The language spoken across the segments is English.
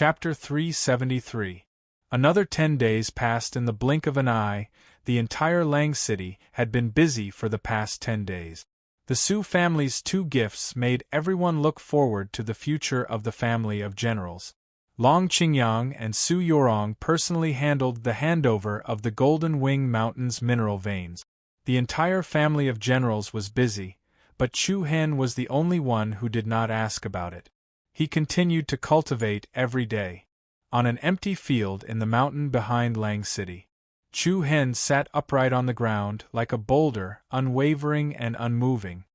Chapter 373. Another 10 days passed in the blink of an eye. The entire Lang city had been busy for the past 10 days. The Su family's 2 gifts made everyone look forward to the future of the family of generals. Long Qingyang and Su Yorong personally handled the handover of the Golden Wing Mountain's mineral veins. The entire family of generals was busy, but Chu Hen was the only one who did not ask about it. He continued to cultivate every day. On an empty field in the mountain behind Lang City, Chu Hen sat upright on the ground like a boulder, unwavering and unmoving.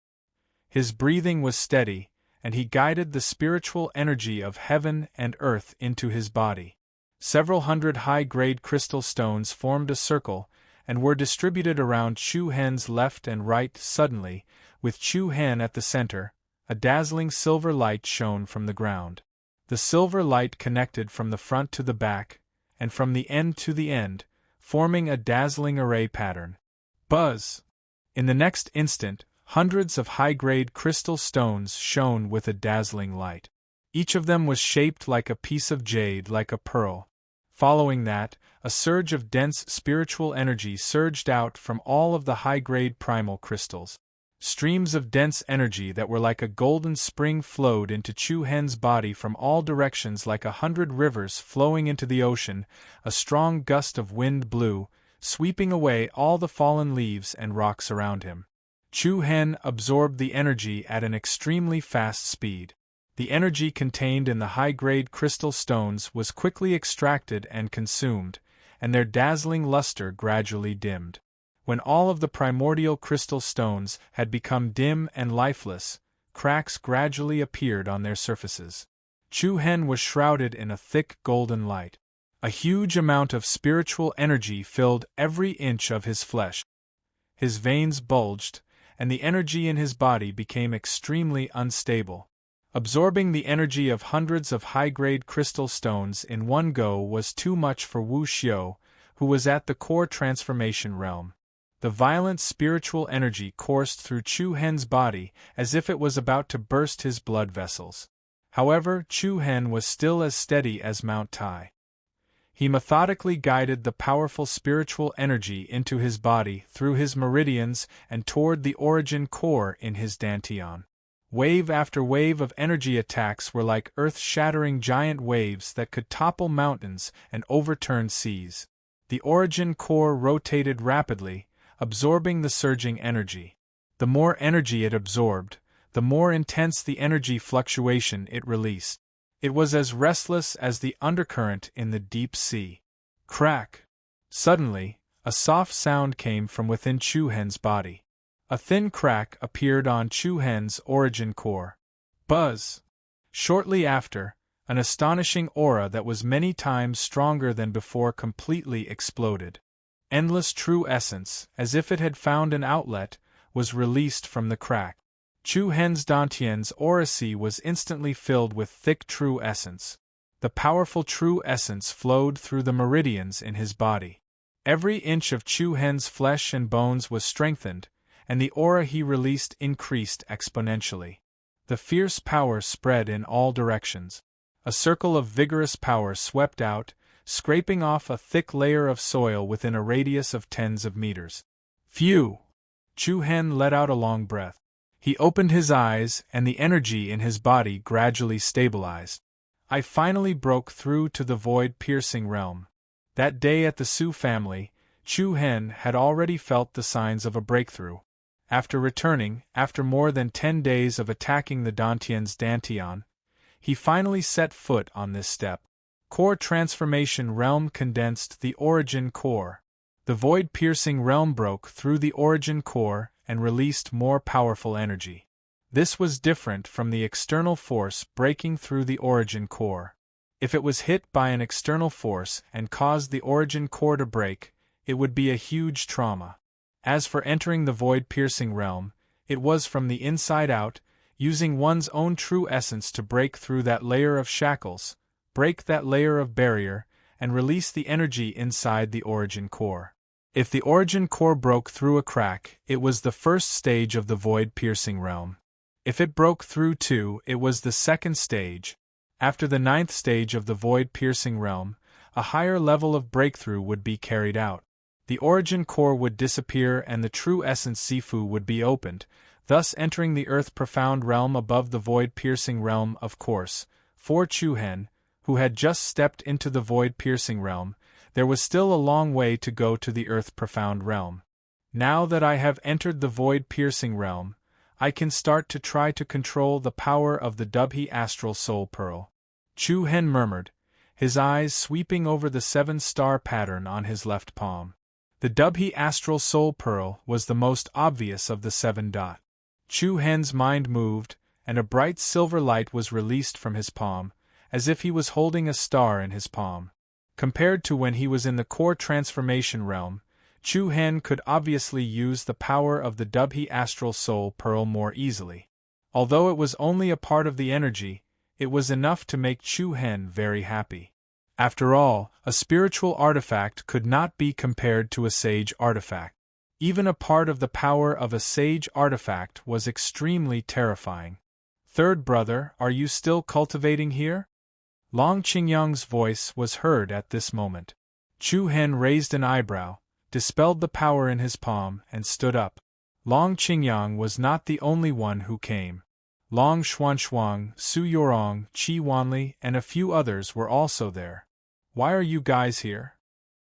His breathing was steady, and he guided the spiritual energy of heaven and earth into his body. Several hundred high-grade crystal stones formed a circle and were distributed around Chu Hen's left and right. Suddenly, with Chu Hen at the center, a dazzling silver light shone from the ground. The silver light connected from the front to the back, and from the end to the end, forming a dazzling array pattern. Buzz! In the next instant, hundreds of high-grade crystal stones shone with a dazzling light. Each of them was shaped like a piece of jade, like a pearl. Following that, a surge of dense spiritual energy surged out from all of the high-grade primal crystals. Streams of dense energy that were like a golden spring flowed into Chu Hen's body from all directions like 100 rivers flowing into the ocean. A strong gust of wind blew, sweeping away all the fallen leaves and rocks around him. Chu Hen absorbed the energy at an extremely fast speed. The energy contained in the high-grade crystal stones was quickly extracted and consumed, and their dazzling luster gradually dimmed. When all of the primordial crystal stones had become dim and lifeless, cracks gradually appeared on their surfaces. Chu Hen was shrouded in a thick golden light. A huge amount of spiritual energy filled every inch of his flesh. His veins bulged, and the energy in his body became extremely unstable. Absorbing the energy of hundreds of high-grade crystal stones in one go was too much for Wu Xiu, who was at the core transformation realm. The violent spiritual energy coursed through Chu Hen's body as if it was about to burst his blood vessels. However, Chu Hen was still as steady as Mount Tai. He methodically guided the powerful spiritual energy into his body through his meridians and toward the origin core in his dantian. Wave after wave of energy attacks were like earth-shattering giant waves that could topple mountains and overturn seas. The origin core rotated rapidly, absorbing the surging energy. The more energy it absorbed, the more intense the energy fluctuation it released. It was as restless as the undercurrent in the deep sea. Crack! Suddenly, a soft sound came from within Chu Hen's body. A thin crack appeared on Chu Hen's origin core. Buzz! Shortly after, an astonishing aura that was many times stronger than before completely exploded. Endless true essence, as if it had found an outlet, was released from the crack. Chu Hen's dantian's aura sea was instantly filled with thick true essence. The powerful true essence flowed through the meridians in his body. Every inch of Chu Hen's flesh and bones was strengthened, and the aura he released increased exponentially. The fierce power spread in all directions. A circle of vigorous power swept out, scraping off a thick layer of soil within a radius of tens of meters. Phew! Chu Hen let out a long breath. He opened his eyes, and the energy in his body gradually stabilized. I finally broke through to the void-piercing realm. That day at the Su family, Chu Hen had already felt the signs of a breakthrough. After returning, after more than 10 days of attacking the Dantian's dantian, he finally set foot on this step. Core transformation realm condensed the origin core. The void-piercing realm broke through the origin core and released more powerful energy. This was different from the external force breaking through the origin core. If it was hit by an external force and caused the origin core to break, it would be a huge trauma. As for entering the void-piercing realm, it was from the inside out, using one's own true essence to break through that layer of shackles, break that layer of barrier, and release the energy inside the origin core. If the origin core broke through a crack, it was the first stage of the void-piercing realm. If it broke through too, it was the second stage. After the 9th stage of the void-piercing realm, a higher level of breakthrough would be carried out. The origin core would disappear and the true essence Sifu would be opened, thus entering the earth-profound realm above the void-piercing realm. Of course, for Chu-Hen, who had just stepped into the void-piercing realm, there was still a long way to go to the earth-profound realm. Now that I have entered the void-piercing realm, I can start to try to control the power of the Dubhe Astral Soul Pearl. Chu-Hen murmured, his eyes sweeping over the 7-star pattern on his left palm. The Dubhe Astral Soul Pearl was the most obvious of the 7 dot. Chu-Hen's mind moved, and a bright silver light was released from his palm, as if he was holding a star in his palm. Compared to when he was in the core transformation realm, Chu-Hen could obviously use the power of the Dubhe Astral Soul Pearl more easily. Although it was only a part of the energy, it was enough to make Chu-Hen very happy. After all, a spiritual artifact could not be compared to a sage artifact. Even a part of the power of a sage artifact was extremely terrifying. Third brother, are you still cultivating here? Long Qingyang's voice was heard at this moment. Chu-Hen raised an eyebrow, dispelled the power in his palm, and stood up. Long Qingyang was not the only one who came. Long Xuanxuang, Su Yorong, Qi Wanli, and a few others were also there. Why are you guys here?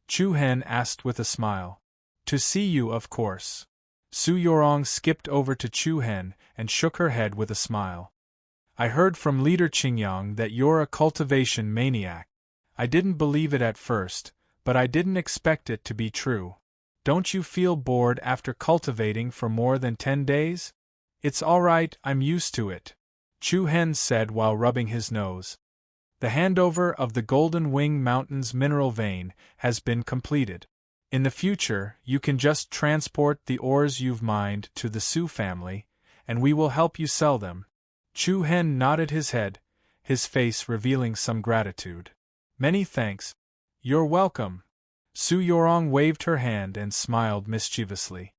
Chu-Hen asked with a smile. To see you, of course. Su Yorong skipped over to Chu-Hen and shook her head with a smile. I heard from Leader Qingyang that you're a cultivation maniac. I didn't believe it at first, but I didn't expect it to be true. Don't you feel bored after cultivating for more than 10 days? It's all right, I'm used to it, Chu-Hen said while rubbing his nose. The handover of the Golden Wing Mountains mineral vein has been completed. In the future, you can just transport the ores you've mined to the Su family, and we will help you sell them. Chu-Hen nodded his head, his face revealing some gratitude. Many thanks. You're welcome. Su Yorong waved her hand and smiled mischievously.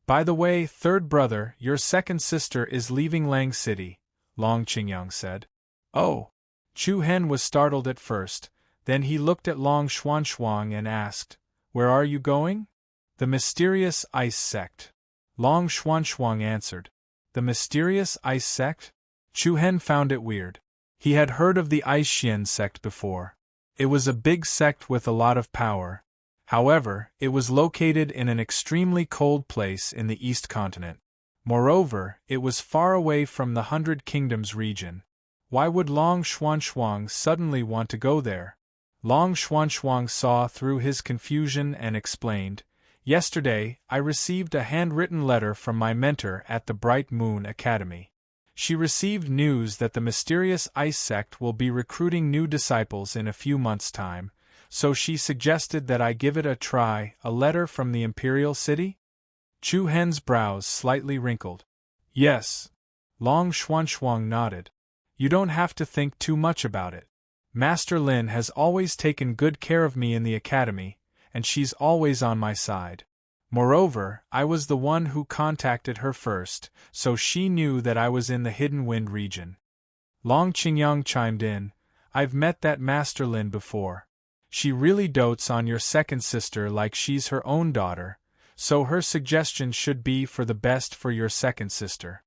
By the way, third brother, your second sister is leaving Lang City, Long Qingyang said. Oh. Chu-Hen was startled at first, then he looked at Long Xuanxuang and asked, Where are you going? The mysterious ice sect. Long Xuanxuang answered. The mysterious ice sect? Chu-Hen found it weird. He had heard of the Ice Xian sect before. It was a big sect with a lot of power. However, it was located in an extremely cold place in the East Continent. Moreover, it was far away from the 100 Kingdoms region. Why would Long Xuanxuang suddenly want to go there? Long Xuanxuang saw through his confusion and explained, Yesterday, I received a handwritten letter from my mentor at the Bright Moon Academy. She received news that the mysterious ice sect will be recruiting new disciples in a few months' time, so she suggested that I give it a try. A letter from the Imperial City? Chu-Hen's brows slightly wrinkled. Yes. Long Xuanxuang nodded. You don't have to think too much about it. Master Lin has always taken good care of me in the academy, and she's always on my side. Moreover, I was the one who contacted her first, so she knew that I was in the Hidden Wind region. Long Qingyang chimed in, I've met that Master Lin before. She really dotes on your second sister like she's her own daughter, so her suggestion should be for the best for your second sister.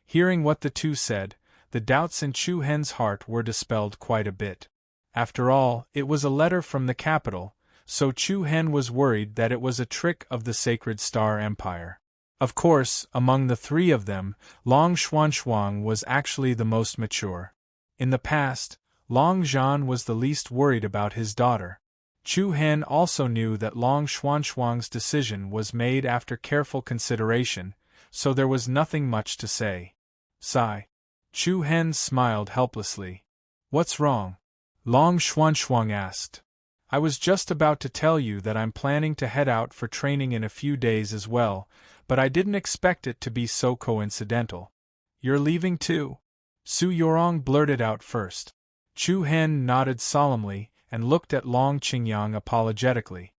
Hearing what the two said, the doubts in Chu-Hen's heart were dispelled quite a bit. After all, it was a letter from the capital, so Chu-Hen was worried that it was a trick of the Sacred Star Empire. Of course, among the three of them, Long Xuanxuang was actually the most mature. In the past, Long Zhan was the least worried about his daughter. Chu-Hen also knew that Long Xuanxuang's decision was made after careful consideration, so there was nothing much to say. Sigh. Chu-Hen smiled helplessly. What's wrong? Long Xuanxuang asked. I was just about to tell you that I'm planning to head out for training in a few days as well, but I didn't expect it to be so coincidental. You're leaving too? Su Yorong blurted out first. Chu-Hen nodded solemnly and looked at Long Qingyang apologetically.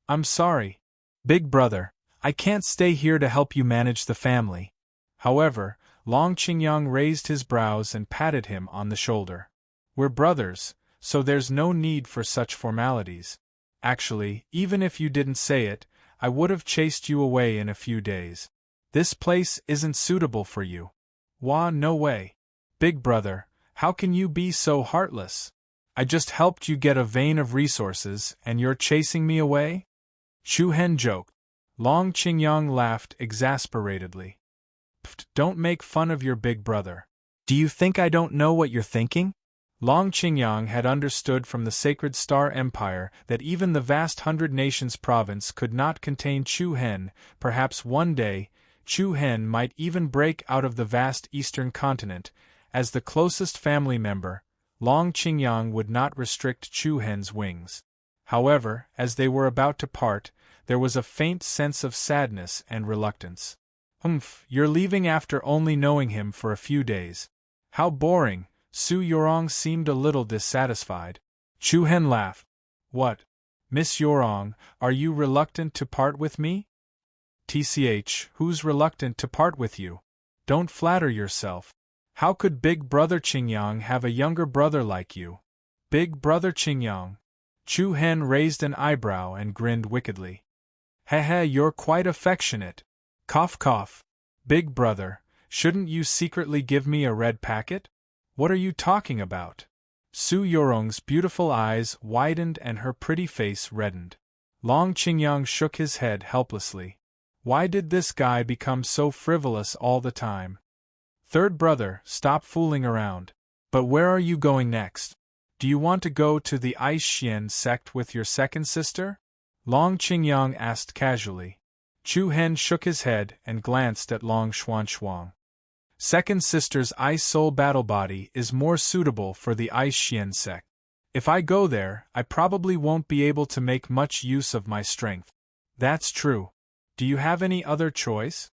I'm sorry, big brother, I can't stay here to help you manage the family. However, Long Qingyang raised his brows and patted him on the shoulder. We're brothers, so there's no need for such formalities. Actually, even if you didn't say it, I would have chased you away in a few days. This place isn't suitable for you. Wah, no way. Big brother, how can you be so heartless? I just helped you get a vein of resources, and you're chasing me away? Chu Hen joked. Long Qingyang laughed exasperatedly. Pfft, don't make fun of your big brother. Do you think I don't know what you're thinking? Long Qingyang had understood from the Sacred Star Empire that even the vast 100 Nations province could not contain Chu Hen. Perhaps one day, Chu Hen might even break out of the vast eastern continent. As the closest family member, Long Qingyang would not restrict Chu Hen's wings. However, as they were about to part, there was a faint sense of sadness and reluctance. You're leaving after only knowing him for a few days. How boring. Su Yorong seemed a little dissatisfied. Chu Hen laughed. What? Miss Yorong, are you reluctant to part with me? TCH, who's reluctant to part with you? Don't flatter yourself. How could Big Brother Qingyang have a younger brother like you? Big Brother Qingyang. Chu Hen raised an eyebrow and grinned wickedly. Heh, you're quite affectionate. Cough cough. Big brother, shouldn't you secretly give me a red packet? What are you talking about? Su Yorong's beautiful eyes widened and her pretty face reddened. Long Qingyang shook his head helplessly. Why did this guy become so frivolous all the time? Third brother, stop fooling around. But where are you going next? Do you want to go to the Ice Xian sect with your second sister? Long Qingyang asked casually. Chu Hen shook his head and glanced at Long Xuanxuang. Second sister's ice soul battle body is more suitable for the Ice Xian sect. If I go there, I probably won't be able to make much use of my strength. That's true. Do you have any other choice?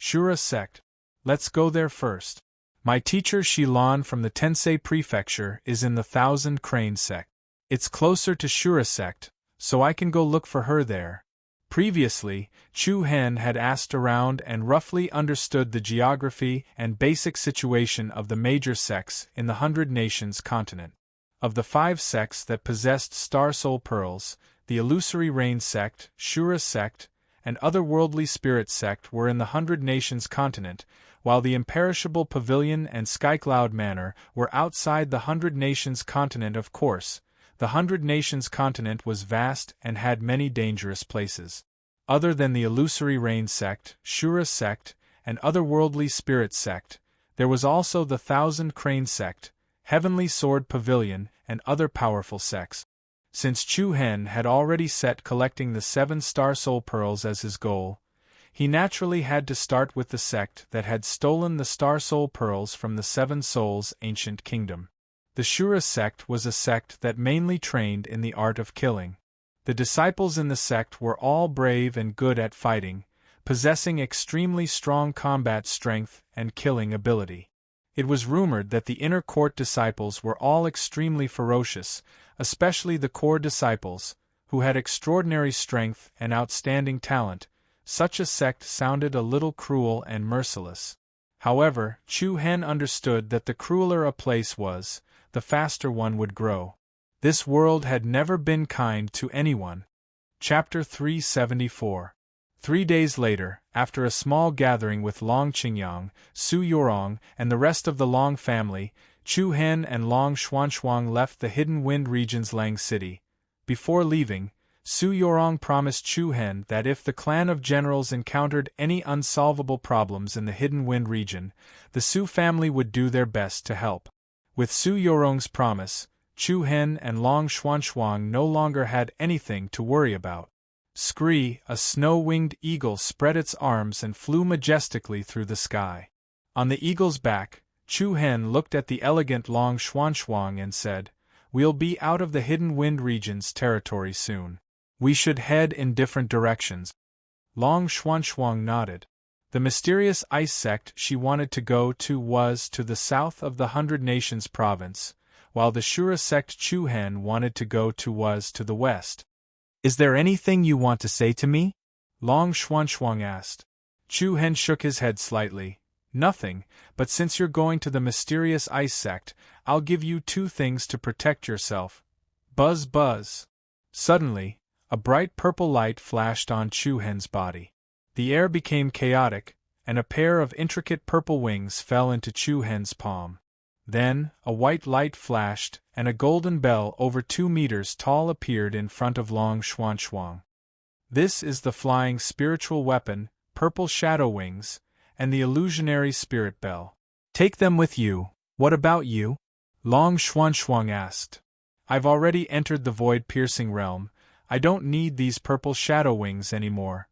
Shura sect. Let's go there first. My teacher Shilan from the Tensei Prefecture is in the Thousand Crane sect. It's closer to Shura sect, so I can go look for her there. Previously, Chu Hen had asked around and roughly understood the geography and basic situation of the major sects in the 100 Nations continent. Of the 5 sects that possessed Star Soul Pearls, the Illusory Rain sect, Shura sect, and Otherworldly Spirit sect were in the 100 Nations continent, while the Imperishable Pavilion and Skycloud Manor were outside the 100 Nations continent. Of course, the 100 Nations continent was vast and had many dangerous places. Other than the Illusory Rain sect, Shura sect, and Otherworldly Spirit sect, there was also the Thousand Crane sect, Heavenly Sword Pavilion, and other powerful sects. Since Chu Hen had already set collecting the 7 Star Soul Pearls as his goal, he naturally had to start with the sect that had stolen the Star Soul Pearls from the 7 Souls' ancient kingdom. The Shura sect was a sect that mainly trained in the art of killing. The disciples in the sect were all brave and good at fighting, possessing extremely strong combat strength and killing ability. It was rumored that the inner court disciples were all extremely ferocious, especially the core disciples, who had extraordinary strength and outstanding talent. Such a sect sounded a little cruel and merciless. However, Chu Hen understood that the crueler a place was, the faster one would grow. This world had never been kind to anyone. Chapter 374. 3 days later, after a small gathering with Long Qingyang, Su Yorong, and the rest of the Long family, Chu Hen and Long Xuanxuang left the Hidden Wind region's Lang City. Before leaving, Su Yorong promised Chu Hen that if the clan of generals encountered any unsolvable problems in the Hidden Wind region, the Su family would do their best to help. With Su Yorong's promise, Chu Hen and Long Xuanxuang no longer had anything to worry about. Scree, a snow-winged eagle, spread its arms and flew majestically through the sky. On the eagle's back, Chu Hen looked at the elegant Long Xuanxuang and said, "We'll be out of the Hidden Wind region's territory soon. We should head in different directions." Long Xuanxuang nodded. The mysterious ice sect she wanted to go to was to the south of the 100 Nations province, while the Shura sect Chu Hen wanted to go to was to the west. "Is there anything you want to say to me?" Long Xuanxuang asked. Chu Hen shook his head slightly. Nothing, but since you're going to the mysterious ice sect, I'll give you 2 things to protect yourself. Buzz buzz. Suddenly, a bright purple light flashed on Chu-Hen's body. The air became chaotic, and a pair of intricate purple wings fell into Chu-Hen's palm. Then, a white light flashed, and a golden bell over 2 meters tall appeared in front of Long Xuanxuang. This is the flying spiritual weapon, Purple Shadow Wings, and the illusionary spirit bell. Take them with you. What about you? Long Xuanxuang asked. I've already entered the void-piercing realm. I don't need these purple shadow wings anymore.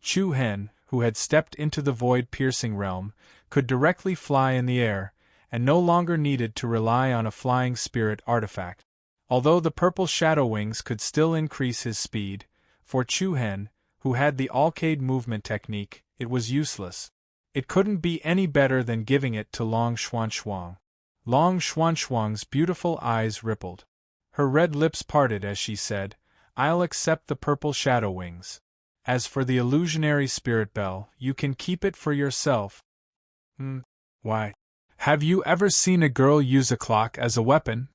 Chu-Hen, who had stepped into the void-piercing realm, could directly fly in the air, and no longer needed to rely on a flying spirit artifact. Although the purple shadow wings could still increase his speed, for Chu-Hen, who had the Alcade movement technique, it was useless. It couldn't be any better than giving it to Long Xuanxuang. Long Xuanxuang's beautiful eyes rippled. Her red lips parted as she said, I'll accept the purple shadow wings. As for the illusionary spirit bell, you can keep it for yourself. Why? Have you ever seen a girl use a clock as a weapon?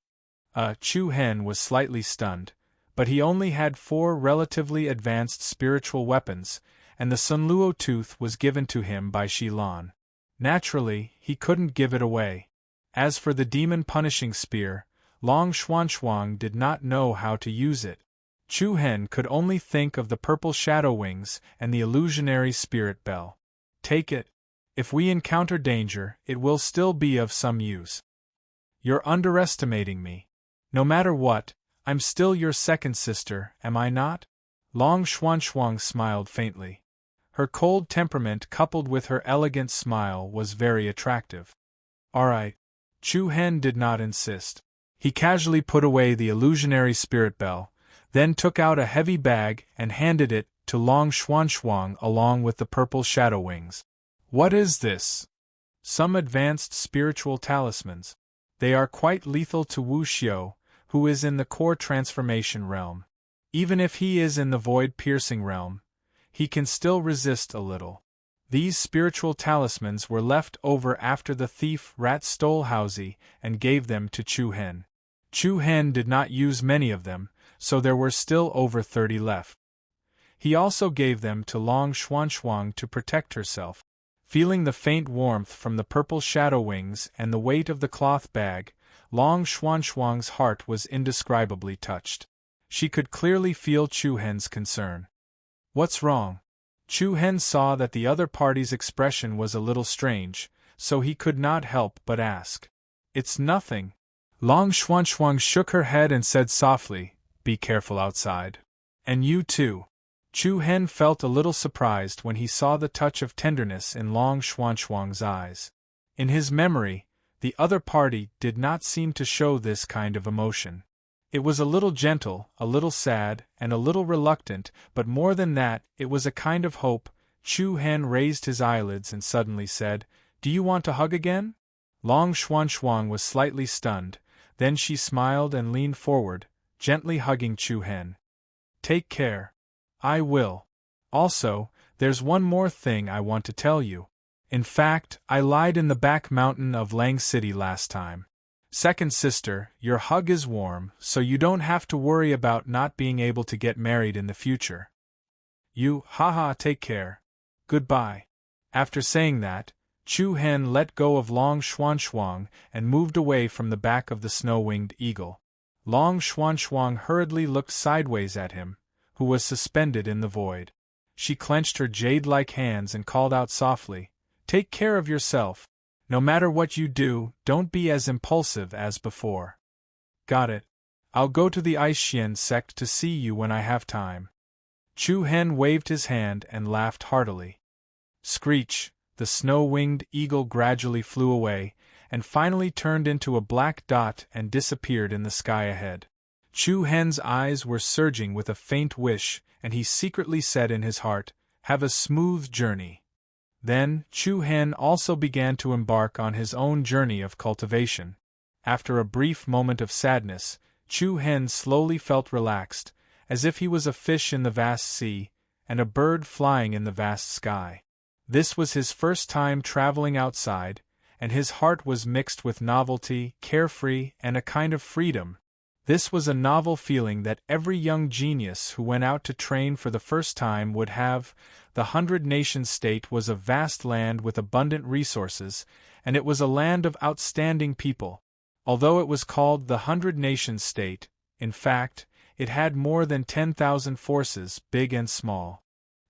Chu-Hen was slightly stunned, but he only had 4 relatively advanced spiritual weapons, and the Sunluo tooth was given to him by Shi-Lan. Naturally, he couldn't give it away. As for the demon-punishing spear, Long Xuanxuang did not know how to use it. Chu-Hen could only think of the purple shadow wings and the illusionary spirit bell. Take it. If we encounter danger, it will still be of some use. You're underestimating me. No matter what, I'm still your second sister, am I not? Long Xuanxuang smiled faintly. Her cold temperament coupled with her elegant smile was very attractive. All right. Chu-Hen did not insist. He casually put away the illusionary spirit bell, then took out a heavy bag and handed it to Long Xuanxuang along with the purple shadow wings. What is this? Some advanced spiritual talismans. They are quite lethal to Wu Xiu, who is in the core transformation realm. Even if he is in the void-piercing realm, he can still resist a little. These spiritual talismans were left over after the thief rat stole Haozi and gave them to Chu-Hen. Chu-Hen did not use many of them, so there were still over 30 left. He also gave them to Long Xuanxuang to protect herself. Feeling the faint warmth from the purple shadow wings and the weight of the cloth bag, Long Xuanxuang's heart was indescribably touched. She could clearly feel Chu-Hen's concern. What's wrong? Chu-Hen saw that the other party's expression was a little strange, so he could not help but ask. It's nothing. Long Xuanxuang shook her head and said softly, Be careful outside. And you too. Chu-Hen felt a little surprised when he saw the touch of tenderness in Long Xuanxuang's eyes. In his memory, the other party did not seem to show this kind of emotion. It was a little gentle, a little sad, and a little reluctant, but more than that, it was a kind of hope. Chu-Hen raised his eyelids and suddenly said, Do you want to hug again? Long Xuanxuang was slightly stunned, then she smiled and leaned forward, gently hugging Chu-Hen. Take care. I will. Also, there's one more thing I want to tell you. In fact, I lied in the back mountain of Lang City last time. Second sister, your hug is warm, so you don't have to worry about not being able to get married in the future. You, haha, take care. Goodbye. After saying that, Chu-Hen let go of Long Xuanxuang and moved away from the back of the snow-winged eagle. Long Xuanxuang hurriedly looked sideways at him, who was suspended in the void. She clenched her jade-like hands and called out softly, Take care of yourself. No matter what you do, don't be as impulsive as before. Got it. I'll go to the Ice Xian sect to see you when I have time. Chu-Hen waved his hand and laughed heartily. Screech, the snow-winged eagle gradually flew away, and finally turned into a black dot and disappeared in the sky ahead. Chu-Hen's eyes were surging with a faint wish, and he secretly said in his heart, Have a smooth journey. Then, Chu-Hen also began to embark on his own journey of cultivation. After a brief moment of sadness, Chu-Hen slowly felt relaxed, as if he was a fish in the vast sea, and a bird flying in the vast sky. This was his first time traveling outside, and his heart was mixed with novelty, carefree, and a kind of freedom. This was a novel feeling that every young genius who went out to train for the first time would have. The 100-nation state was a vast land with abundant resources, and it was a land of outstanding people. Although it was called the 100-nation state, in fact, it had more than 10,000 forces, big and small.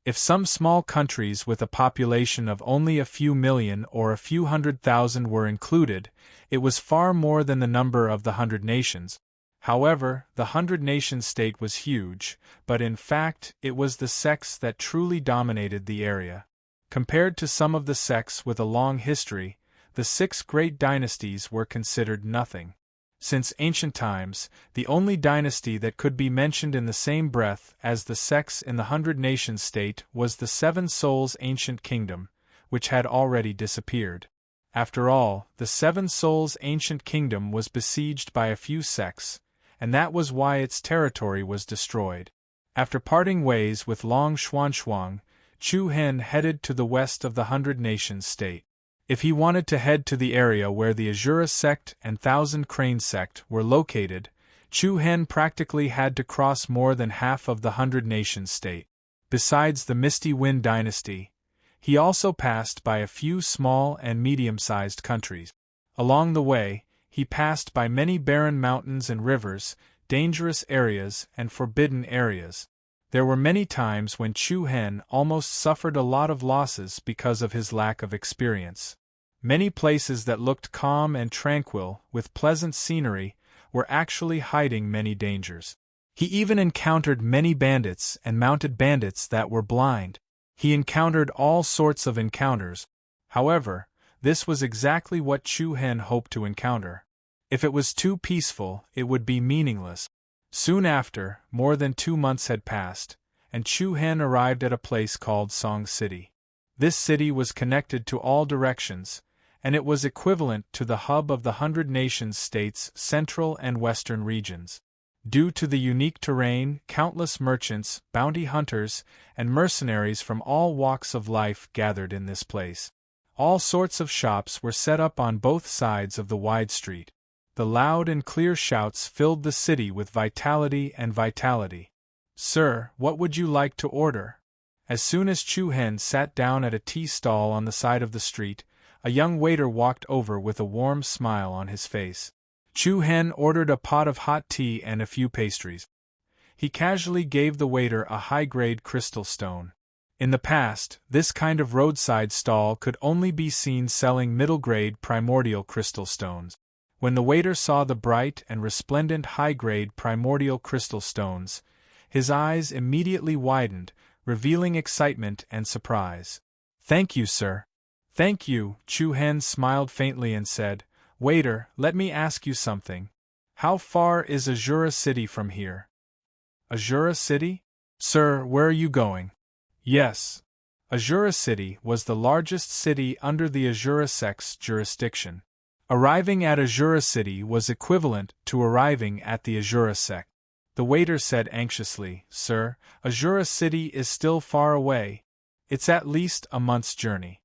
If some small countries with a population of only a few million or a few 100,000 were included, it was far more than the number of the 100 nations. However, the 100-nation state was huge, but in fact it was the sects that truly dominated the area. Compared to some of the sects with a long history, the 6 great dynasties were considered nothing. Since ancient times, the only dynasty that could be mentioned in the same breath as the sects in the 100-nation state was the Seven Souls' ancient kingdom, which had already disappeared. After all, the Seven Souls' ancient kingdom was besieged by a few sects, and that was why its territory was destroyed. After parting ways with Long Xuanzhuang, Chu Hen headed to the west of the 100-nation state. If he wanted to head to the area where the Azura sect and Thousand Crane sect were located, Chu Hen practically had to cross more than half of the 100-nation state. Besides the Misty Wind dynasty, he also passed by a few small and medium-sized countries. Along the way, he passed by many barren mountains and rivers, dangerous areas, and forbidden areas. There were many times when Chu Hen almost suffered a lot of losses because of his lack of experience. Many places that looked calm and tranquil, with pleasant scenery, were actually hiding many dangers. He even encountered many bandits and mounted bandits that were blind. He encountered all sorts of encounters. However, this was exactly what Chu Hen hoped to encounter. If it was too peaceful, it would be meaningless. Soon after, more than 2 months had passed, and Chu Hen arrived at a place called Song City. This city was connected to all directions, and it was equivalent to the hub of the 100-nation states' central and western regions. Due to the unique terrain, countless merchants, bounty hunters, and mercenaries from all walks of life gathered in this place. All sorts of shops were set up on both sides of the wide street. The loud and clear shouts filled the city with vitality and vitality. "Sir, what would you like to order?" As soon as Chu Hen sat down at a tea stall on the side of the street, a young waiter walked over with a warm smile on his face. Chu Hen ordered a pot of hot tea and a few pastries. He casually gave the waiter a high-grade crystal stone. In the past, this kind of roadside stall could only be seen selling middle-grade primordial crystal stones. When the waiter saw the bright and resplendent high-grade primordial crystal stones, his eyes immediately widened, revealing excitement and surprise. "Thank you, sir." "Thank you," Chu Hen smiled faintly and said, "Waiter, let me ask you something. How far is Azura City from here?" "Azura City? Sir, where are you going?" "Yes." Azura City was the largest city under the Azura sect's jurisdiction. Arriving at Azura City was equivalent to arriving at the Azura sect. The waiter said anxiously, "Sir, Azura City is still far away. It's at least a month's journey.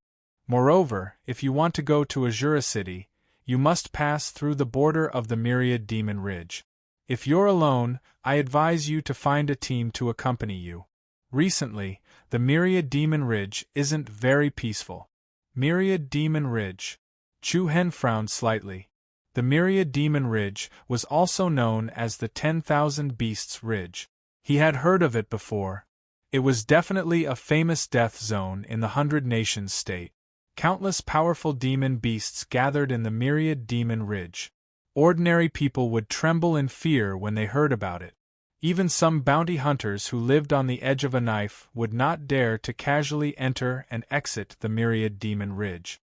Moreover, if you want to go to Azura City, you must pass through the border of the Myriad Demon Ridge. If you're alone, I advise you to find a team to accompany you. Recently, the Myriad Demon Ridge isn't very peaceful." Myriad Demon Ridge. Chu Hen frowned slightly. The Myriad Demon Ridge was also known as the 10,000 Beasts Ridge. He had heard of it before. It was definitely a famous death zone in the 100-nation state. Countless powerful demon beasts gathered in the Myriad Demon Ridge. Ordinary people would tremble in fear when they heard about it. Even some bounty hunters who lived on the edge of a knife would not dare to casually enter and exit the Myriad Demon Ridge.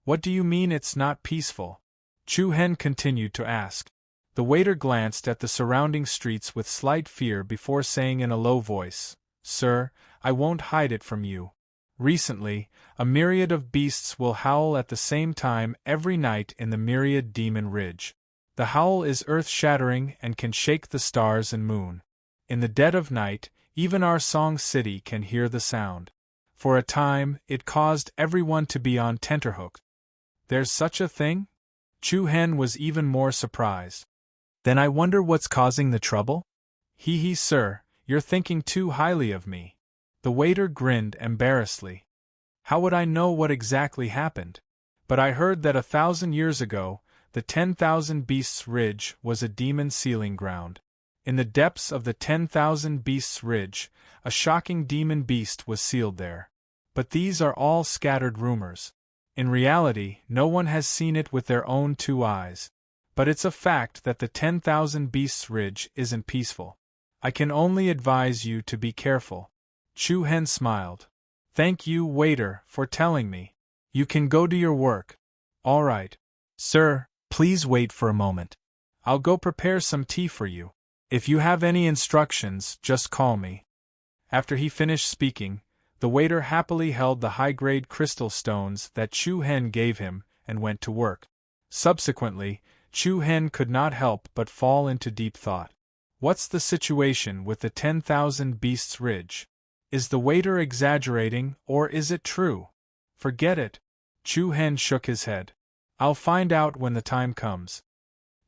"What do you mean it's not peaceful?" Chu Hen continued to ask. The waiter glanced at the surrounding streets with slight fear before saying in a low voice, "Sir, I won't hide it from you. Recently, a myriad of beasts will howl at the same time every night in the Myriad Demon Ridge. The howl is earth-shattering and can shake the stars and moon. In the dead of night, even our Song City can hear the sound. For a time, it caused everyone to be on tenterhooks. There's such a thing? Chu Hen was even more surprised. Then I wonder what's causing the trouble? Hee, sir, you're thinking too highly of me. The waiter grinned embarrassedly. How would I know what exactly happened? But I heard that 1,000 years ago, the 10,000 Beasts Ridge was a demon sealing ground. In the depths of the 10,000 Beasts Ridge, a shocking demon beast was sealed there. But these are all scattered rumors. In reality, no one has seen it with their own 2 eyes. But it's a fact that the 10,000 Beasts Ridge isn't peaceful. I can only advise you to be careful. Chu Hen smiled. Thank you, waiter, for telling me. You can go to your work. All right. Sir, please wait for a moment. I'll go prepare some tea for you. If you have any instructions, just call me. After he finished speaking, the waiter happily held the high-grade crystal stones that Chu Hen gave him and went to work. Subsequently, Chu Hen could not help but fall into deep thought. What's the situation with the 10,000 Beasts Ridge? Is the waiter exaggerating, or is it true? Forget it. Chu Hen shook his head. I'll find out when the time comes.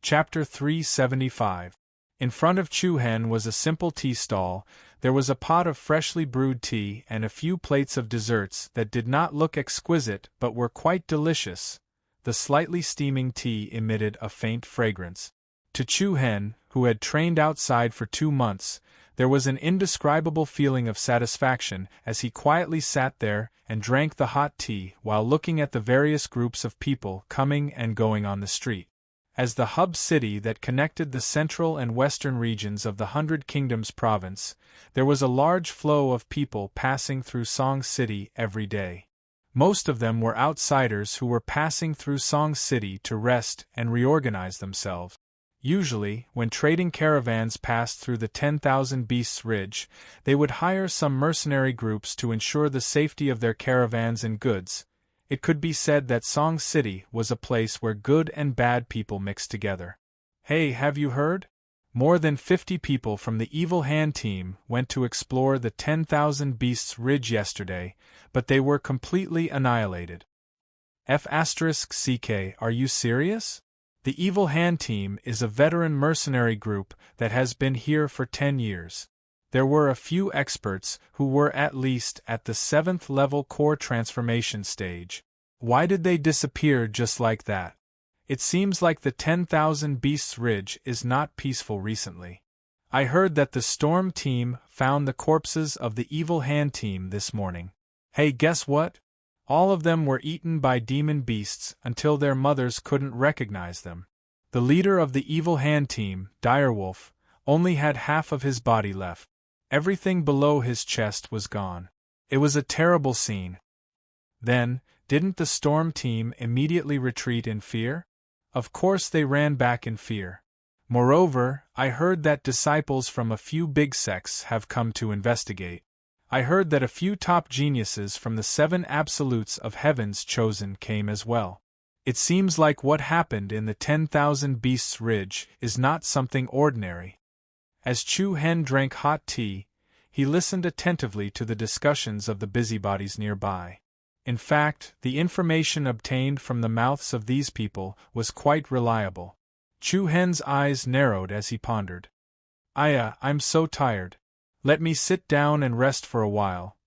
Chapter 375. In front of Chu Hen was a simple tea stall. There was a pot of freshly brewed tea and a few plates of desserts that did not look exquisite but were quite delicious. The slightly steaming tea emitted a faint fragrance. To Chu Hen, who had trained outside for 2 months, there was an indescribable feeling of satisfaction as he quietly sat there and drank the hot tea while looking at the various groups of people coming and going on the street. As the hub city that connected the central and western regions of the 100 Kingdoms province, there was a large flow of people passing through Song City every day. Most of them were outsiders who were passing through Song City to rest and reorganize themselves. Usually, when trading caravans passed through the 10,000 Beasts Ridge, they would hire some mercenary groups to ensure the safety of their caravans and goods. It could be said that Song City was a place where good and bad people mixed together. Hey, have you heard? More than 50 people from the Evil Hand team went to explore the 10,000 Beasts Ridge yesterday, but they were completely annihilated. F***ck, are you serious? The Evil Hand team is a veteran mercenary group that has been here for 10 years. There were a few experts who were at least at the 7th level core transformation stage. Why did they disappear just like that? It seems like the 10,000 Beasts Ridge is not peaceful recently. I heard that the Storm team found the corpses of the Evil Hand team this morning. Hey, guess what? All of them were eaten by demon beasts until their mothers couldn't recognize them. The leader of the Evil Hand team, Direwolf, only had half of his body left. Everything below his chest was gone. It was a terrible scene. Then, didn't the Storm team immediately retreat in fear? Of course they ran back in fear. Moreover, I heard that disciples from a few big sects have come to investigate. I heard that a few top geniuses from the 7 absolutes of heaven's chosen came as well. It seems like what happened in the 10,000 Beasts Ridge is not something ordinary. As Chu Hen drank hot tea, he listened attentively to the discussions of the busybodies nearby. In fact, the information obtained from the mouths of these people was quite reliable. Chu Hen's eyes narrowed as he pondered. I'm so tired. Let me sit down and rest for a while.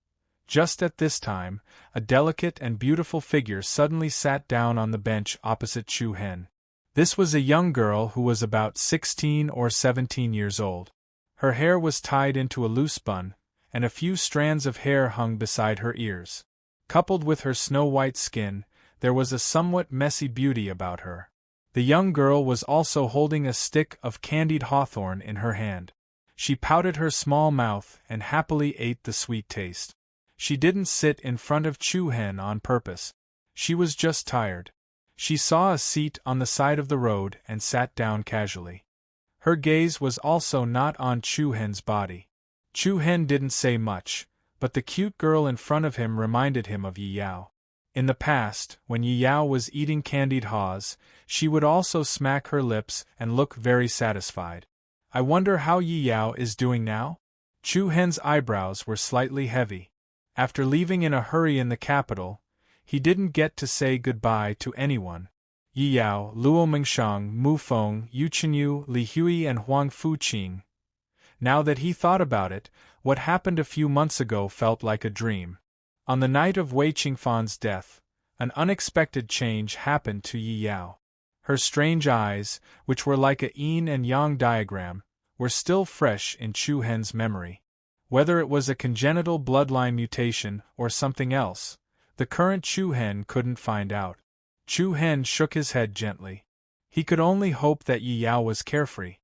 Just at this time, a delicate and beautiful figure suddenly sat down on the bench opposite Chu Hen. This was a young girl who was about 16 or 17 years old. Her hair was tied into a loose bun, and a few strands of hair hung beside her ears. Coupled with her snow-white skin, there was a somewhat messy beauty about her. The young girl was also holding a stick of candied hawthorn in her hand. She pouted her small mouth and happily ate the sweet taste. She didn't sit in front of Chu Hen on purpose. She was just tired. She saw a seat on the side of the road and sat down casually. Her gaze was also not on Chu Hen's body. Chu Hen didn't say much, but the cute girl in front of him reminded him of Yi Yao. In the past, when Yi Yao was eating candied haws, she would also smack her lips and look very satisfied. I wonder how Yi Yao is doing now? Chu Hen's eyebrows were slightly heavy. After leaving in a hurry in the capital, he didn't get to say goodbye to anyone. Yi Yao, Luo Mengshang, Mu Feng, Yu Chenyu, Li Hui and Huang Fuqing. Now that he thought about it, what happened a few months ago felt like a dream. On the night of Wei Qingfan's death, an unexpected change happened to Yi Yao. Her strange eyes, which were like a yin and yang diagram, were still fresh in Chu Hen's memory. Whether it was a congenital bloodline mutation or something else, the current Chu Hen couldn't find out. Chu Hen shook his head gently. He could only hope that Yi Yao was carefree.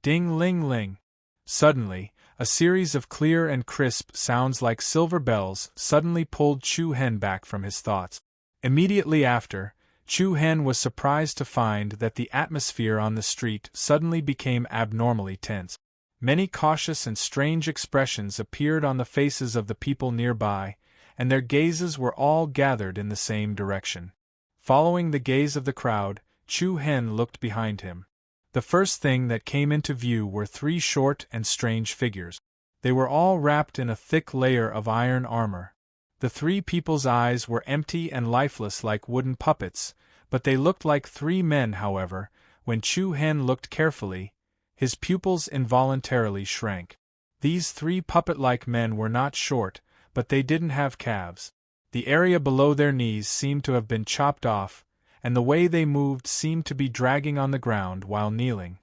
Ding ling ling. Suddenly, a series of clear and crisp sounds like silver bells suddenly pulled Chu Hen back from his thoughts. Immediately after, Chu Hen was surprised to find that the atmosphere on the street suddenly became abnormally tense. Many cautious and strange expressions appeared on the faces of the people nearby, and their gazes were all gathered in the same direction. Following the gaze of the crowd, Chu Hen looked behind him. The first thing that came into view were three short and strange figures. They were all wrapped in a thick layer of iron armor. The three people's eyes were empty and lifeless like wooden puppets, but they looked like three men. However, when Chu Hen looked carefully, his pupils involuntarily shrank. These three puppet-like men were not short, but they didn't have calves. The area below their knees seemed to have been chopped off, and the way they moved seemed to be dragging on the ground while kneeling.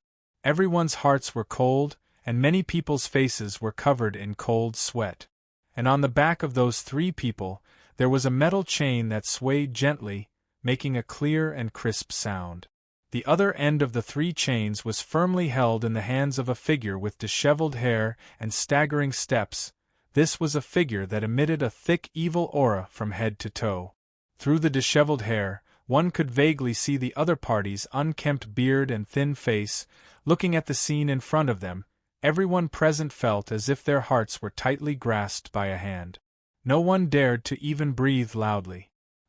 Everyone's hearts were cold, and many people's faces were covered in cold sweat. And on the back of those three people, there was a metal chain that swayed gently, making a clear and crisp sound. The other end of the three chains was firmly held in the hands of a figure with disheveled hair and staggering steps. This was a figure that emitted a thick evil aura from head to toe. Through the disheveled hair, one could vaguely see the other party's unkempt beard and thin face. Looking at the scene in front of them, everyone present felt as if their hearts were tightly grasped by a hand. No one dared to even breathe loudly.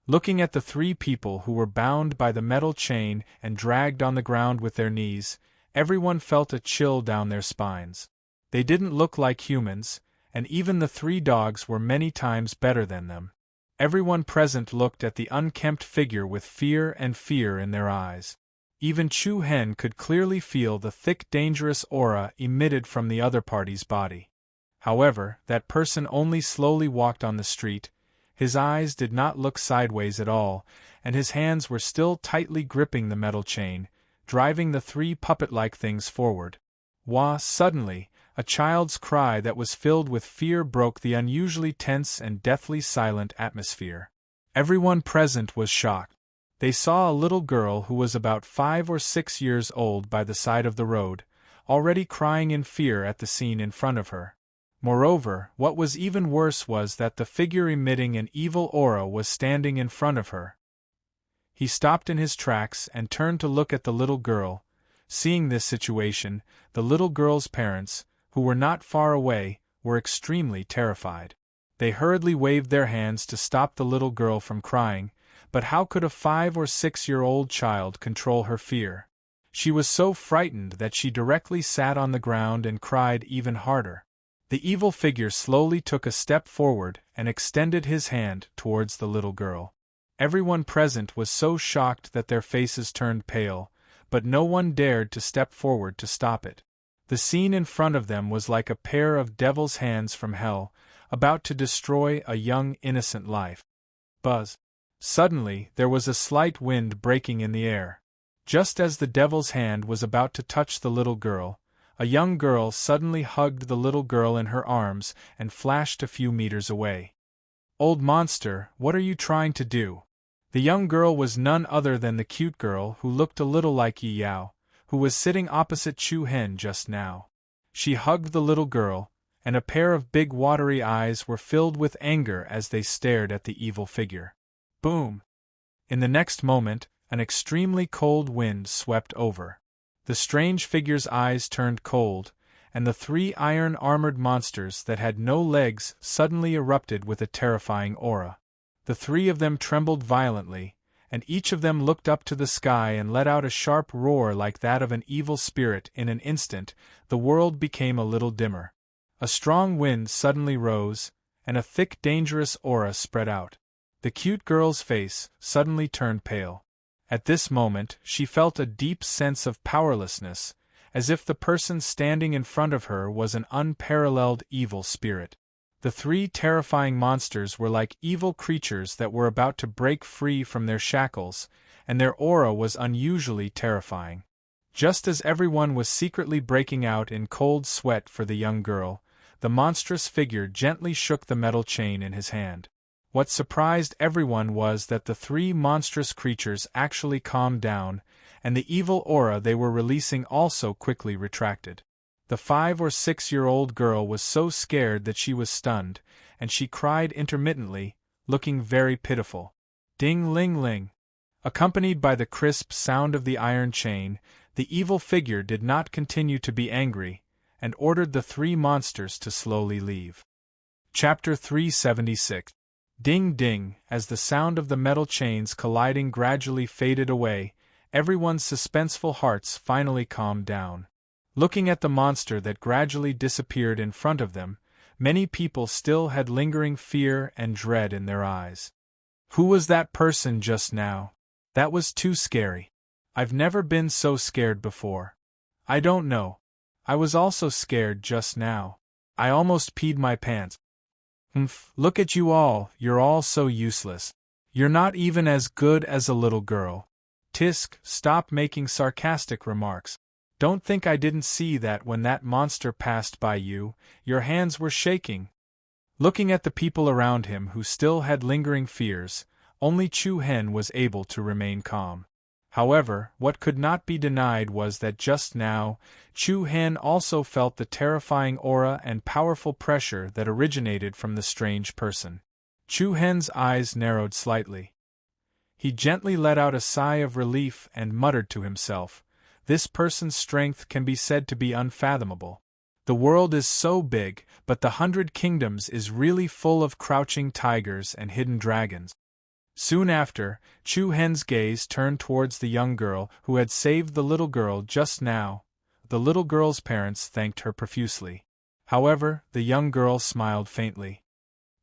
Looking at the three people who were bound by the metal chain and dragged on the ground with their knees, everyone felt a chill down their spines. They didn't look like humans, and even the three dogs were many times better than them. Everyone present looked at the unkempt figure with fear in their eyes. Even Chu Hen could clearly feel the thick dangerous aura emitted from the other party's body. However, that person only slowly walked on the street. His eyes did not look sideways at all, and his hands were still tightly gripping the metal chain, driving the three puppet-like things forward. Suddenly, a child's cry that was filled with fear broke the unusually tense and deathly silent atmosphere. Everyone present was shocked. They saw a little girl who was about 5 or 6 years old by the side of the road, already crying in fear at the scene in front of her. Moreover, what was even worse was that the figure emitting an evil aura was standing in front of her. He stopped in his tracks and turned to look at the little girl. Seeing this situation, the little girl's parents, who were not far away, were extremely terrified. They hurriedly waved their hands to stop the little girl from crying, but how could a 5 or 6-year-old child control her fear? She was so frightened that she directly sat on the ground and cried even harder. The evil figure slowly took a step forward and extended his hand towards the little girl. Everyone present was so shocked that their faces turned pale, but no one dared to step forward to stop it. The scene in front of them was like a pair of devil's hands from hell, about to destroy a young innocent life. Buzz. Suddenly, there was a slight wind breaking in the air. Just as the devil's hand was about to touch the little girl, a young girl suddenly hugged the little girl in her arms and flashed a few meters away. "Old monster, what are you trying to do?" The young girl was none other than the cute girl who looked a little like Yi Yao, who was sitting opposite Chu Hen just now. She hugged the little girl, and a pair of big watery eyes were filled with anger as they stared at the evil figure. Boom! In the next moment, an extremely cold wind swept over. The strange figure's eyes turned cold, and the 3 iron-armored monsters that had no legs suddenly erupted with a terrifying aura. The 3 of them trembled violently, and each of them looked up to the sky and let out a sharp roar like that of an evil spirit. In an instant, the world became a little dimmer. A strong wind suddenly rose, and a thick dangerous aura spread out. The cute girl's face suddenly turned pale. At this moment, she felt a deep sense of powerlessness, as if the person standing in front of her was an unparalleled evil spirit. The three terrifying monsters were like evil creatures that were about to break free from their shackles, and their aura was unusually terrifying. Just as everyone was secretly breaking out in cold sweat for the young girl, the monstrous figure gently shook the metal chain in his hand. What surprised everyone was that the three monstrous creatures actually calmed down, and the evil aura they were releasing also quickly retracted. The 5 or 6-year-old girl was so scared that she was stunned, and she cried intermittently, looking very pitiful. Ding-ling-ling. Accompanied by the crisp sound of the iron chain, the evil figure did not continue to be angry, and ordered the three monsters to slowly leave. Chapter 376. Ding-ding. As the sound of the metal chains colliding gradually faded away, everyone's suspenseful hearts finally calmed down. Looking at the monster that gradually disappeared in front of them, many people still had lingering fear and dread in their eyes. Who was that person just now? That was too scary. I've never been so scared before. I don't know. I was also scared just now. I almost peed my pants. Look at you all, you're all so useless. You're not even as good as a little girl. Tisk, stop making sarcastic remarks. Don't think I didn't see that when that monster passed by you, your hands were shaking. Looking at the people around him who still had lingering fears, only Chu Hen was able to remain calm. However, what could not be denied was that just now, Chu Hen also felt the terrifying aura and powerful pressure that originated from the strange person. Chu Hen's eyes narrowed slightly. He gently let out a sigh of relief and muttered to himself, "This person's strength can be said to be unfathomable. The world is so big, but the 100 Kingdoms is really full of crouching tigers and hidden dragons." Soon after, Chu Hen's gaze turned towards the young girl who had saved the little girl just now. The little girl's parents thanked her profusely. However, the young girl smiled faintly.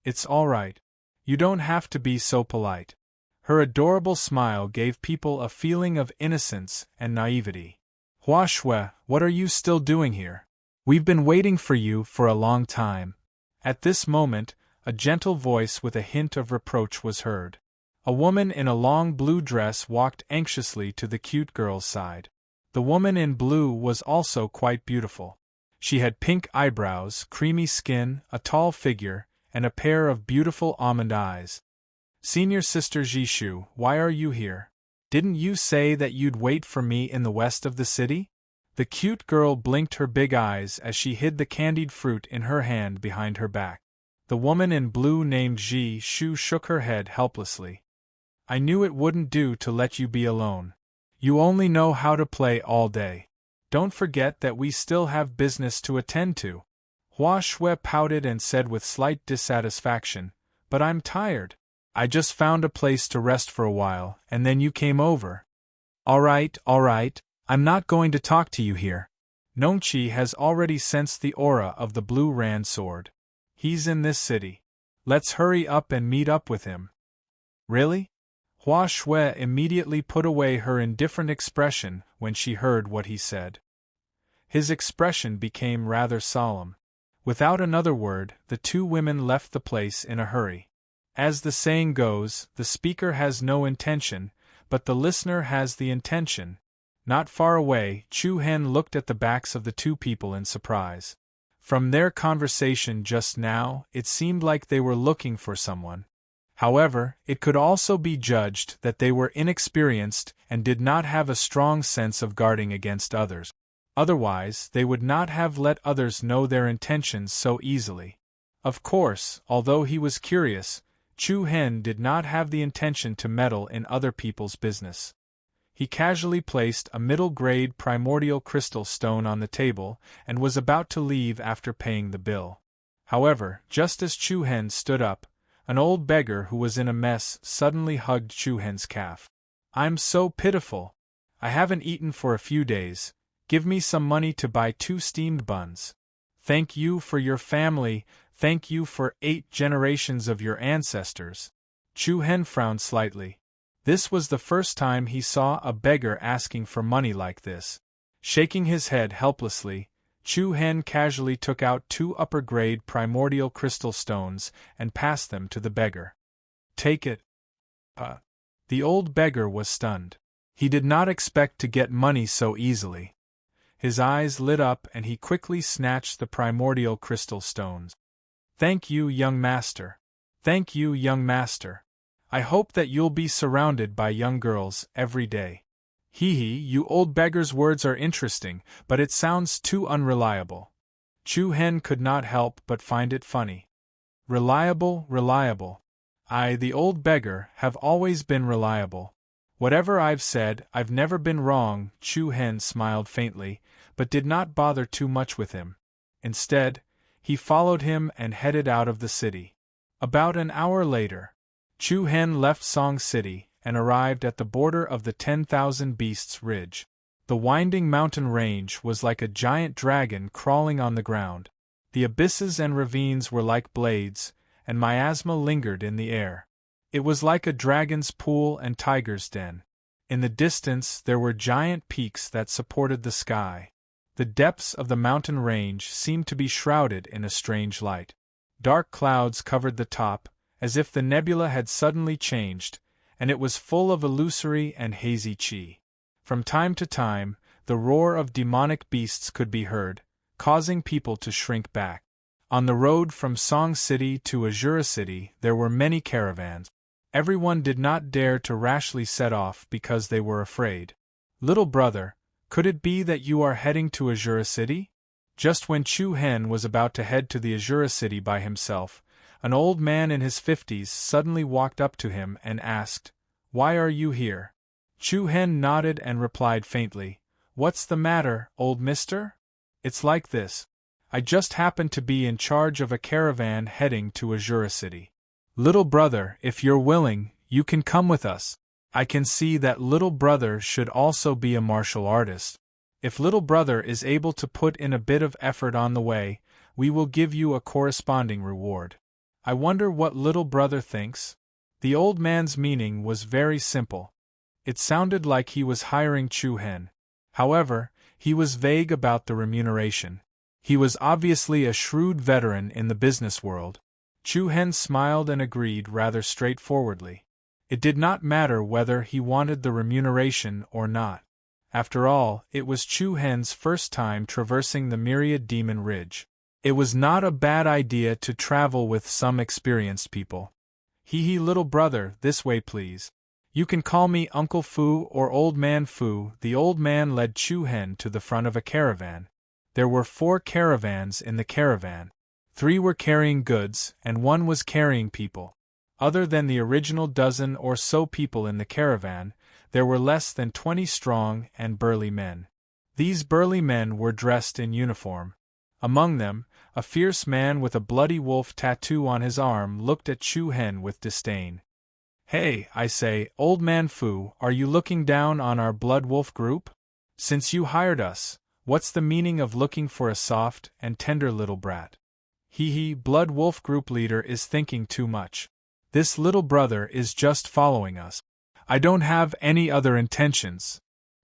"It's all right. You don't have to be so polite." Her adorable smile gave people a feeling of innocence and naivety. "Hua Shui, what are you still doing here? We've been waiting for you for a long time." At this moment, a gentle voice with a hint of reproach was heard. A woman in a long blue dress walked anxiously to the cute girl's side. The woman in blue was also quite beautiful. She had pink eyebrows, creamy skin, a tall figure, and a pair of beautiful almond eyes. "Senior Sister Jishu, why are you here? Didn't you say that you'd wait for me in the west of the city?" The cute girl blinked her big eyes as she hid the candied fruit in her hand behind her back. The woman in blue named Jishu shook her head helplessly. "I knew it wouldn't do to let you be alone. You only know how to play all day. Don't forget that we still have business to attend to." Hua Shui pouted and said with slight dissatisfaction, "But I'm tired. I just found a place to rest for a while, and then you came over." All right, I'm not going to talk to you here. Nongqi has already sensed the aura of the blue Ran sword. He's in this city. Let's hurry up and meet up with him." "Really?" Hua Shui immediately put away her indifferent expression when she heard what he said. His expression became rather solemn. Without another word, the two women left the place in a hurry. As the saying goes, the speaker has no intention, but the listener has the intention. Not far away, Chu Hen looked at the backs of the two people in surprise. From their conversation just now, it seemed like they were looking for someone. However, it could also be judged that they were inexperienced and did not have a strong sense of guarding against others. Otherwise, they would not have let others know their intentions so easily. Of course, although he was curious, Chu Hen did not have the intention to meddle in other people's business. He casually placed a middle-grade primordial crystal stone on the table and was about to leave after paying the bill. However, just as Chu Hen stood up, an old beggar who was in a mess suddenly hugged Chu Hen's calf. "I'm so pitiful. I haven't eaten for a few days. Give me some money to buy 2 steamed buns." "Thank you for your family, Thank you for 8 generations of your ancestors. Chu Hen frowned slightly. This was the first time he saw a beggar asking for money like this. Shaking his head helplessly, Chu Hen casually took out 2 upper-grade primordial crystal stones and passed them to the beggar. Take it. The old beggar was stunned. He did not expect to get money so easily. His eyes lit up and he quickly snatched the primordial crystal stones. Thank you, young master. Thank you, young master. I hope that you'll be surrounded by young girls every day. Hee hee, you old beggar's words are interesting, but it sounds too unreliable. Chu Hen could not help but find it funny. Reliable, reliable. I, the old beggar, have always been reliable. Whatever I've said, I've never been wrong. Chu Hen smiled faintly, but did not bother too much with him. Instead, he followed him and headed out of the city. About an hour later, Chu Hen left Song City and arrived at the border of the 10,000 Beasts Ridge. The winding mountain range was like a giant dragon crawling on the ground. The abysses and ravines were like blades, and miasma lingered in the air. It was like a dragon's pool and tiger's den. In the distance there were giant peaks that supported the sky. The depths of the mountain range seemed to be shrouded in a strange light. Dark clouds covered the top, as if the nebula had suddenly changed, and it was full of illusory and hazy chi. From time to time, the roar of demonic beasts could be heard, causing people to shrink back. On the road from Song City to Azura City there were many caravans. Everyone did not dare to rashly set off because they were afraid. Little brother, could it be that you are heading to Azura City? Just when Chu Hen was about to head to the Azura City by himself, an old man in his 50s suddenly walked up to him and asked, "Why are you here?" Chu Hen nodded and replied faintly, "What's the matter, old mister? It's like this. I just happened to be in charge of a caravan heading to Azura City. Little brother, if you're willing, you can come with us. I can see that little brother should also be a martial artist. If little brother is able to put in a bit of effort on the way, we will give you a corresponding reward. I wonder what little brother thinks?" The old man's meaning was very simple. It sounded like he was hiring Chu Hen. However, he was vague about the remuneration. He was obviously a shrewd veteran in the business world. Chu Hen smiled and agreed rather straightforwardly. It did not matter whether he wanted the remuneration or not. After all, it was Chu Hen's first time traversing the myriad demon ridge. It was not a bad idea to travel with some experienced people. Hee hee, little brother, this way please. You can call me Uncle Fu or Old Man Fu. The old man led Chu Hen to the front of a caravan. There were 4 caravans in the caravan. 3 were carrying goods, and 1 was carrying people. Other than the original dozen or so people in the caravan, there were less than 20 strong and burly men. These burly men were dressed in uniform. Among them, a fierce man with a bloody wolf tattoo on his arm looked at Chu Hen with disdain. "Hey, I say, Old Man Fu, are you looking down on our blood wolf group? Since you hired us, what's the meaning of looking for a soft and tender little brat?" "Hee hee, blood wolf group leader is thinking too much. This little brother is just following us. I don't have any other intentions."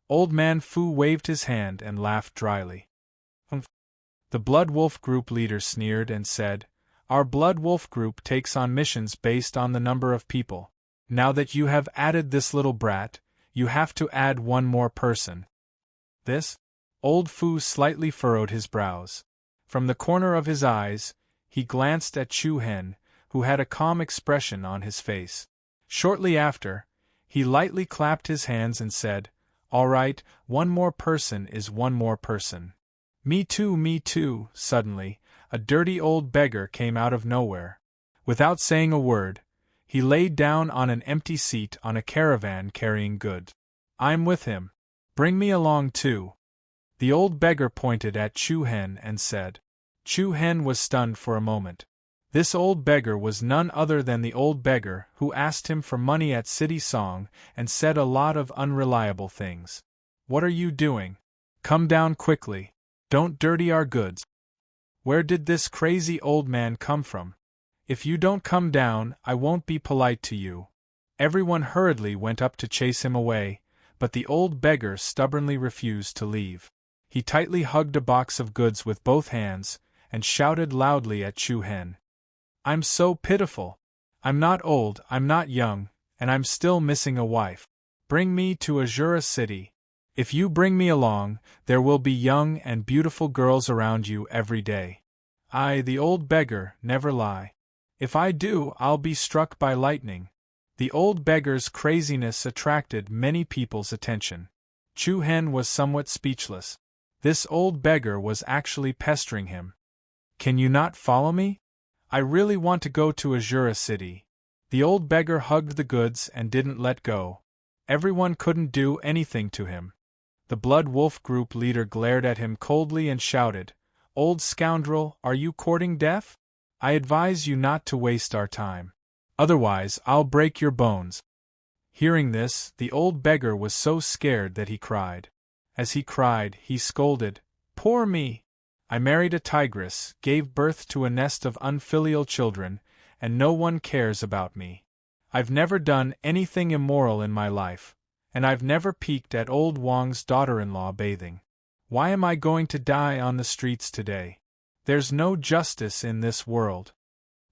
Old Man Fu waved his hand and laughed dryly. "Humph." The blood wolf group leader sneered and said, "Our blood wolf group takes on missions based on the number of people. Now that you have added this little brat, you have to add 1 more person." "This?" Old Fu slightly furrowed his brows. From the corner of his eyes, he glanced at Chu Hen, who had a calm expression on his face. Shortly after, he lightly clapped his hands and said, "All right, 1 more person is 1 more person." Me too, me too." Suddenly, a dirty old beggar came out of nowhere. Without saying a word, he laid down on an empty seat on a caravan carrying goods. "I'm with him. Bring me along too." The old beggar pointed at Chu Hen and said. Chu Hen was stunned for a moment. This old beggar was none other than the old beggar who asked him for money at City Song and said a lot of unreliable things. "What are you doing? Come down quickly. Don't dirty our goods." Where did this crazy old man come from? If you don't come down, I won't be polite to you." Everyone hurriedly went up to chase him away, but the old beggar stubbornly refused to leave. He tightly hugged a box of goods with both hands, and shouted loudly at Chu Hen. "I'm so pitiful. I'm not old, I'm not young, and I'm still missing a wife. Bring me to Azura City. If you bring me along, there will be young and beautiful girls around you every day. I, the old beggar, never lie. If I do, I'll be struck by lightning." The old beggar's craziness attracted many people's attention. Chu Hen was somewhat speechless. This old beggar was actually pestering him. "Can you not follow me? I really want to go to Azura City." The old beggar hugged the goods and didn't let go. Everyone couldn't do anything to him. The Blood Wolf group leader glared at him coldly and shouted, "Old scoundrel, are you courting death? I advise you not to waste our time. Otherwise, I'll break your bones." Hearing this, the old beggar was so scared that he cried. As he cried, he scolded, "Poor me! I married a tigress, gave birth to a nest of unfilial children, and no one cares about me. I've never done anything immoral in my life, and I've never peeked at old Wang's daughter-in-law bathing. Why am I going to die on the streets today? There's no justice in this world."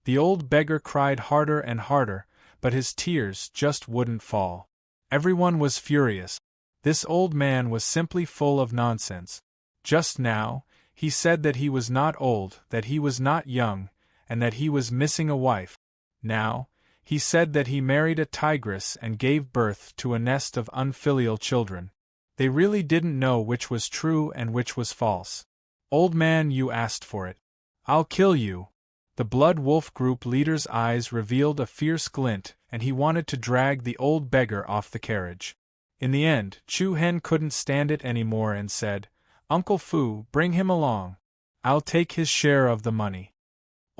The old beggar cried harder and harder, but his tears just wouldn't fall. Everyone was furious. This old man was simply full of nonsense. Just now, he said that he was not old, that he was not young, and that he was missing a wife. Now, he said that he married a tigress and gave birth to a nest of unfilial children. They really didn't know which was true and which was false. "Old man, you asked for it. I'll kill you." The Blood Wolf group leader's eyes revealed a fierce glint, and he wanted to drag the old beggar off the carriage. In the end, Chu Hen couldn't stand it anymore and said, "Uncle Fu, bring him along. I'll take his share of the money."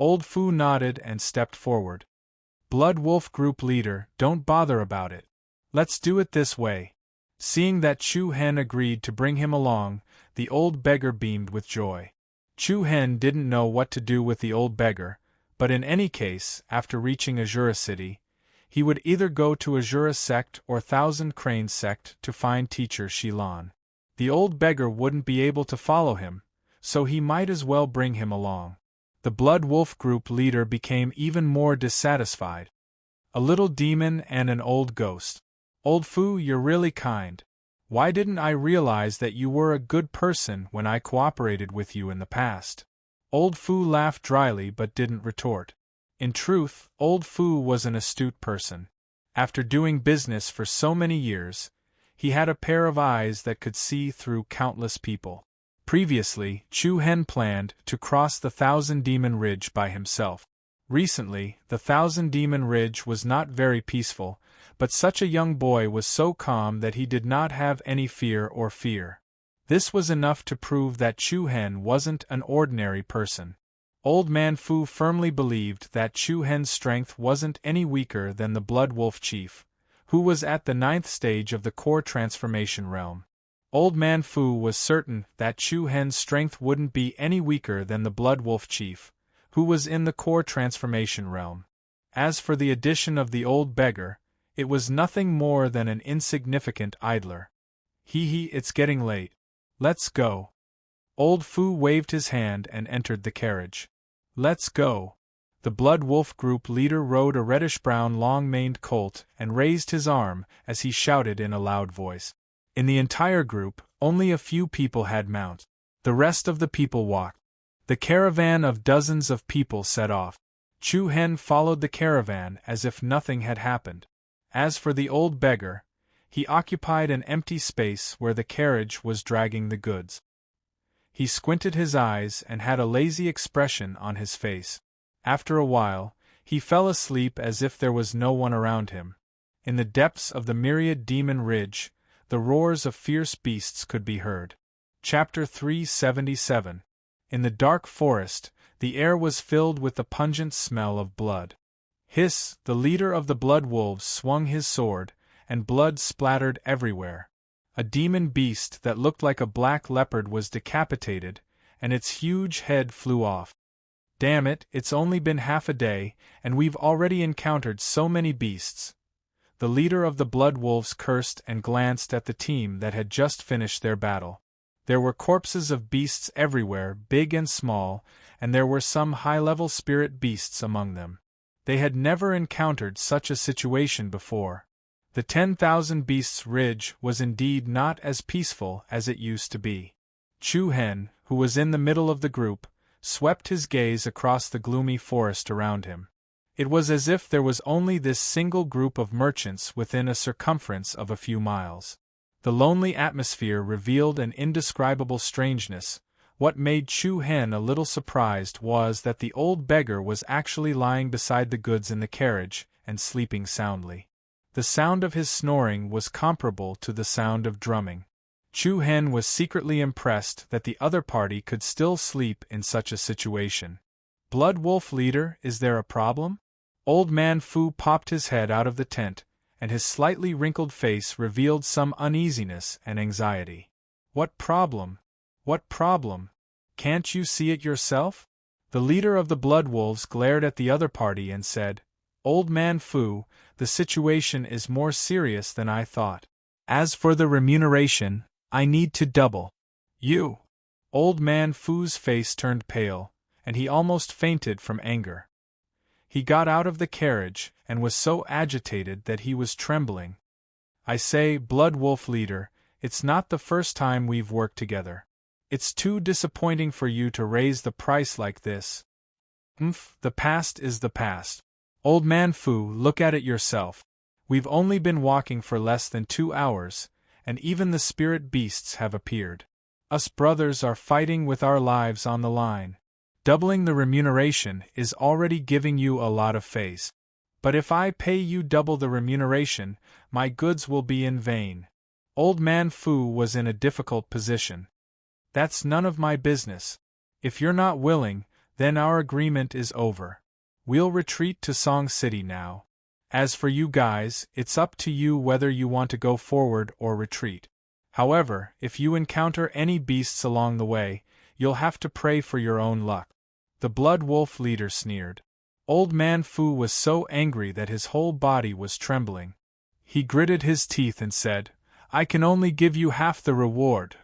Old Fu nodded and stepped forward. "Blood Wolf group leader, don't bother about it. Let's do it this way." Seeing that Chu Hen agreed to bring him along, the old beggar beamed with joy. Chu Hen didn't know what to do with the old beggar, but in any case, after reaching Azura City, he would either go to Azura Sect or Thousand Cranes Sect to find teacher Shilan. The old beggar wouldn't be able to follow him, so he might as well bring him along. The Blood Wolf group leader became even more dissatisfied. "A little demon and an old ghost. Old Fu, you're really kind. Why didn't I realize that you were a good person when I cooperated with you in the past?" Old Fu laughed dryly but didn't retort. In truth, Old Fu was an astute person. After doing business for so many years, he had a pair of eyes that could see through countless people. Previously, Chu Hen planned to cross the Thousand Demon Ridge by himself. Recently, the Thousand Demon Ridge was not very peaceful, but such a young boy was so calm that he did not have any fear or fear. This was enough to prove that Chu Hen wasn't an ordinary person. Old Man Fu firmly believed that Chu Hen's strength wasn't any weaker than the Blood Wolf Chief, who was at the 9th stage of the core transformation realm. Old Man Fu was certain that Chu Hen's strength wouldn't be any weaker than the Blood Wolf Chief, who was in the core transformation realm. As for the addition of the old beggar, it was nothing more than an insignificant idler. Hee, it's getting late. Let's go." Old Fu waved his hand and entered the carriage. "Let's go." The Blood Wolf group leader rode a reddish-brown long-maned colt and raised his arm as he shouted in a loud voice. In the entire group, only a few people had mounts. The rest of the people walked. The caravan of dozens of people set off. Chu Hen followed the caravan as if nothing had happened. As for the old beggar, he occupied an empty space where the carriage was dragging the goods. He squinted his eyes and had a lazy expression on his face. After a while, he fell asleep as if there was no one around him. In the depths of the myriad demon ridge, the roars of fierce beasts could be heard. Chapter 377. In the dark forest, the air was filled with the pungent smell of blood. Hiss, the leader of the blood wolves, swung his sword, and blood splattered everywhere. A demon beast that looked like a black leopard was decapitated, and its huge head flew off. Damn it, it's only been half a day, and we've already encountered so many beasts. The leader of the Blood Wolves cursed and glanced at the team that had just finished their battle. There were corpses of beasts everywhere, big and small, and there were some high-level spirit beasts among them. They had never encountered such a situation before. The 10,000 Beasts Ridge was indeed not as peaceful as it used to be. Chu Hen, who was in the middle of the group, swept his gaze across the gloomy forest around him. It was as if there was only this single group of merchants within a circumference of a few miles. The lonely atmosphere revealed an indescribable strangeness. What made Chu Hen a little surprised was that the old beggar was actually lying beside the goods in the carriage, and sleeping soundly. The sound of his snoring was comparable to the sound of drumming. Chu Hen was secretly impressed that the other party could still sleep in such a situation. Blood Wolf leader, is there a problem? Old Man Fu popped his head out of the tent, and his slightly wrinkled face revealed some uneasiness and anxiety. What problem? What problem? Can't you see it yourself? The leader of the Blood Wolves glared at the other party and said, Old Man Fu, the situation is more serious than I thought. As for the remuneration, I need to double. You! Old Man Fu's face turned pale, and he almost fainted from anger. He got out of the carriage, and was so agitated that he was trembling. I say, Blood Wolf leader, it's not the first time we've worked together. It's too disappointing for you to raise the price like this. The past is the past. Old Man Fu, look at it yourself. We've only been walking for less than 2 hours, and even the spirit beasts have appeared. Us brothers are fighting with our lives on the line. Doubling the remuneration is already giving you a lot of face. But if I pay you double the remuneration, my goods will be in vain. Old Man Fu was in a difficult position. That's none of my business. If you're not willing, then our agreement is over. We'll retreat to Song City now. As for you guys, it's up to you whether you want to go forward or retreat. However, if you encounter any beasts along the way, you'll have to pray for your own luck. The Blood Wolf leader sneered. Old Man Fu was so angry that his whole body was trembling. He gritted his teeth and said, I can only give you half the reward.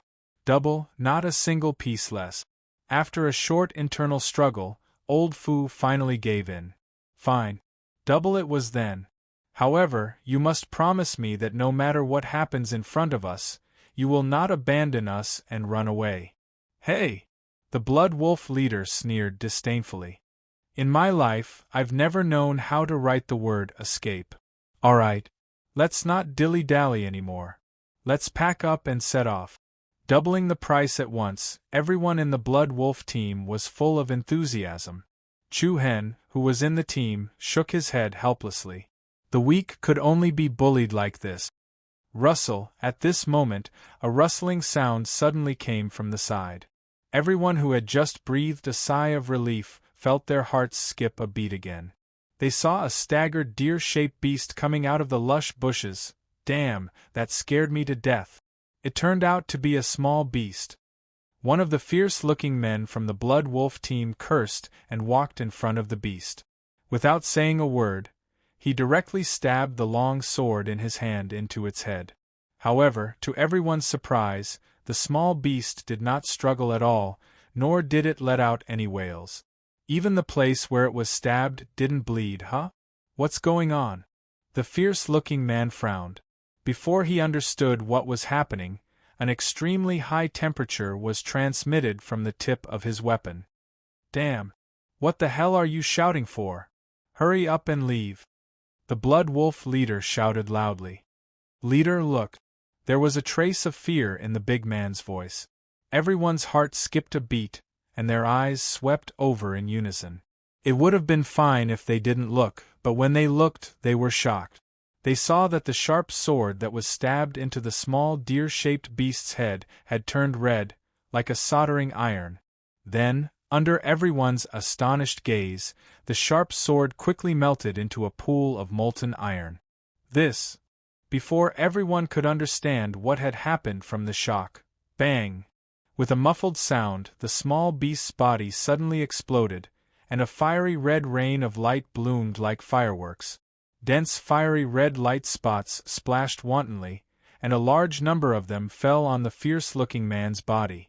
Double, not a single piece less. After a short internal struggle, Old Fu finally gave in. Fine. Double it was then. However, you must promise me that no matter what happens in front of us, you will not abandon us and run away. Hey! The Blood Wolf leader sneered disdainfully. In my life, I've never known how to write the word escape. All right. Let's not dilly-dally anymore. Let's pack up and set off. Doubling the price at once, everyone in the Blood Wolf team was full of enthusiasm. Chu Hen, who was in the team, shook his head helplessly. The weak could only be bullied like this. Rustle, at this moment, a rustling sound suddenly came from the side. Everyone who had just breathed a sigh of relief felt their hearts skip a beat again. They saw a staggered deer-shaped beast coming out of the lush bushes. Damn, that scared me to death. It turned out to be a small beast. One of the fierce-looking men from the Blood Wolf team cursed and walked in front of the beast. Without saying a word, he directly stabbed the long sword in his hand into its head. However, to everyone's surprise, the small beast did not struggle at all, nor did it let out any wails. Even the place where it was stabbed didn't bleed, huh? What's going on? The fierce-looking man frowned. Before he understood what was happening, an extremely high temperature was transmitted from the tip of his weapon. Damn! What the hell are you shouting for? Hurry up and leave! The Blood Wolf leader shouted loudly. Leader, look! There was a trace of fear in the big man's voice. Everyone's heart skipped a beat, and their eyes swept over in unison. It would have been fine if they didn't look, but when they looked, they were shocked. They saw that the sharp sword that was stabbed into the small deer-shaped beast's head had turned red, like a soldering iron. Then, under everyone's astonished gaze, the sharp sword quickly melted into a pool of molten iron. This, before everyone could understand what had happened from the shock, bang! With a muffled sound, the small beast's body suddenly exploded, and a fiery red rain of light bloomed like fireworks. Dense fiery red light spots splashed wantonly, and a large number of them fell on the fierce-looking man's body.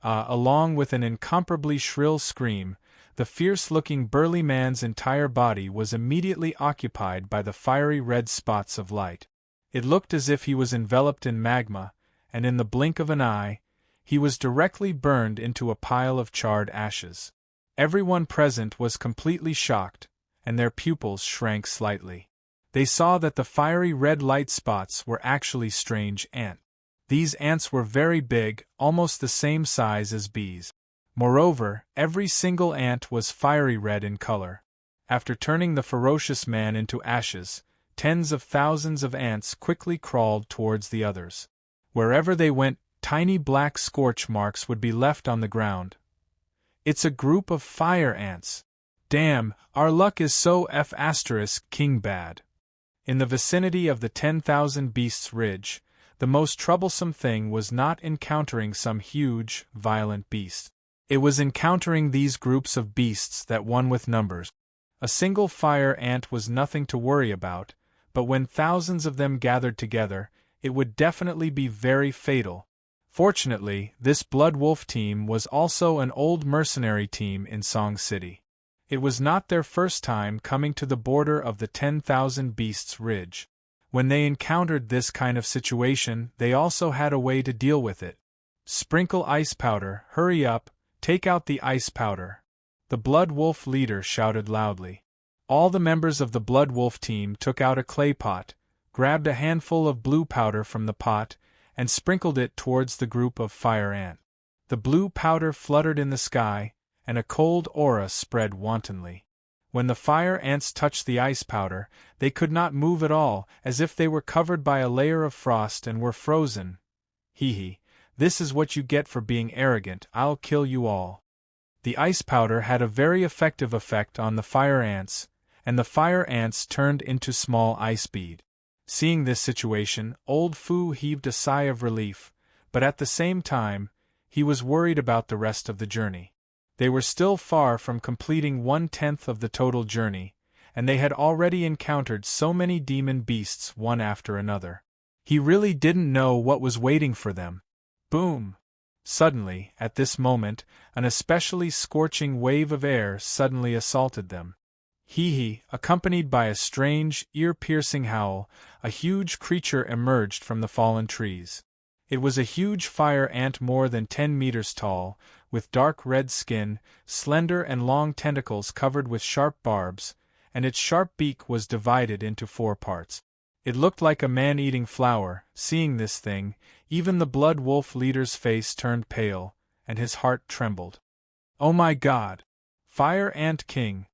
Along with an incomparably shrill scream, the fierce-looking burly man's entire body was immediately occupied by the fiery red spots of light. It looked as if he was enveloped in magma, and in the blink of an eye, he was directly burned into a pile of charred ashes. Everyone present was completely shocked, and their pupils shrank slightly. They saw that the fiery red light spots were actually strange ants. These ants were very big, almost the same size as bees. Moreover, every single ant was fiery red in color. After turning the ferocious man into ashes, tens of thousands of ants quickly crawled towards the others. Wherever they went, tiny black scorch marks would be left on the ground. It's a group of fire ants. Damn, our luck is so king bad. In the vicinity of the 10,000 Beasts Ridge, the most troublesome thing was not encountering some huge, violent beast. It was encountering these groups of beasts that won with numbers. A single fire ant was nothing to worry about, but when thousands of them gathered together, it would definitely be very fatal. Fortunately, this Blood Wolf team was also an old mercenary team in Song City. It was not their first time coming to the border of the 10,000 Beasts Ridge. When they encountered this kind of situation, they also had a way to deal with it. Sprinkle ice powder, hurry up, take out the ice powder. The Blood Wolf leader shouted loudly. All the members of the Blood Wolf team took out a clay pot, grabbed a handful of blue powder from the pot, and sprinkled it towards the group of fire ants. The blue powder fluttered in the sky, and a cold aura spread wantonly. When the fire ants touched the ice powder, they could not move at all, as if they were covered by a layer of frost and were frozen. Hee, this is what you get for being arrogant, I'll kill you all. The ice powder had a very effective effect on the fire ants, and the fire ants turned into small ice beads. Seeing this situation, Old Fu heaved a sigh of relief, but at the same time, he was worried about the rest of the journey. They were still far from completing 1/10 of the total journey, and they had already encountered so many demon beasts one after another. He really didn't know what was waiting for them. Boom! Suddenly, at this moment, an especially scorching wave of air suddenly assaulted them. Accompanied by a strange, ear-piercing howl, a huge creature emerged from the fallen trees. It was a huge fire ant more than 10 meters tall, with dark red skin, slender and long tentacles covered with sharp barbs, and its sharp beak was divided into 4 parts. It looked like a man-eating flower. Seeing this thing, even the Blood Wolf leader's face turned pale, and his heart trembled. Oh my God! Fire Ant King!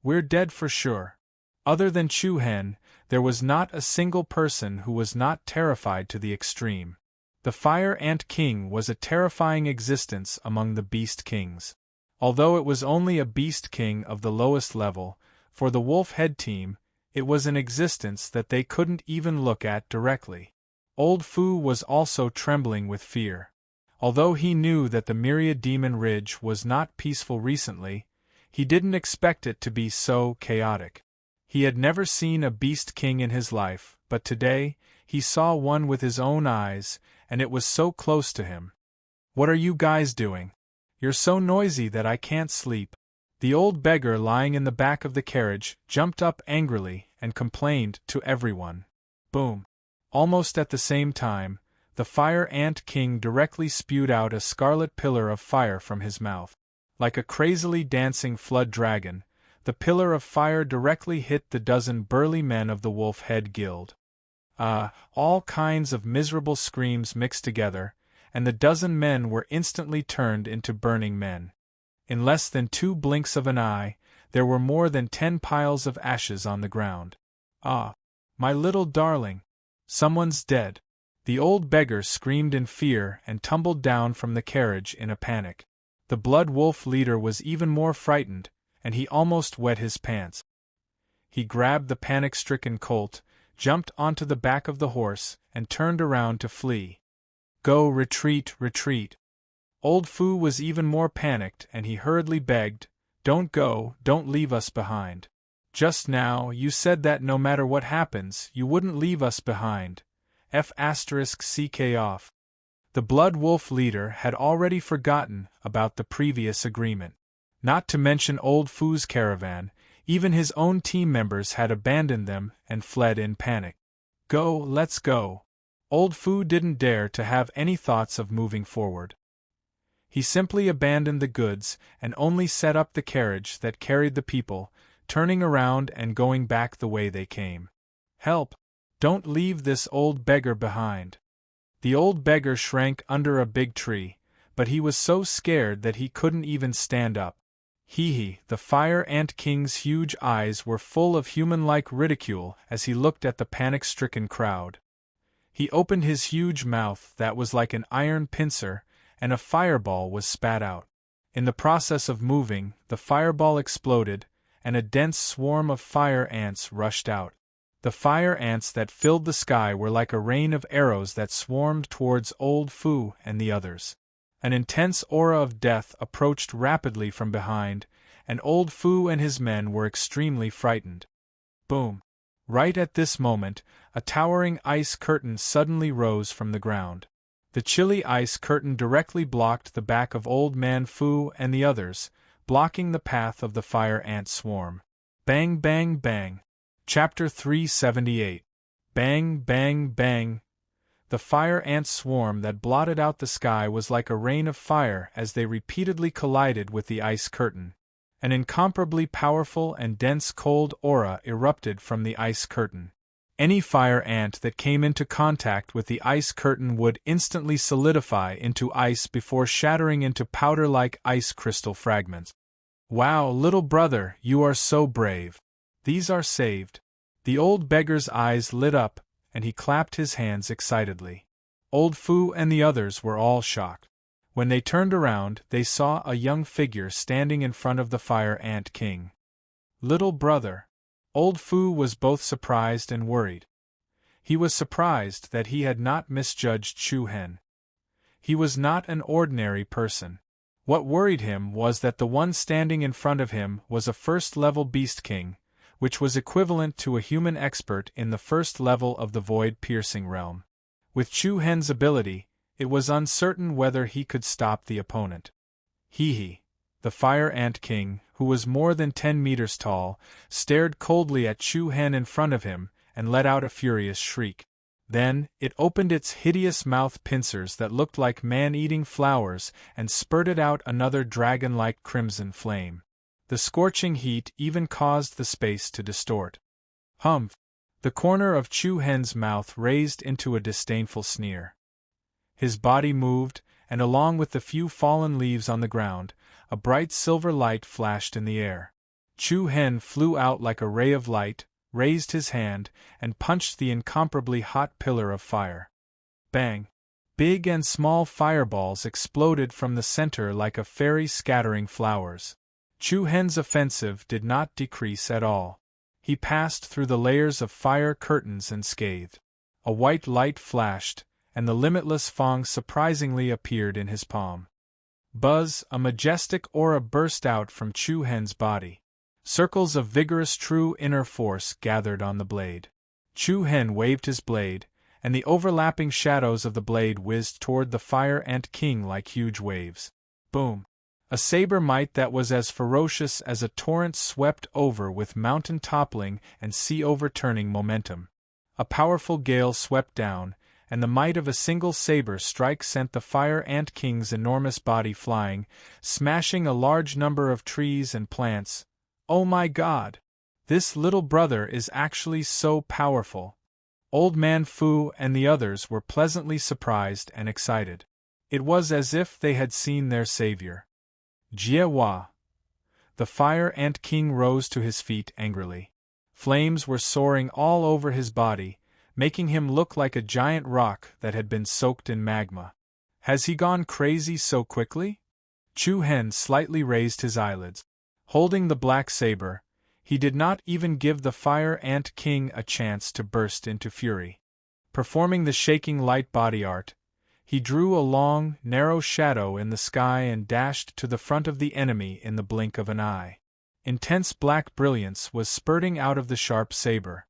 We're dead for sure. Other than Chu Hen, there was not a single person who was not terrified to the extreme. The Fire Ant King was a terrifying existence among the Beast Kings. Although it was only a Beast King of the lowest level, for the Wolf Head team, it was an existence that they couldn't even look at directly. Old Fu was also trembling with fear. Although he knew that the Myriad Demon Ridge was not peaceful recently, he didn't expect it to be so chaotic. He had never seen a Beast King in his life, but today, he saw one with his own eyes, and it was so close to him. What are you guys doing? You're so noisy that I can't sleep. The old beggar lying in the back of the carriage jumped up angrily and complained to everyone. Boom! Almost at the same time, the Fire Ant King directly spewed out a scarlet pillar of fire from his mouth. Like a crazily dancing flood dragon, the pillar of fire directly hit the dozen burly men of the Wolf Head Guild. All kinds of miserable screams mixed together, and the dozen men were instantly turned into burning men. In less than 2 blinks of an eye, there were more than 10 piles of ashes on the ground. Ah, my little darling! Someone's dead! The old beggar screamed in fear and tumbled down from the carriage in a panic. The Blood Wolf leader was even more frightened, and he almost wet his pants. He grabbed the panic-stricken colt, jumped onto the back of the horse, and turned around to flee. Go, retreat, retreat! Old Fu was even more panicked and he hurriedly begged, "Don't go, don't leave us behind. Just now, you said that no matter what happens, you wouldn't leave us behind. F***ck off." The Blood Wolf leader had already forgotten about the previous agreement. Not to mention Old Fu's caravan, even his own team members had abandoned them and fled in panic. Go, let's go. Old Fu didn't dare to have any thoughts of moving forward. He simply abandoned the goods and only set up the carriage that carried the people, turning around and going back the way they came. Help! Don't leave this old beggar behind. The old beggar shrank under a big tree, but he was so scared that he couldn't even stand up. The Fire Ant King's huge eyes were full of human-like ridicule as he looked at the panic-stricken crowd. He opened his huge mouth that was like an iron pincer, and a fireball was spat out. In the process of moving, the fireball exploded, and a dense swarm of fire ants rushed out. The fire ants that filled the sky were like a rain of arrows that swarmed towards Old Fu and the others. An intense aura of death approached rapidly from behind, and Old Fu and his men were extremely frightened. Boom! Right at this moment, a towering ice curtain suddenly rose from the ground. The chilly ice curtain directly blocked the back of Old Man Fu and the others, blocking the path of the fire ant swarm. Bang bang bang. Chapter 378. Bang bang bang. The fire ant swarm that blotted out the sky was like a rain of fire as they repeatedly collided with the ice curtain. An incomparably powerful and dense cold aura erupted from the ice curtain. Any fire ant that came into contact with the ice curtain would instantly solidify into ice before shattering into powder-like ice crystal fragments. Wow, little brother, you are so brave. These are saved. The old beggar's eyes lit up, and he clapped his hands excitedly. Old Fu and the others were all shocked. When they turned around, they saw a young figure standing in front of the Fire Ant King. Little brother. Old Fu was both surprised and worried. He was surprised that he had not misjudged Chu Hen. He was not an ordinary person. What worried him was that the one standing in front of him was a first-level Beast King, which was equivalent to a human expert in the first level of the void-piercing realm. With Chu Hen's ability, it was uncertain whether he could stop the opponent. The Fire Ant King, who was more than 10 meters tall, stared coldly at Chu Hen in front of him and let out a furious shriek. Then, it opened its hideous mouth pincers that looked like man-eating flowers and spurted out another dragon-like crimson flame. The scorching heat even caused the space to distort. Humph! The corner of Chu Hen's mouth raised into a disdainful sneer. His body moved, and along with the few fallen leaves on the ground, a bright silver light flashed in the air. Chu Hen flew out like a ray of light, raised his hand, and punched the incomparably hot pillar of fire. Bang! Big and small fireballs exploded from the center like a fairy scattering flowers. Chu Hen's offensive did not decrease at all. He passed through the layers of fire curtains unscathed. A white light flashed, and the limitless Fong surprisingly appeared in his palm. Buzz, a majestic aura burst out from Chu Hen's body. Circles of vigorous true inner force gathered on the blade. Chu Hen waved his blade, and the overlapping shadows of the blade whizzed toward the Fire Ant King like huge waves. Boom! A saber might that was as ferocious as a torrent swept over with mountain-toppling and sea-overturning momentum. A powerful gale swept down, and the might of a single saber strike sent the Fire Ant King's enormous body flying, smashing a large number of trees and plants. Oh my God! This little brother is actually so powerful. Old Man Fu and the others were pleasantly surprised and excited. It was as if they had seen their savior. Jie Hua! The Fire Ant King rose to his feet angrily. Flames were soaring all over his body, making him look like a giant rock that had been soaked in magma. Has he gone crazy so quickly? Chu Hen slightly raised his eyelids. Holding the black saber, he did not even give the Fire Ant King a chance to burst into fury. Performing the shaking light body art, He drew a long, narrow shadow in the sky and dashed to the front of the enemy in the blink of an eye. Intense black brilliance was spurting out of the sharp saber.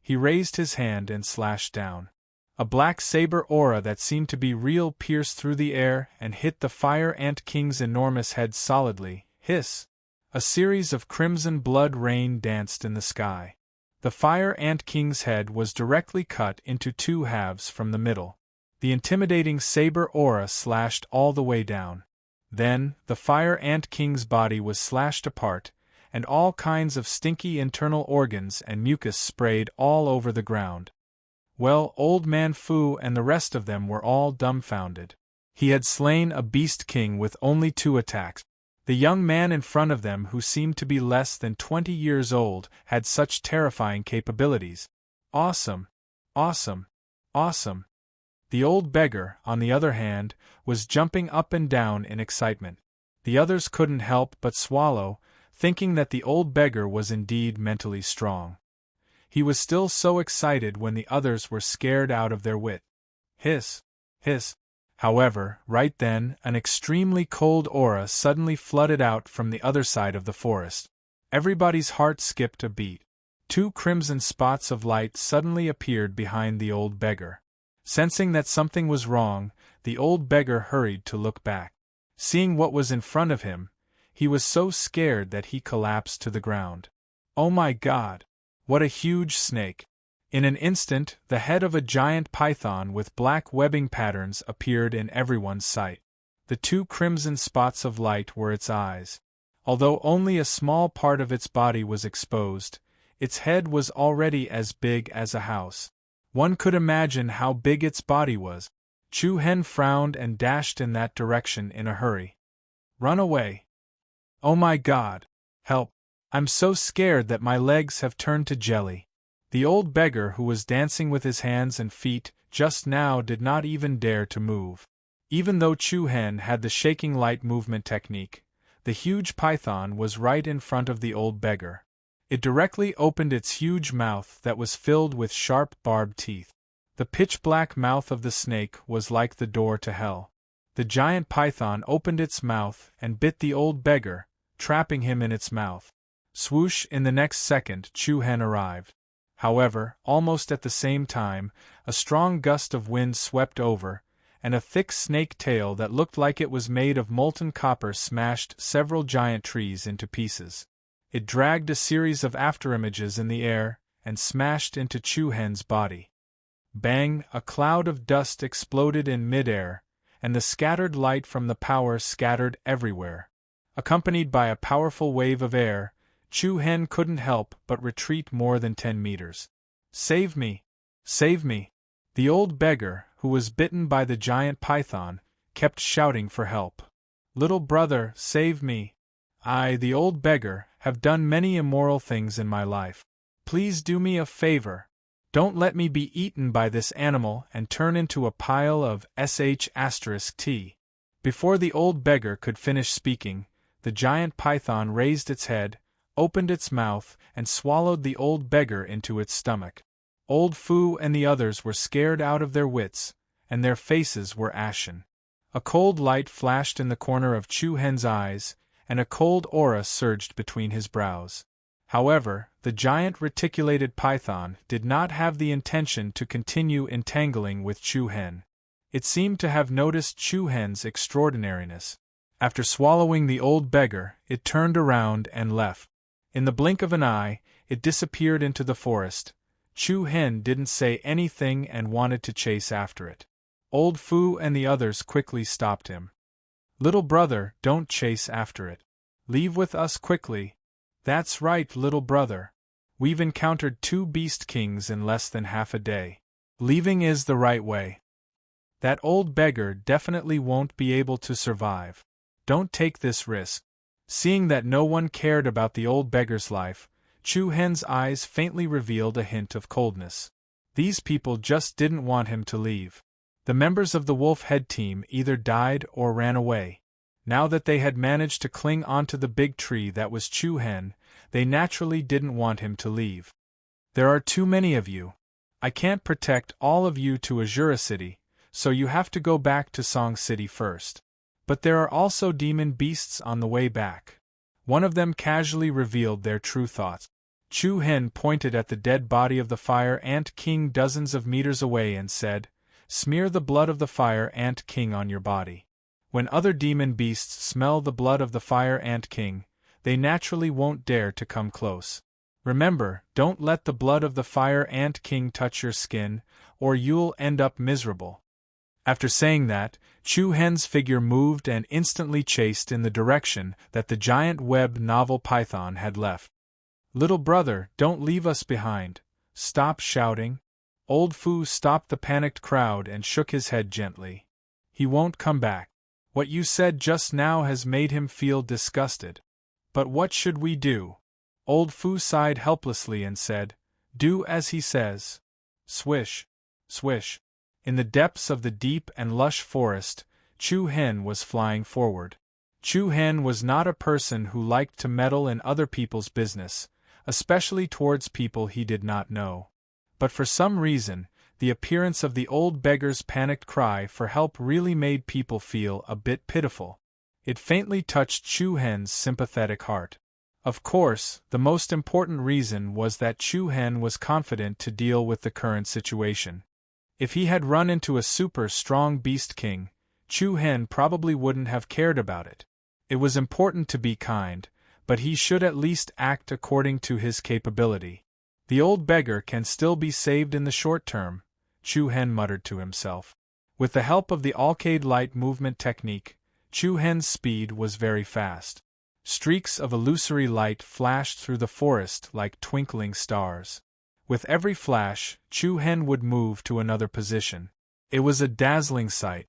He raised his hand and slashed down. A black saber aura that seemed to be real pierced through the air and hit the Fire Ant King's enormous head solidly. Hiss! A series of crimson blood rain danced in the sky. The Fire Ant King's head was directly cut into two halves from the middle. The intimidating saber aura slashed all the way down. Then, the Fire Ant King's body was slashed apart, and all kinds of stinky internal organs and mucus sprayed all over the ground. Well, Old Man Fu and the rest of them were all dumbfounded. He had slain a beast king with only 2 attacks. The young man in front of them, who seemed to be less than 20 years old, had such terrifying capabilities. Awesome! Awesome! Awesome! The old beggar, on the other hand, was jumping up and down in excitement. The others couldn't help but swallow, thinking that the old beggar was indeed mentally strong. He was still so excited when the others were scared out of their wit. Hiss! Hiss! However, right then, an extremely cold aura suddenly flooded out from the other side of the forest. Everybody's heart skipped a beat. 2 crimson spots of light suddenly appeared behind the old beggar. Sensing that something was wrong, the old beggar hurried to look back. Seeing what was in front of him, he was so scared that he collapsed to the ground. Oh my God! What a huge snake! In an instant, the head of a giant python with black webbing patterns appeared in everyone's sight. The 2 crimson spots of light were its eyes. Although only a small part of its body was exposed, its head was already as big as a house. One could imagine how big its body was. Chu Hen frowned and dashed in that direction in a hurry. Run away! Oh my God! Help! I'm so scared that my legs have turned to jelly. The old beggar, who was dancing with his hands and feet just now, did not even dare to move. Even though Chu Hen had the shaking light movement technique, the huge python was right in front of the old beggar. It directly opened its huge mouth that was filled with sharp barbed teeth. The pitch-black mouth of the snake was like the door to hell. The giant python opened its mouth and bit the old beggar, trapping him in its mouth. Swoosh! In the next second, Chu Hen arrived. However, almost at the same time, a strong gust of wind swept over, and a thick snake tail that looked like it was made of molten copper smashed several giant trees into pieces. It dragged a series of afterimages in the air and smashed into Chu Hen's body. Bang! A cloud of dust exploded in midair, and the scattered light from the power scattered everywhere. Accompanied by a powerful wave of air, Chu Hen couldn't help but retreat more than 10 meters. Save me! Save me! The old beggar, who was bitten by the giant python, kept shouting for help. Little brother, save me! I, the old beggar, have done many immoral things in my life. Please do me a favor. Don't let me be eaten by this animal and turn into a pile of sh*t. Before the old beggar could finish speaking, the giant python raised its head, opened its mouth, and swallowed the old beggar into its stomach. Old Fu and the others were scared out of their wits, and their faces were ashen. A cold light flashed in the corner of Chu Hen's eyes, and a cold aura surged between his brows. However, the giant reticulated python did not have the intention to continue entangling with Chu Hen. It seemed to have noticed Chu Hen's extraordinariness. After swallowing the old beggar, it turned around and left. In the blink of an eye, it disappeared into the forest. Chu Hen didn't say anything and wanted to chase after it. Old Fu and the others quickly stopped him. Little brother, don't chase after it. Leave with us quickly. That's right, little brother. We've encountered 2 beast kings in less than half a day. Leaving is the right way. That old beggar definitely won't be able to survive. Don't take this risk. Seeing that no one cared about the old beggar's life, Chu Hen's eyes faintly revealed a hint of coldness. These people just didn't want him to leave. The members of the Wolf Head team either died or ran away. Now that they had managed to cling onto the big tree that was Chu Hen, they naturally didn't want him to leave. There are too many of you. I can't protect all of you to Azura City, so you have to go back to Song City first. But there are also demon beasts on the way back. One of them casually revealed their true thoughts. Chu Hen pointed at the dead body of the Fire Ant King dozens of meters away and said, "Smear the blood of the Fire Ant King on your body." When other demon beasts smell the blood of the Fire Ant King, they naturally won't dare to come close. Remember, don't let the blood of the Fire Ant King touch your skin, or you'll end up miserable. After saying that, Chu Hen's figure moved and instantly chased in the direction that the giant web novel python had left. "Little brother, don't leave us behind. Stop shouting." Old Fu stopped the panicked crowd and shook his head gently. "He won't come back. What you said just now has made him feel disgusted." "But what should we do?" Old Fu sighed helplessly and said, "Do as he says." Swish, swish. In the depths of the deep and lush forest, Chu Hen was flying forward. Chu Hen was not a person who liked to meddle in other people's business, especially towards people he did not know. But for some reason, the appearance of the old beggar's panicked cry for help really made people feel a bit pitiful. It faintly touched Chu Hen's sympathetic heart. Of course, the most important reason was that Chu Hen was confident to deal with the current situation. If he had run into a super strong beast king, Chu Hen probably wouldn't have cared about it. It was important to be kind, but he should at least act according to his capability. The old beggar can still be saved in the short term, Chu Hen muttered to himself. With the help of the Alcade light movement technique, Chu Hen's speed was very fast. Streaks of illusory light flashed through the forest like twinkling stars. With every flash, Chu Hen would move to another position. It was a dazzling sight.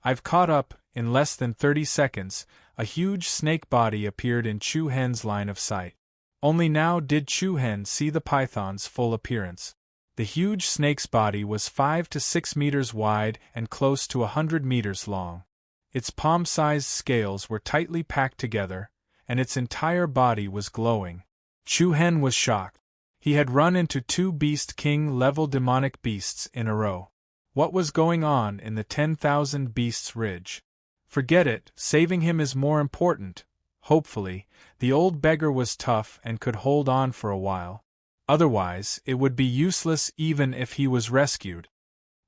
"I've caught up." In less than 30 seconds, a huge snake body appeared in Chu Hen's line of sight. Only now did Chu Hen see the python's full appearance. The huge snake's body was 5 to 6 meters wide and close to 100 meters long. Its palm-sized scales were tightly packed together, and its entire body was glowing. Chu Hen was shocked. He had run into 2 Beast King-level demonic beasts in a row. What was going on in the 10,000 Beasts Ridge? Forget it, saving him is more important. Hopefully, the old beggar was tough and could hold on for a while. Otherwise, it would be useless even if he was rescued.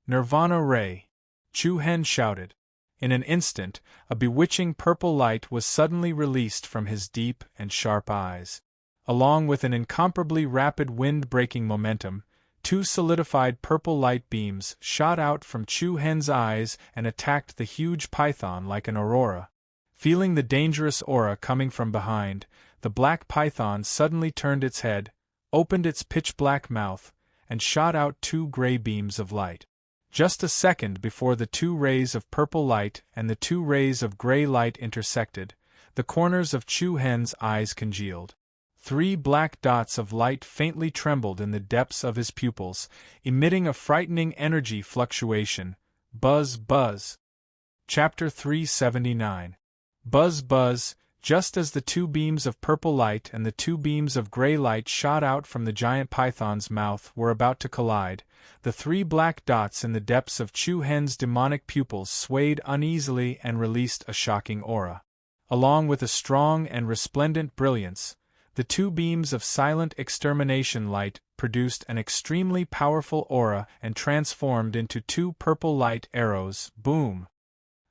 "Nirvana Ray!" Chu Hen shouted. In an instant, a bewitching purple light was suddenly released from his deep and sharp eyes. Along with an incomparably rapid wind-breaking momentum, 2 solidified purple light beams shot out from Chu Hen's eyes and attacked the huge python like an aurora. Feeling the dangerous aura coming from behind, the black python suddenly turned its head, opened its pitch-black mouth, and shot out 2 gray beams of light. Just a second before the 2 rays of purple light and the 2 rays of gray light intersected, the corners of Chu Hen's eyes congealed. 3 black dots of light faintly trembled in the depths of his pupils, emitting a frightening energy fluctuation. Buzz, buzz. Chapter 379. Buzz, buzz. Just as the 2 beams of purple light and the 2 beams of gray light shot out from the giant python's mouth were about to collide, the 3 black dots in the depths of Chu Hen's demonic pupils swayed uneasily and released a shocking aura. Along with a strong and resplendent brilliance, the 2 beams of silent extermination light produced an extremely powerful aura and transformed into 2 purple light arrows, boom!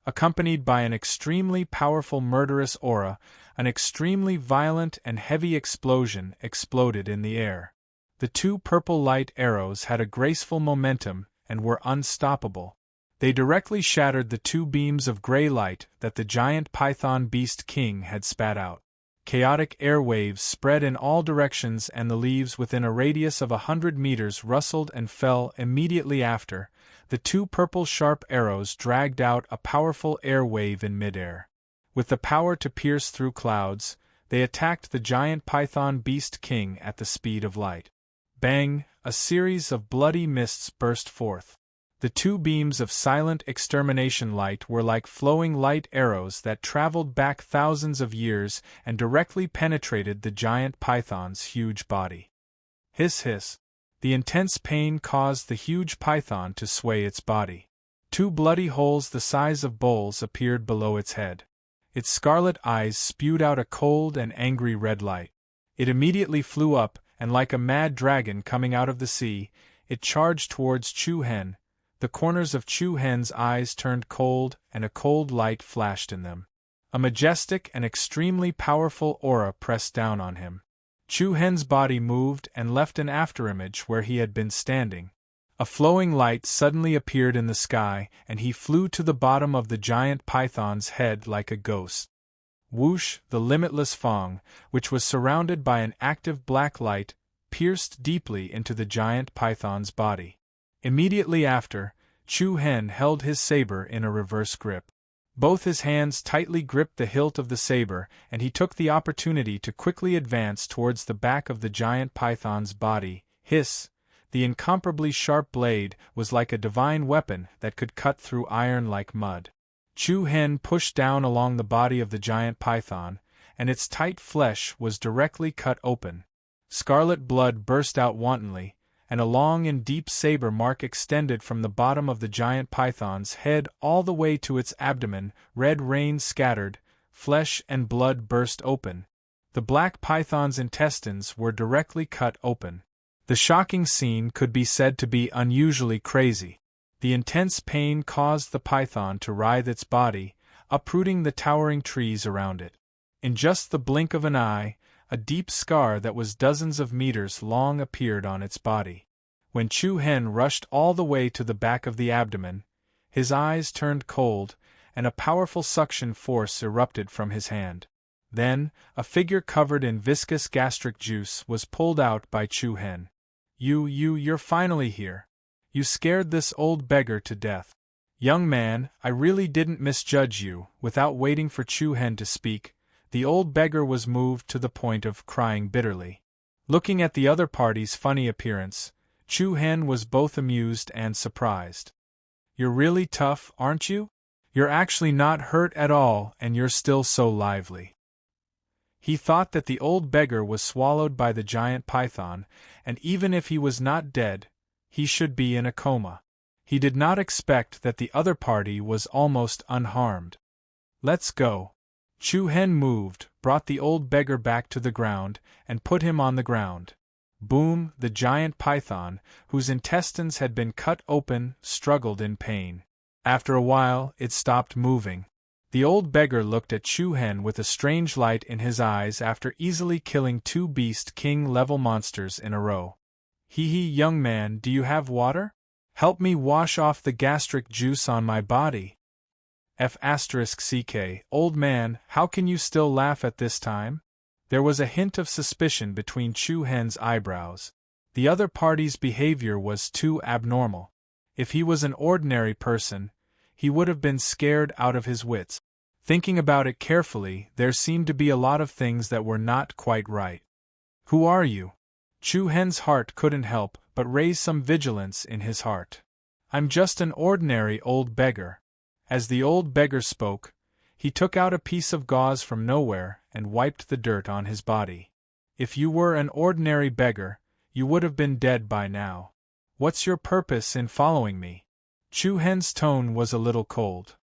Accompanied by an extremely powerful murderous aura, an extremely violent and heavy explosion exploded in the air. The 2 purple light arrows had a graceful momentum and were unstoppable. They directly shattered the 2 beams of gray light that the giant python beast king had spat out. Chaotic air waves spread in all directions and the leaves within a radius of 100 meters rustled and fell immediately after. The 2 purple sharp arrows dragged out a powerful air wave in midair. With the power to pierce through clouds, they attacked the giant python beast king at the speed of light. Bang! A series of bloody mists burst forth. The 2 beams of silent extermination light were like flowing light arrows that traveled back thousands of years and directly penetrated the giant python's huge body. Hiss hiss. The intense pain caused the huge python to sway its body. 2 bloody holes the size of bowls appeared below its head. Its scarlet eyes spewed out a cold and angry red light. It immediately flew up, and like a mad dragon coming out of the sea, it charged towards Chu Hen. The corners of Chu Hen's eyes turned cold, and a cold light flashed in them. A majestic and extremely powerful aura pressed down on him. Chu Hen's body moved and left an afterimage where he had been standing. A flowing light suddenly appeared in the sky, and he flew to the bottom of the giant python's head like a ghost. Whoosh! The limitless Fong, which was surrounded by an active black light, pierced deeply into the giant python's body. Immediately after, Chu Hen held his saber in a reverse grip. Both his hands tightly gripped the hilt of the saber, and he took the opportunity to quickly advance towards the back of the giant python's body. Hiss! The incomparably sharp blade was like a divine weapon that could cut through iron like mud. Chu Hen pushed down along the body of the giant python, and its tight flesh was directly cut open. Scarlet blood burst out wantonly, and a long and deep saber mark extended from the bottom of the giant python's head all the way to its abdomen. Red rain scattered, flesh and blood burst open. The black python's intestines were directly cut open. The shocking scene could be said to be unusually crazy. The intense pain caused the python to writhe its body, uprooting the towering trees around it. In just the blink of an eye, a deep scar that was dozens of meters long appeared on its body. When Chu Hen rushed all the way to the back of the abdomen, his eyes turned cold, and a powerful suction force erupted from his hand. Then, a figure covered in viscous gastric juice was pulled out by Chu Hen. You're finally here. You scared this old beggar to death. Young man, I really didn't misjudge you. Without waiting for Chu Hen to speak, the old beggar was moved to the point of crying bitterly. Looking at the other party's funny appearance, Chu Hen was both amused and surprised. You're really tough, aren't you? You're actually not hurt at all, and you're still so lively. He thought that the old beggar was swallowed by the giant python, and even if he was not dead, he should be in a coma. He did not expect that the other party was almost unharmed. Let's go. Chu Hen moved, brought the old beggar back to the ground, and put him on the ground. Boom! The giant python, whose intestines had been cut open, struggled in pain. After a while, it stopped moving. The old beggar looked at Chu Hen with a strange light in his eyes after easily killing 2 Beast King-level monsters in a row. Hee, young man, do you have water? Help me wash off the gastric juice on my body. F***ck, old man, how can you still laugh at this time? There was a hint of suspicion between Chu Hen's eyebrows. The other party's behavior was too abnormal. If he was an ordinary person, he would have been scared out of his wits. Thinking about it carefully, there seemed to be a lot of things that were not quite right. Who are you? Chu Hen's heart couldn't help but raise some vigilance in his heart. I'm just an ordinary old beggar. As the old beggar spoke, he took out a piece of gauze from nowhere and wiped the dirt on his body. If you were an ordinary beggar, you would have been dead by now. What's your purpose in following me? Chu Hen's tone was a little cold.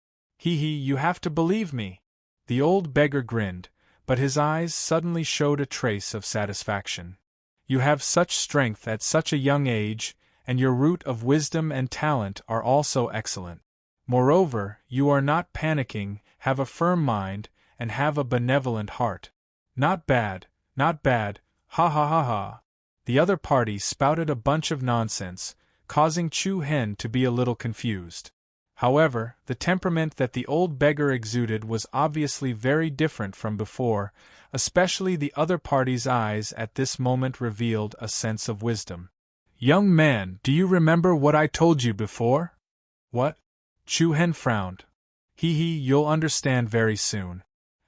You have to believe me. The old beggar grinned, but his eyes suddenly showed a trace of satisfaction. You have such strength at such a young age, and your root of wisdom and talent are also excellent. Moreover, you are not panicking, have a firm mind, and have a benevolent heart. Not bad, ha ha ha ha. The other party spouted a bunch of nonsense, causing Chu Hen to be a little confused. However, the temperament that the old beggar exuded was obviously very different from before, especially the other party's eyes at this moment revealed a sense of wisdom. Young man, do you remember what I told you before? What? Chu Hen frowned. You'll understand very soon.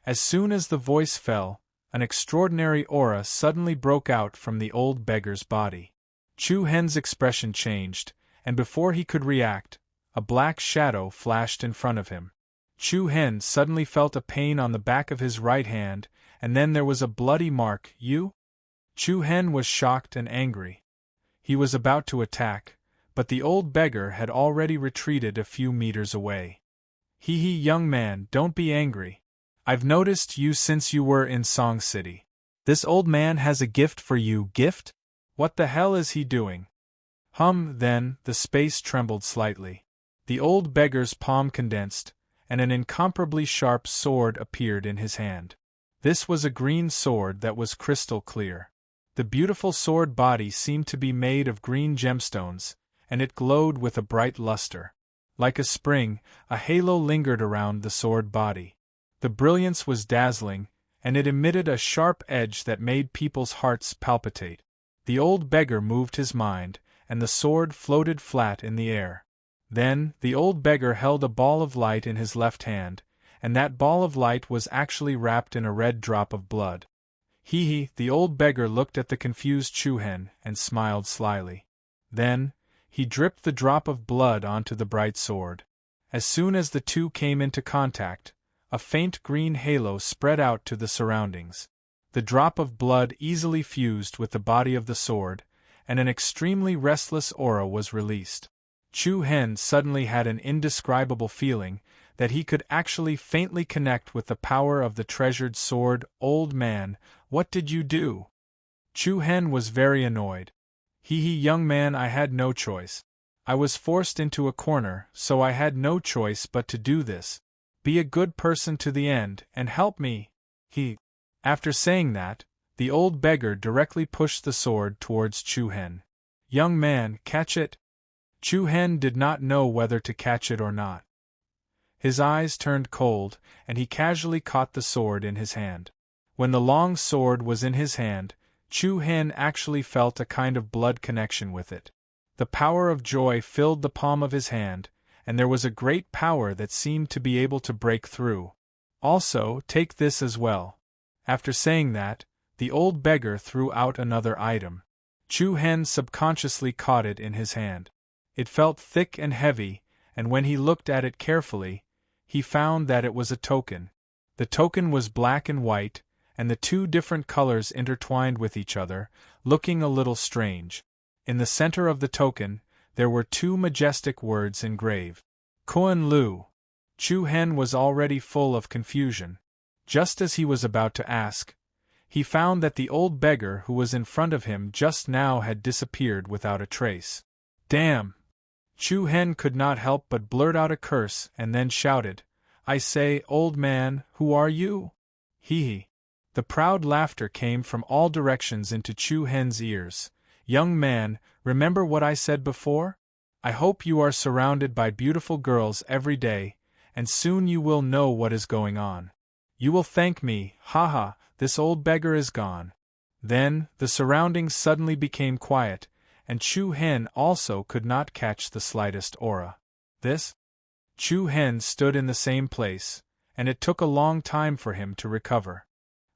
As soon as the voice fell, an extraordinary aura suddenly broke out from the old beggar's body. Chu Hen's expression changed, and before he could react, a black shadow flashed in front of him. Chu Hen suddenly felt a pain on the back of his right hand, and then there was a bloody mark. Chu Hen was shocked and angry. He was about to attack, but the old beggar had already retreated a few meters away. Hee, young man, don't be angry. I've noticed you since you were in Song City. This old man has a gift for you. Gift? What the hell is he doing? Then, the space trembled slightly. The old beggar's palm condensed, and an incomparably sharp sword appeared in his hand. This was a green sword that was crystal clear. The beautiful sword body seemed to be made of green gemstones, and it glowed with a bright luster. Like a spring, a halo lingered around the sword body. The brilliance was dazzling, and it emitted a sharp edge that made people's hearts palpitate. The old beggar moved his mind, and the sword floated flat in the air. Then, the old beggar held a ball of light in his left hand, and that ball of light was actually wrapped in a red drop of blood. The old beggar looked at the confused Chu-Hen and smiled slyly. Then, he dripped the drop of blood onto the bright sword. As soon as the two came into contact, a faint green halo spread out to the surroundings. The drop of blood easily fused with the body of the sword, and an extremely restless aura was released. Chu-Hen suddenly had an indescribable feeling that he could actually faintly connect with the power of the treasured sword. Old man, what did you do? Chu-Hen was very annoyed. Young man, I had no choice. I was forced into a corner, so I had no choice but to do this. Be a good person to the end, and help me. After saying that, the old beggar directly pushed the sword towards Chu-Hen. Young man, catch it. Chu-Hen did not know whether to catch it or not. His eyes turned cold, and he casually caught the sword in his hand. When the long sword was in his hand, Chu-Hen actually felt a kind of blood connection with it. The power of joy filled the palm of his hand, and there was a great power that seemed to be able to break through. Also, take this as well. After saying that, the old beggar threw out another item. Chu-Hen subconsciously caught it in his hand. It felt thick and heavy, and when he looked at it carefully, he found that it was a token. The token was black and white, and the two different colors intertwined with each other, looking a little strange. In the center of the token, there were two majestic words engraved. Kuan Lu. Chu-Hen was already full of confusion. Just as he was about to ask, he found that the old beggar who was in front of him just now had disappeared without a trace. Damn! Chu-Hen could not help but blurt out a curse and then shouted, I say, old man, who are you? The proud laughter came from all directions into Chu-Hen's ears. Young man, remember what I said before? I hope you are surrounded by beautiful girls every day, and soon you will know what is going on. You will thank me, this old beggar is gone. Then, the surroundings suddenly became quiet, and Chu-Hen also could not catch the slightest aura. This? Chu-Hen stood in the same place, and it took a long time for him to recover.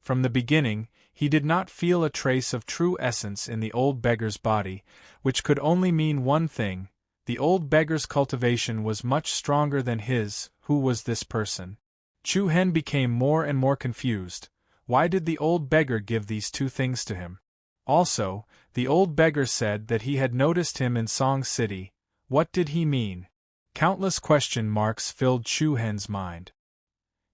From the beginning, he did not feel a trace of true essence in the old beggar's body, which could only mean one thing: the old beggar's cultivation was much stronger than his. Who was this person? Chu-Hen became more and more confused. Why did the old beggar give these two things to him? Also, the old beggar said that he had noticed him in Song City. What did he mean? Countless question marks filled Chu-Hen's mind.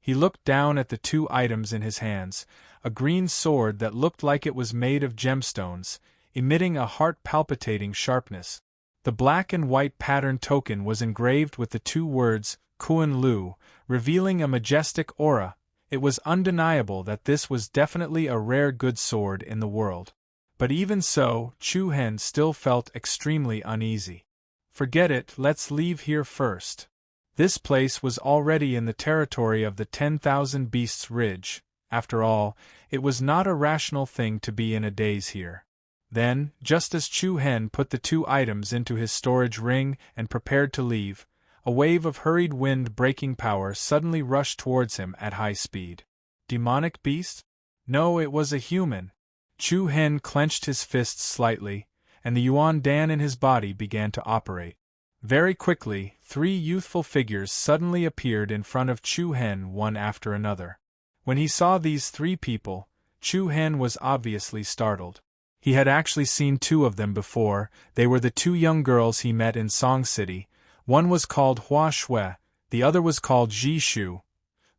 He looked down at the two items in his hands, a green sword that looked like it was made of gemstones, emitting a heart-palpitating sharpness. The black and white pattern token was engraved with the two words, Kuan Lu, revealing a majestic aura. It was undeniable that this was definitely a rare good sword in the world. But even so, Chu-Hen still felt extremely uneasy. Forget it, let's leave here first. This place was already in the territory of the 10,000 Beasts Ridge. After all, it was not a rational thing to be in a daze here. Then, just as Chu-Hen put the two items into his storage ring and prepared to leave, a wave of hurried wind-breaking power suddenly rushed towards him at high speed. Demonic beast? No, it was a human. Chu-Hen clenched his fists slightly, and the Yuan Dan in his body began to operate. Very quickly, three youthful figures suddenly appeared in front of Chu-Hen one after another. When he saw these three people, Chu-Hen was obviously startled. He had actually seen two of them before. They were the two young girls he met in Song City. One was called Hua Shui, the other was called Ji Shu.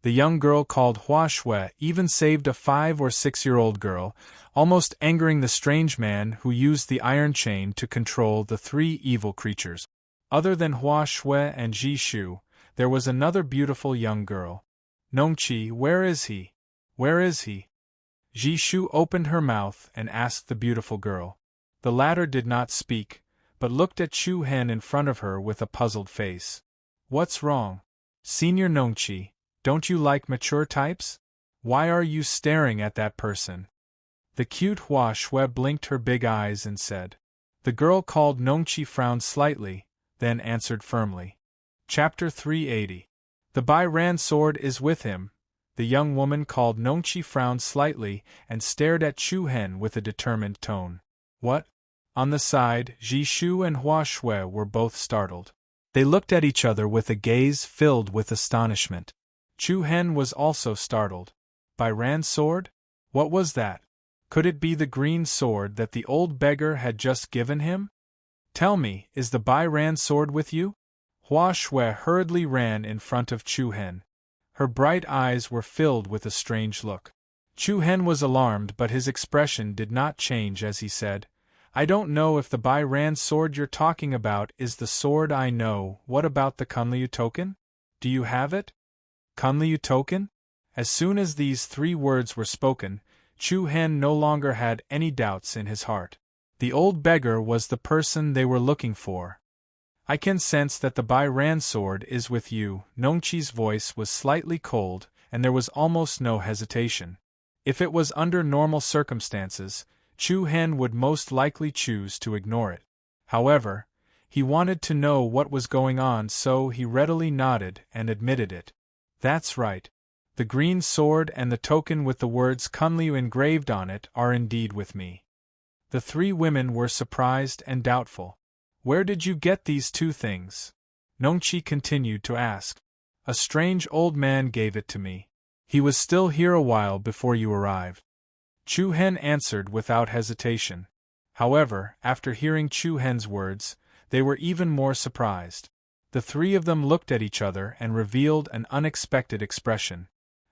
The young girl called Hua Shui even saved a 5 or 6-year-old girl, almost angering the strange man who used the iron chain to control the 3 evil creatures. Other than Hua Shui and Ji Shu, there was another beautiful young girl. Nongqi, where is he? Where is he? Ji Shu opened her mouth and asked the beautiful girl. The latter did not speak, but looked at Chu Hen in front of her with a puzzled face. What's wrong? Senior Nongqi, don't you like mature types? Why are you staring at that person? The cute Hua Shui blinked her big eyes and said. The girl called Nongqi frowned slightly, then answered firmly. Chapter 380. The Bai Ran sword is with him. The young woman called Nongqi frowned slightly and stared at Chu Hen with a determined tone. What? On the side, Ji Shu and Hua Shui were both startled. They looked at each other with a gaze filled with astonishment. Chu Hen was also startled. Bai Ran's sword? What was that? Could it be the green sword that the old beggar had just given him? Tell me, is the Bai Ran sword with you? Hua Shui hurriedly ran in front of Chu Hen. Her bright eyes were filled with a strange look. Chu Hen was alarmed, but his expression did not change as he said, I don't know if the Bai Ran sword you're talking about is the sword I know. What about the Kunliu token? Do you have it? Kunliu token? As soon as these 3 words were spoken, Chu Hen no longer had any doubts in his heart. The old beggar was the person they were looking for. I can sense that the Bai Ran sword is with you. Nongqi's voice was slightly cold, and there was almost no hesitation. If it was under normal circumstances, Chu Hen would most likely choose to ignore it. However, he wanted to know what was going on, so he readily nodded and admitted it. That's right. The green sword and the token with the words Kunliu engraved on it are indeed with me. The 3 women were surprised and doubtful. Where did you get these 2 things? Nongqi continued to ask. A strange old man gave it to me. He was still here a while before you arrived. Chu Hen answered without hesitation. However, after hearing Chu Hen's words, they were even more surprised. The 3 of them looked at each other and revealed an unexpected expression.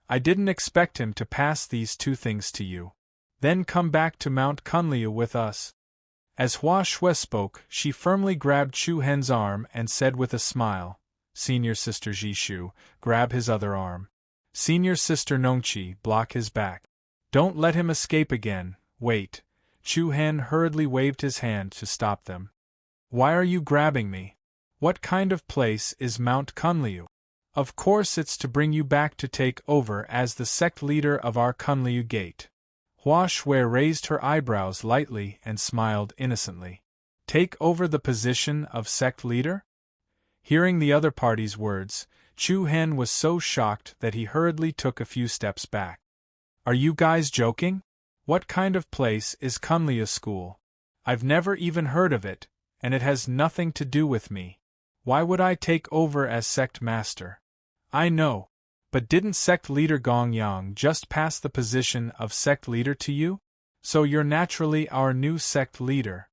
I didn't expect him to pass these 2 things to you. Then come back to Mount Kunliu with us. As Hua Shui spoke, she firmly grabbed Chu Hen's arm and said with a smile, Senior Sister Ji Shu, grab his other arm. Senior Sister Nongqi, block his back. Don't let him escape again. Wait. Chu Hen hurriedly waved his hand to stop them. Why are you grabbing me? What kind of place is Mount Kunliu? Of course it's to bring you back to take over as the sect leader of our Kunliu gate. Hua Shui raised her eyebrows lightly and smiled innocently. Take over the position of sect leader? Hearing the other party's words, Chu Hen was so shocked that he hurriedly took a few steps back. Are you guys joking? What kind of place is Kunliu School? I've never even heard of it, and it has nothing to do with me. Why would I take over as sect master? I know. But didn't sect leader Gong Yang just pass the position of sect leader to you? So you're naturally our new sect leader.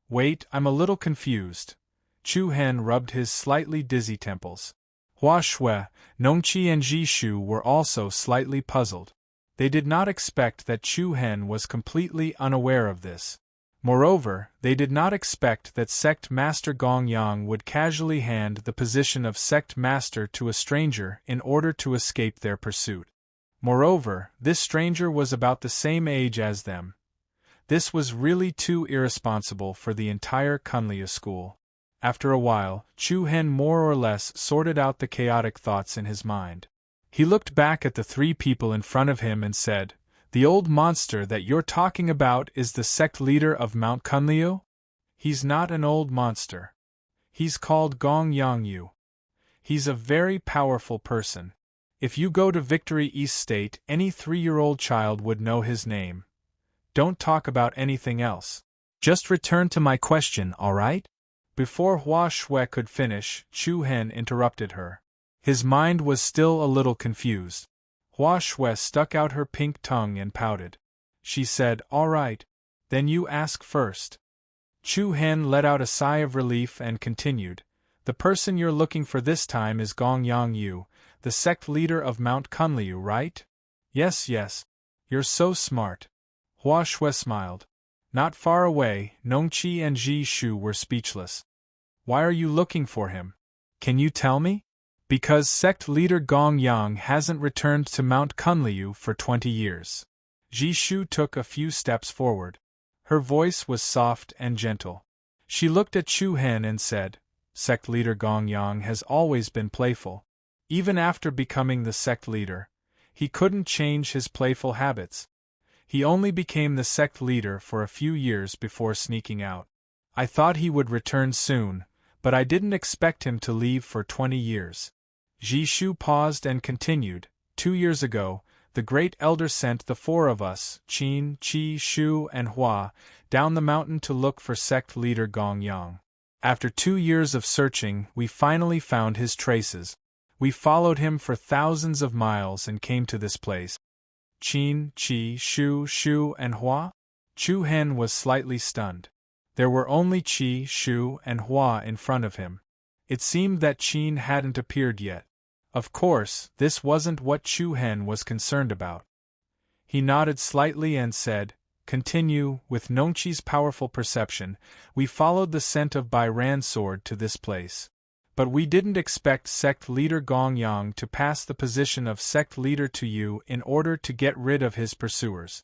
Wait, I'm a little confused. Chu Hen rubbed his slightly dizzy temples. Hua Shui, Nongqi and Ji Shu were also slightly puzzled. They did not expect that Chu Hen was completely unaware of this. Moreover, they did not expect that Sect Master Gong Yang would casually hand the position of Sect Master to a stranger in order to escape their pursuit. Moreover, this stranger was about the same age as them. This was really too irresponsible for the entire Kunliu school. After a while, Chu Hen more or less sorted out the chaotic thoughts in his mind. He looked back at the 3 people in front of him and said, The old monster that you're talking about is the sect leader of Mount Kunliu? He's not an old monster. He's called Gong Yang. He's a very powerful person. If you go to Victory East State, any 3-year-old child would know his name. Don't talk about anything else. Just return to my question, all right? Before Hua Shui could finish, Chu Hen interrupted her. His mind was still a little confused. Hua Shui stuck out her pink tongue and pouted. She said, All right. Then you ask first. Chu Hen let out a sigh of relief and continued, the person you're looking for this time is Gong Yang Yu, the sect leader of Mount Kunliu, right? Yes, yes. You're so smart. Hua Shui smiled. Not far away, Nongqi and Ji Shu were speechless. Why are you looking for him? Can you tell me? Because sect leader Gong Yang hasn't returned to Mount Kunliu for 20 years. Ji Shu took a few steps forward. Her voice was soft and gentle. She looked at Chu Hen and said, Sect leader Gong Yang has always been playful. Even after becoming the sect leader, he couldn't change his playful habits. He only became the sect leader for a few years before sneaking out. I thought he would return soon, but I didn't expect him to leave for 20 years. Ji Shu paused and continued, 2 years ago, the Great Elder sent the 4 of us, Qin, Qi, Shu, and Hua, down the mountain to look for sect leader Gong Yang. After 2 years of searching, we finally found his traces. We followed him for thousands of miles and came to this place. Qin, Qi, Shu, and Hua? Chu Hen was slightly stunned. There were only Qi, Shu, and Hua in front of him. It seemed that Qin hadn't appeared yet. Of course, this wasn't what Chu Hen was concerned about. He nodded slightly and said, Continue. With Nongqi's powerful perception, we followed the scent of Bai Ran's sword to this place. But we didn't expect sect leader Gong Yang to pass the position of sect leader to you in order to get rid of his pursuers.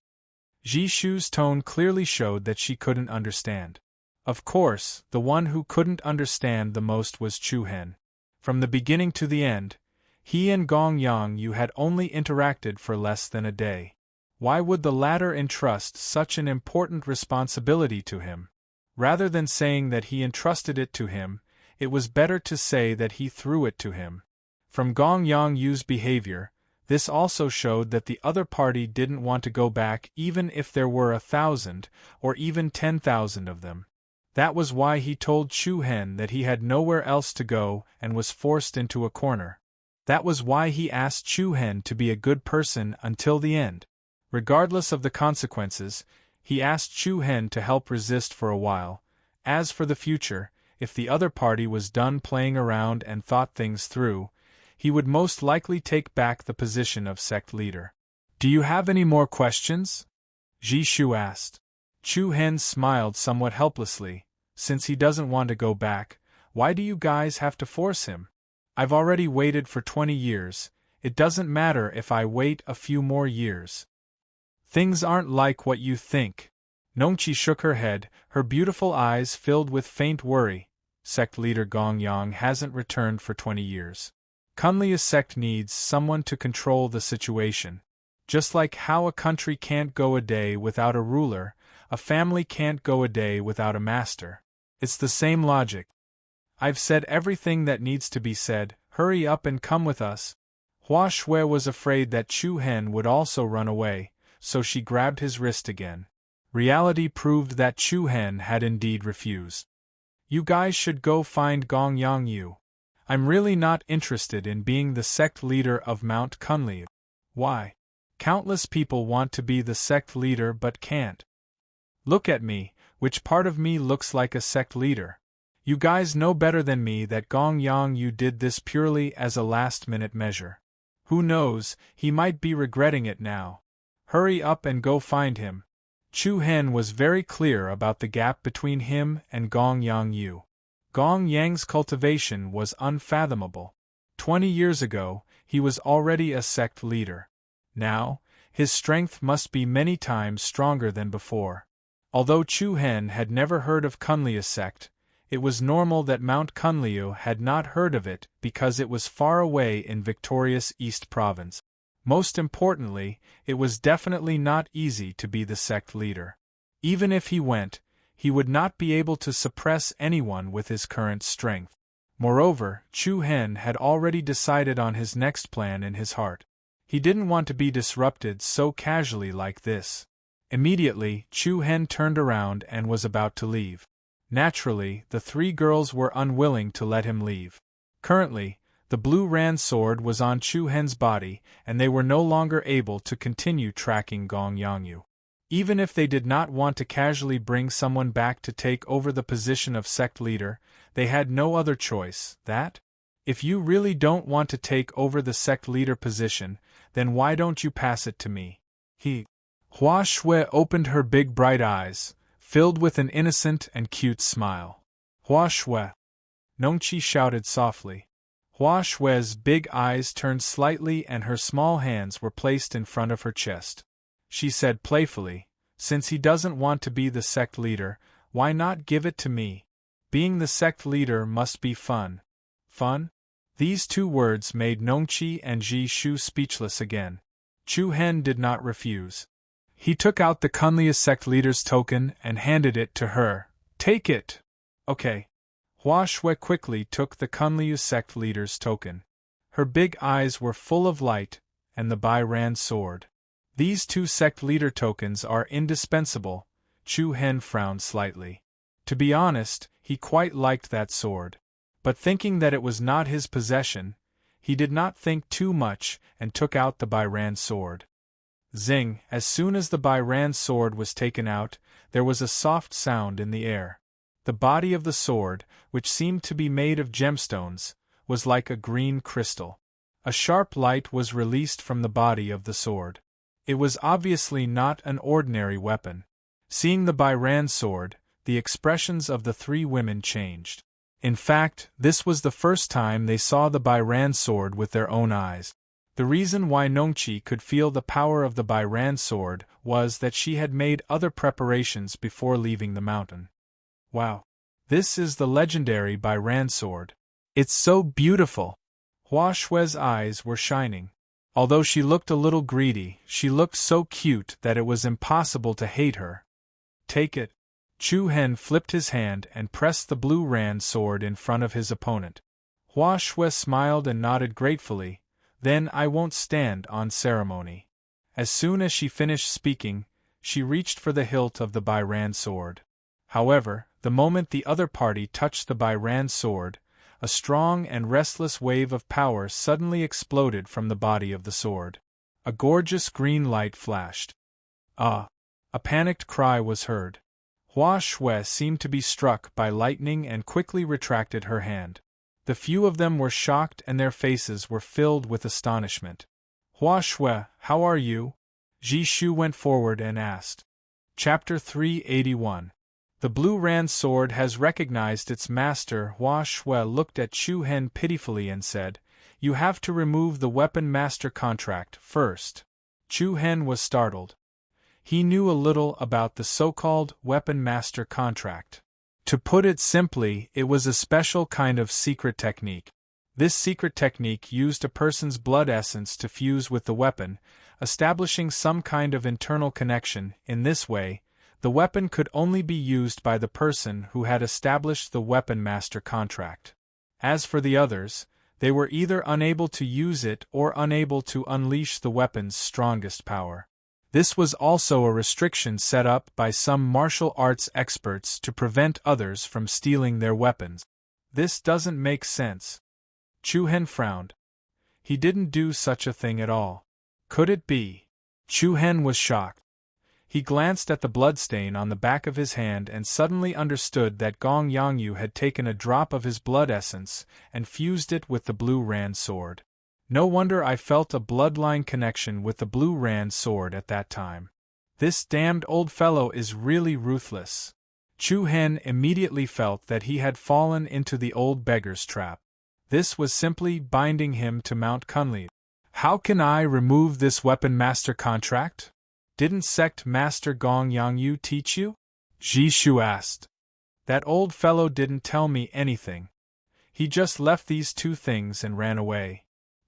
Ji Shu's tone clearly showed that she couldn't understand. Of course, the one who couldn't understand the most was Chu Hen. From the beginning to the end, he and Gong Yang Yu had only interacted for less than a day. Why would the latter entrust such an important responsibility to him? Rather than saying that he entrusted it to him, it was better to say that he threw it to him. From Gong Yang Yu's behavior, this also showed that the other party didn't want to go back even if there were 1,000 or even 10,000 of them. That was why he told Chu Hen that he had nowhere else to go and was forced into a corner. That was why he asked Chu Hen to be a good person until the end. Regardless of the consequences, he asked Chu Hen to help resist for a while. As for the future, if the other party was done playing around and thought things through, he would most likely take back the position of sect leader. Do you have any more questions? Ji Shu asked. Chu Hen smiled somewhat helplessly. Since he doesn't want to go back, why do you guys have to force him? I've already waited for 20 years, it doesn't matter if I wait a few more years. Things aren't like what you think. Nongqi shook her head, her beautiful eyes filled with faint worry. Sect leader Gong Yang hasn't returned for 20 years. Kunliu's sect needs someone to control the situation. Just like how a country can't go a day without a ruler, a family can't go a day without a master. It's the same logic. I've said everything that needs to be said, hurry up and come with us. Hua Shui was afraid that Chu Hen would also run away, so she grabbed his wrist again. Reality proved that Chu Hen had indeed refused. You guys should go find Gong Yang Yu. I'm really not interested in being the sect leader of Mount Kunliu. Why? Countless people want to be the sect leader but can't. Look at me, which part of me looks like a sect leader? You guys know better than me that Gong Yang Yu did this purely as a last-minute measure. Who knows, he might be regretting it now. Hurry up and go find him. Chu Hen was very clear about the gap between him and Gong Yang Yu. Gong Yang's cultivation was unfathomable. 20 years ago, he was already a sect leader. Now, his strength must be many times stronger than before. Although Chu Hen had never heard of Kunliu's sect, it was normal that Mount Kunliu had not heard of it because it was far away in victorious East Province. Most importantly, it was definitely not easy to be the sect leader. Even if he went, he would not be able to suppress anyone with his current strength. Moreover, Chu Hen had already decided on his next plan in his heart. He didn't want to be disrupted so casually like this. Immediately, Chu Hen turned around and was about to leave. Naturally, the 3 girls were unwilling to let him leave. Currently, the blue Ran sword was on Chu Hen's body, and they were no longer able to continue tracking Gong Yang Yu. Even if they did not want to casually bring someone back to take over the position of sect leader, they had no other choice. That? If you really don't want to take over the sect leader position, then why don't you pass it to me? Hua Shui opened her big bright eyes, filled with an innocent and cute smile. Hua Shui! Nongqi shouted softly. Hua Shui's big eyes turned slightly and her small hands were placed in front of her chest. She said playfully, "Since he doesn't want to be the sect leader, why not give it to me? Being the sect leader must be fun." Fun? These two words made Nongqi and Ji Shu speechless again. Chu Hen did not refuse. He took out the Kunliu sect leader's token and handed it to her. "Take it." "Okay." Hua Shui quickly took the Kunliu sect leader's token. Her big eyes were full of light, and the Bai Ran sword. "These two sect leader tokens are indispensable." Chu Hen frowned slightly. To be honest, he quite liked that sword. But thinking that it was not his possession, he did not think too much and took out the Bai Ran sword. Zing! As soon as the Bai Ran sword was taken out, there was a soft sound in the air. The body of the sword, which seemed to be made of gemstones, was like a green crystal. A sharp light was released from the body of the sword. It was obviously not an ordinary weapon. Seeing the Bai Ran sword, the expressions of the three women changed. In fact, this was the first time they saw the Bai Ran sword with their own eyes. The reason why Nongqi could feel the power of the Bai Ran sword was that she had made other preparations before leaving the mountain. "Wow! This is the legendary Bai Ran sword. It's so beautiful!" Hua Shui's eyes were shining. Although she looked a little greedy, she looked so cute that it was impossible to hate her. "Take it." Chu Hen flipped his hand and pressed the blue Ran sword in front of his opponent. Hua Shui smiled and nodded gratefully. "Then I won't stand on ceremony." As soon as she finished speaking, she reached for the hilt of the Bai Ran sword. However, the moment the other party touched the Bai Ran sword, a strong and restless wave of power suddenly exploded from the body of the sword. A gorgeous green light flashed. "Ah!" A panicked cry was heard. Hua Shui seemed to be struck by lightning and quickly retracted her hand. The few of them were shocked and their faces were filled with astonishment. "Hua Shui, how are you?" Ji Shu went forward and asked. Chapter 381. The Blue Ran sword has recognized its master. Hua Shui looked at Chu Hen pitifully and said, "You have to remove the weapon master contract first." Chu Hen was startled. He knew a little about the so-called weapon master contract. To put it simply, it was a special kind of secret technique. This secret technique used a person's blood essence to fuse with the weapon, establishing some kind of internal connection. In this way, the weapon could only be used by the person who had established the weapon master contract. As for the others, they were either unable to use it or unable to unleash the weapon's strongest power. This was also a restriction set up by some martial arts experts to prevent others from stealing their weapons. This doesn't make sense. Chu Hen frowned. He didn't do such a thing at all. Could it be? Chu Hen was shocked. He glanced at the bloodstain on the back of his hand and suddenly understood that Gong Yangyu had taken a drop of his blood essence and fused it with the Blue Ran sword. No wonder I felt a bloodline connection with the Blue Ran sword at that time. This damned old fellow is really ruthless. Chu Hen immediately felt that he had fallen into the old beggar's trap. This was simply binding him to Mount Kunli. "How can I remove this weapon master contract? Didn't sect master Gong Yangyu teach you?" Ji Shu asked. "That old fellow didn't tell me anything. He just left these two things and ran away."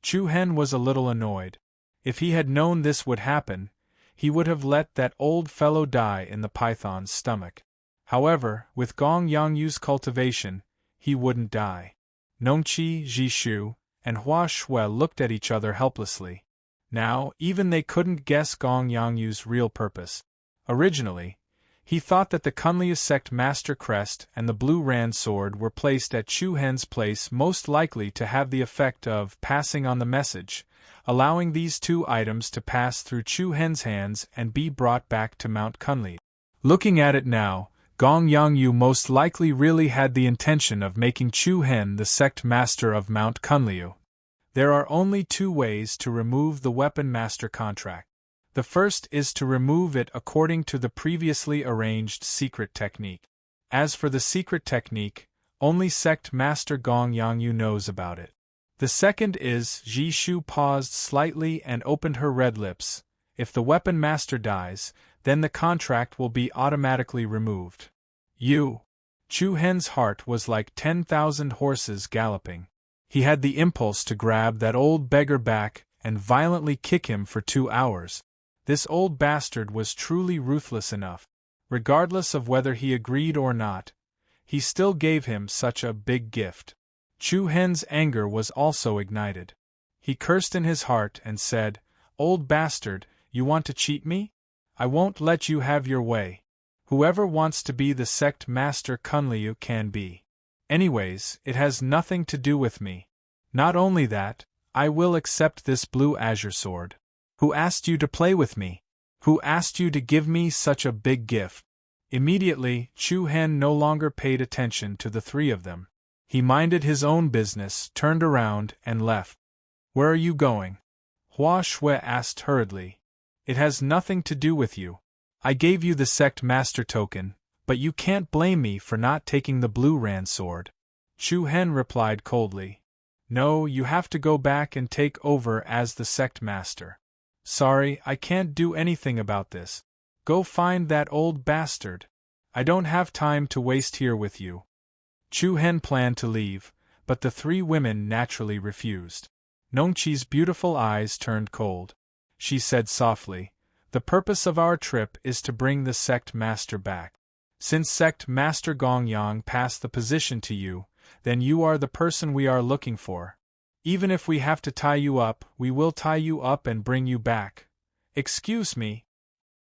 Chu Hen was a little annoyed. If he had known this would happen, he would have let that old fellow die in the python's stomach. However, with Gong Yangyu's cultivation, he wouldn't die. Nongqi, Ji Shu, and Hua Shui looked at each other helplessly. Now, even they couldn't guess Gong Yangyu's real purpose. Originally, He thought that the Kunliu sect master crest and the blue ran sword were placed at Chu Hen's place, most likely to have the effect of passing on the message, allowing these two items to pass through Chu Hen's hands and be brought back to Mount Kunli. Looking at it now, Gong Yongyu most likely really had the intention of making Chu Hen the sect master of Mount Kunliu. There are only two ways to remove the weapon master contract. The first is to remove it according to the previously arranged secret technique. As for the secret technique, only sect master Gong Yongyu knows about it. The second is, Ji Shu paused slightly and opened her red lips. If the weapon master dies, then the contract will be automatically removed. Chu Hen's heart was like 10,000 horses galloping. He had the impulse to grab that old beggar back and violently kick him for 2 hours. This old bastard was truly ruthless enough. Regardless of whether he agreed or not, he still gave him such a big gift. Chu Hen's anger was also ignited. He cursed in his heart and said, "Old bastard, you want to cheat me? I won't let you have your way. Whoever wants to be the sect master Kunliu can be. Anyways, it has nothing to do with me. Not only that, I will accept this blue azure sword. Who asked you to play with me? Who asked you to give me such a big gift?" Immediately, Chu Hen no longer paid attention to the three of them. He minded his own business, turned around, and left. "Where are you going?" Hua Shui asked hurriedly. "It has nothing to do with you. I gave you the sect master token, but you can't blame me for not taking the blue ran sword." Chu Hen replied coldly. "No, you have to go back and take over as the sect master. Sorry, I can't do anything about this. Go find that old bastard. I don't have time to waste here with you." Chu Hen planned to leave, but the three women naturally refused. Nongqi's beautiful eyes turned cold. She said softly, "The purpose of our trip is to bring the sect master back. Since sect master Gongyang passed the position to you, then you are the person we are looking for. Even if we have to tie you up, we will tie you up and bring you back. Excuse me."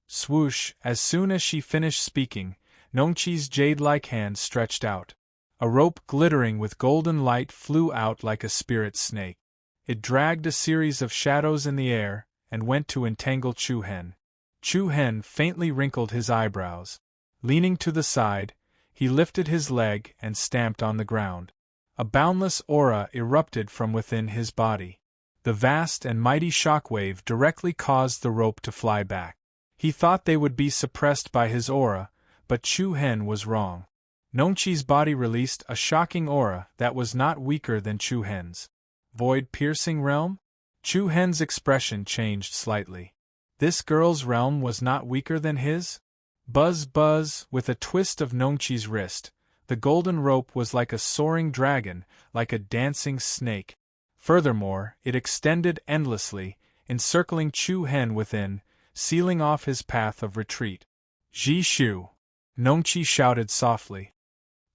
Swoosh, as soon as she finished speaking, Nongqi's jade-like hand stretched out. A rope glittering with golden light flew out like a spirit snake. It dragged a series of shadows in the air, and went to entangle Chu Hen. Chu Hen faintly wrinkled his eyebrows. Leaning to the side, he lifted his leg and stamped on the ground. A boundless aura erupted from within his body. The vast and mighty shockwave directly caused the rope to fly back. He thought they would be suppressed by his aura, but Chu Hen was wrong. Nongqi's body released a shocking aura that was not weaker than Chu Hen's. Void-piercing realm? Chu Hen's expression changed slightly. This girl's realm was not weaker than his? Buzz buzz, with a twist of Nongqi's wrist, the golden rope was like a soaring dragon, like a dancing snake. Furthermore, it extended endlessly, encircling Chu Hen within, sealing off his path of retreat. "Ji Shu!" Nongqi shouted softly.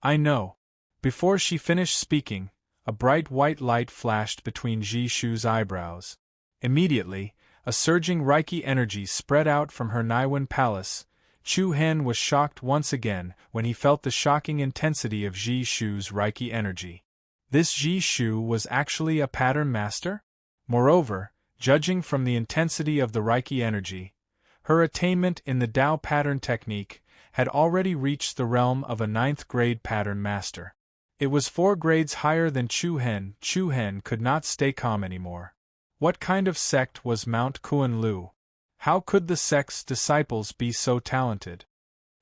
"I know." Before she finished speaking, a bright white light flashed between Ji Shu's eyebrows. Immediately, a surging Reiki energy spread out from her Naiwen palace. Chu Hen was shocked once again when he felt the shocking intensity of Ji Shu's Reiki energy. This Ji Shu was actually a pattern master? Moreover, judging from the intensity of the Reiki energy, her attainment in the Tao pattern technique had already reached the realm of a 9th-grade pattern master. It was 4 grades higher than Chu Hen. Chu Hen could not stay calm anymore. What kind of sect was Mount Kunlu? How could the sect's disciples be so talented?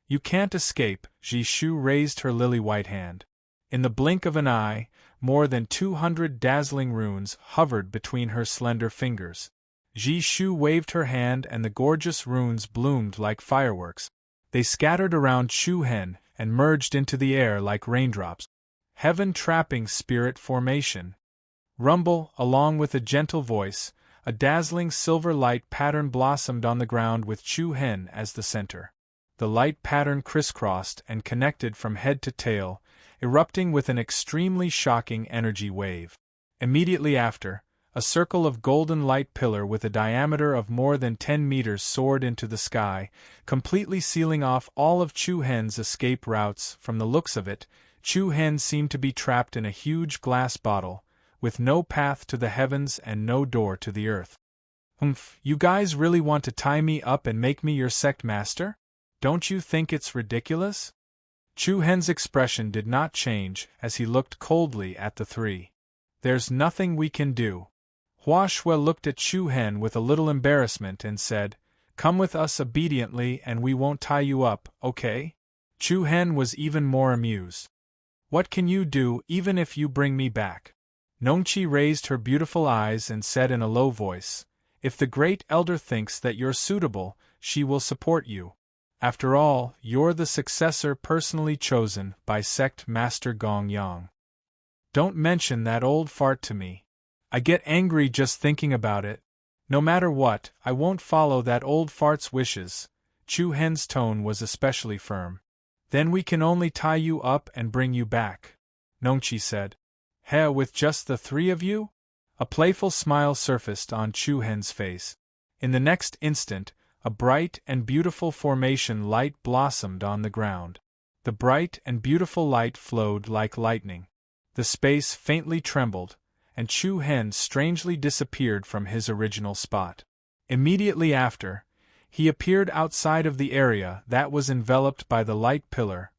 "You can't escape." Ji Shu raised her lily-white hand. In the blink of an eye, more than 200 dazzling runes hovered between her slender fingers. Ji Shu waved her hand and the gorgeous runes bloomed like fireworks. They scattered around Chu Hen and merged into the air like raindrops. Heaven-trapping spirit formation. Rumble, along with a gentle voice, a dazzling silver light pattern blossomed on the ground with Chu Hen as the center. The light pattern crisscrossed and connected from head to tail, erupting with an extremely shocking energy wave. Immediately after, A circle of golden light pillar with a diameter of more than 10 meters soared into the sky, completely sealing off all of Chu Hen's escape routes. From the looks of it, Chu Hen seemed to be trapped in a huge glass bottle, with no path to the heavens and no door to the earth. You guys really want to tie me up and make me your sect master? Don't you think it's ridiculous? Chu Hen's expression did not change as he looked coldly at the three. There's nothing we can do. Hua Shui looked at Chu Hen with a little embarrassment and said, "Come with us obediently and we won't tie you up, okay?" Chu Hen was even more amused. "What can you do even if you bring me back?" Nongqi raised her beautiful eyes and said in a low voice, "If the Great Elder thinks that you're suitable, she will support you. After all, you're the successor personally chosen by Sect Master Gong Yang. Don't mention that old fart to me. I get angry just thinking about it. No matter what, I won't follow that old fart's wishes." Chu Hen's tone was especially firm. "Then we can only tie you up and bring you back," Nongqi said. "Heh, with just the three of you?" A playful smile surfaced on Chu Hen's face. In the next instant, a bright and beautiful formation light blossomed on the ground. The bright and beautiful light flowed like lightning. The space faintly trembled, and Chu Hen strangely disappeared from his original spot. Immediately after, he appeared outside of the area that was enveloped by the light pillar.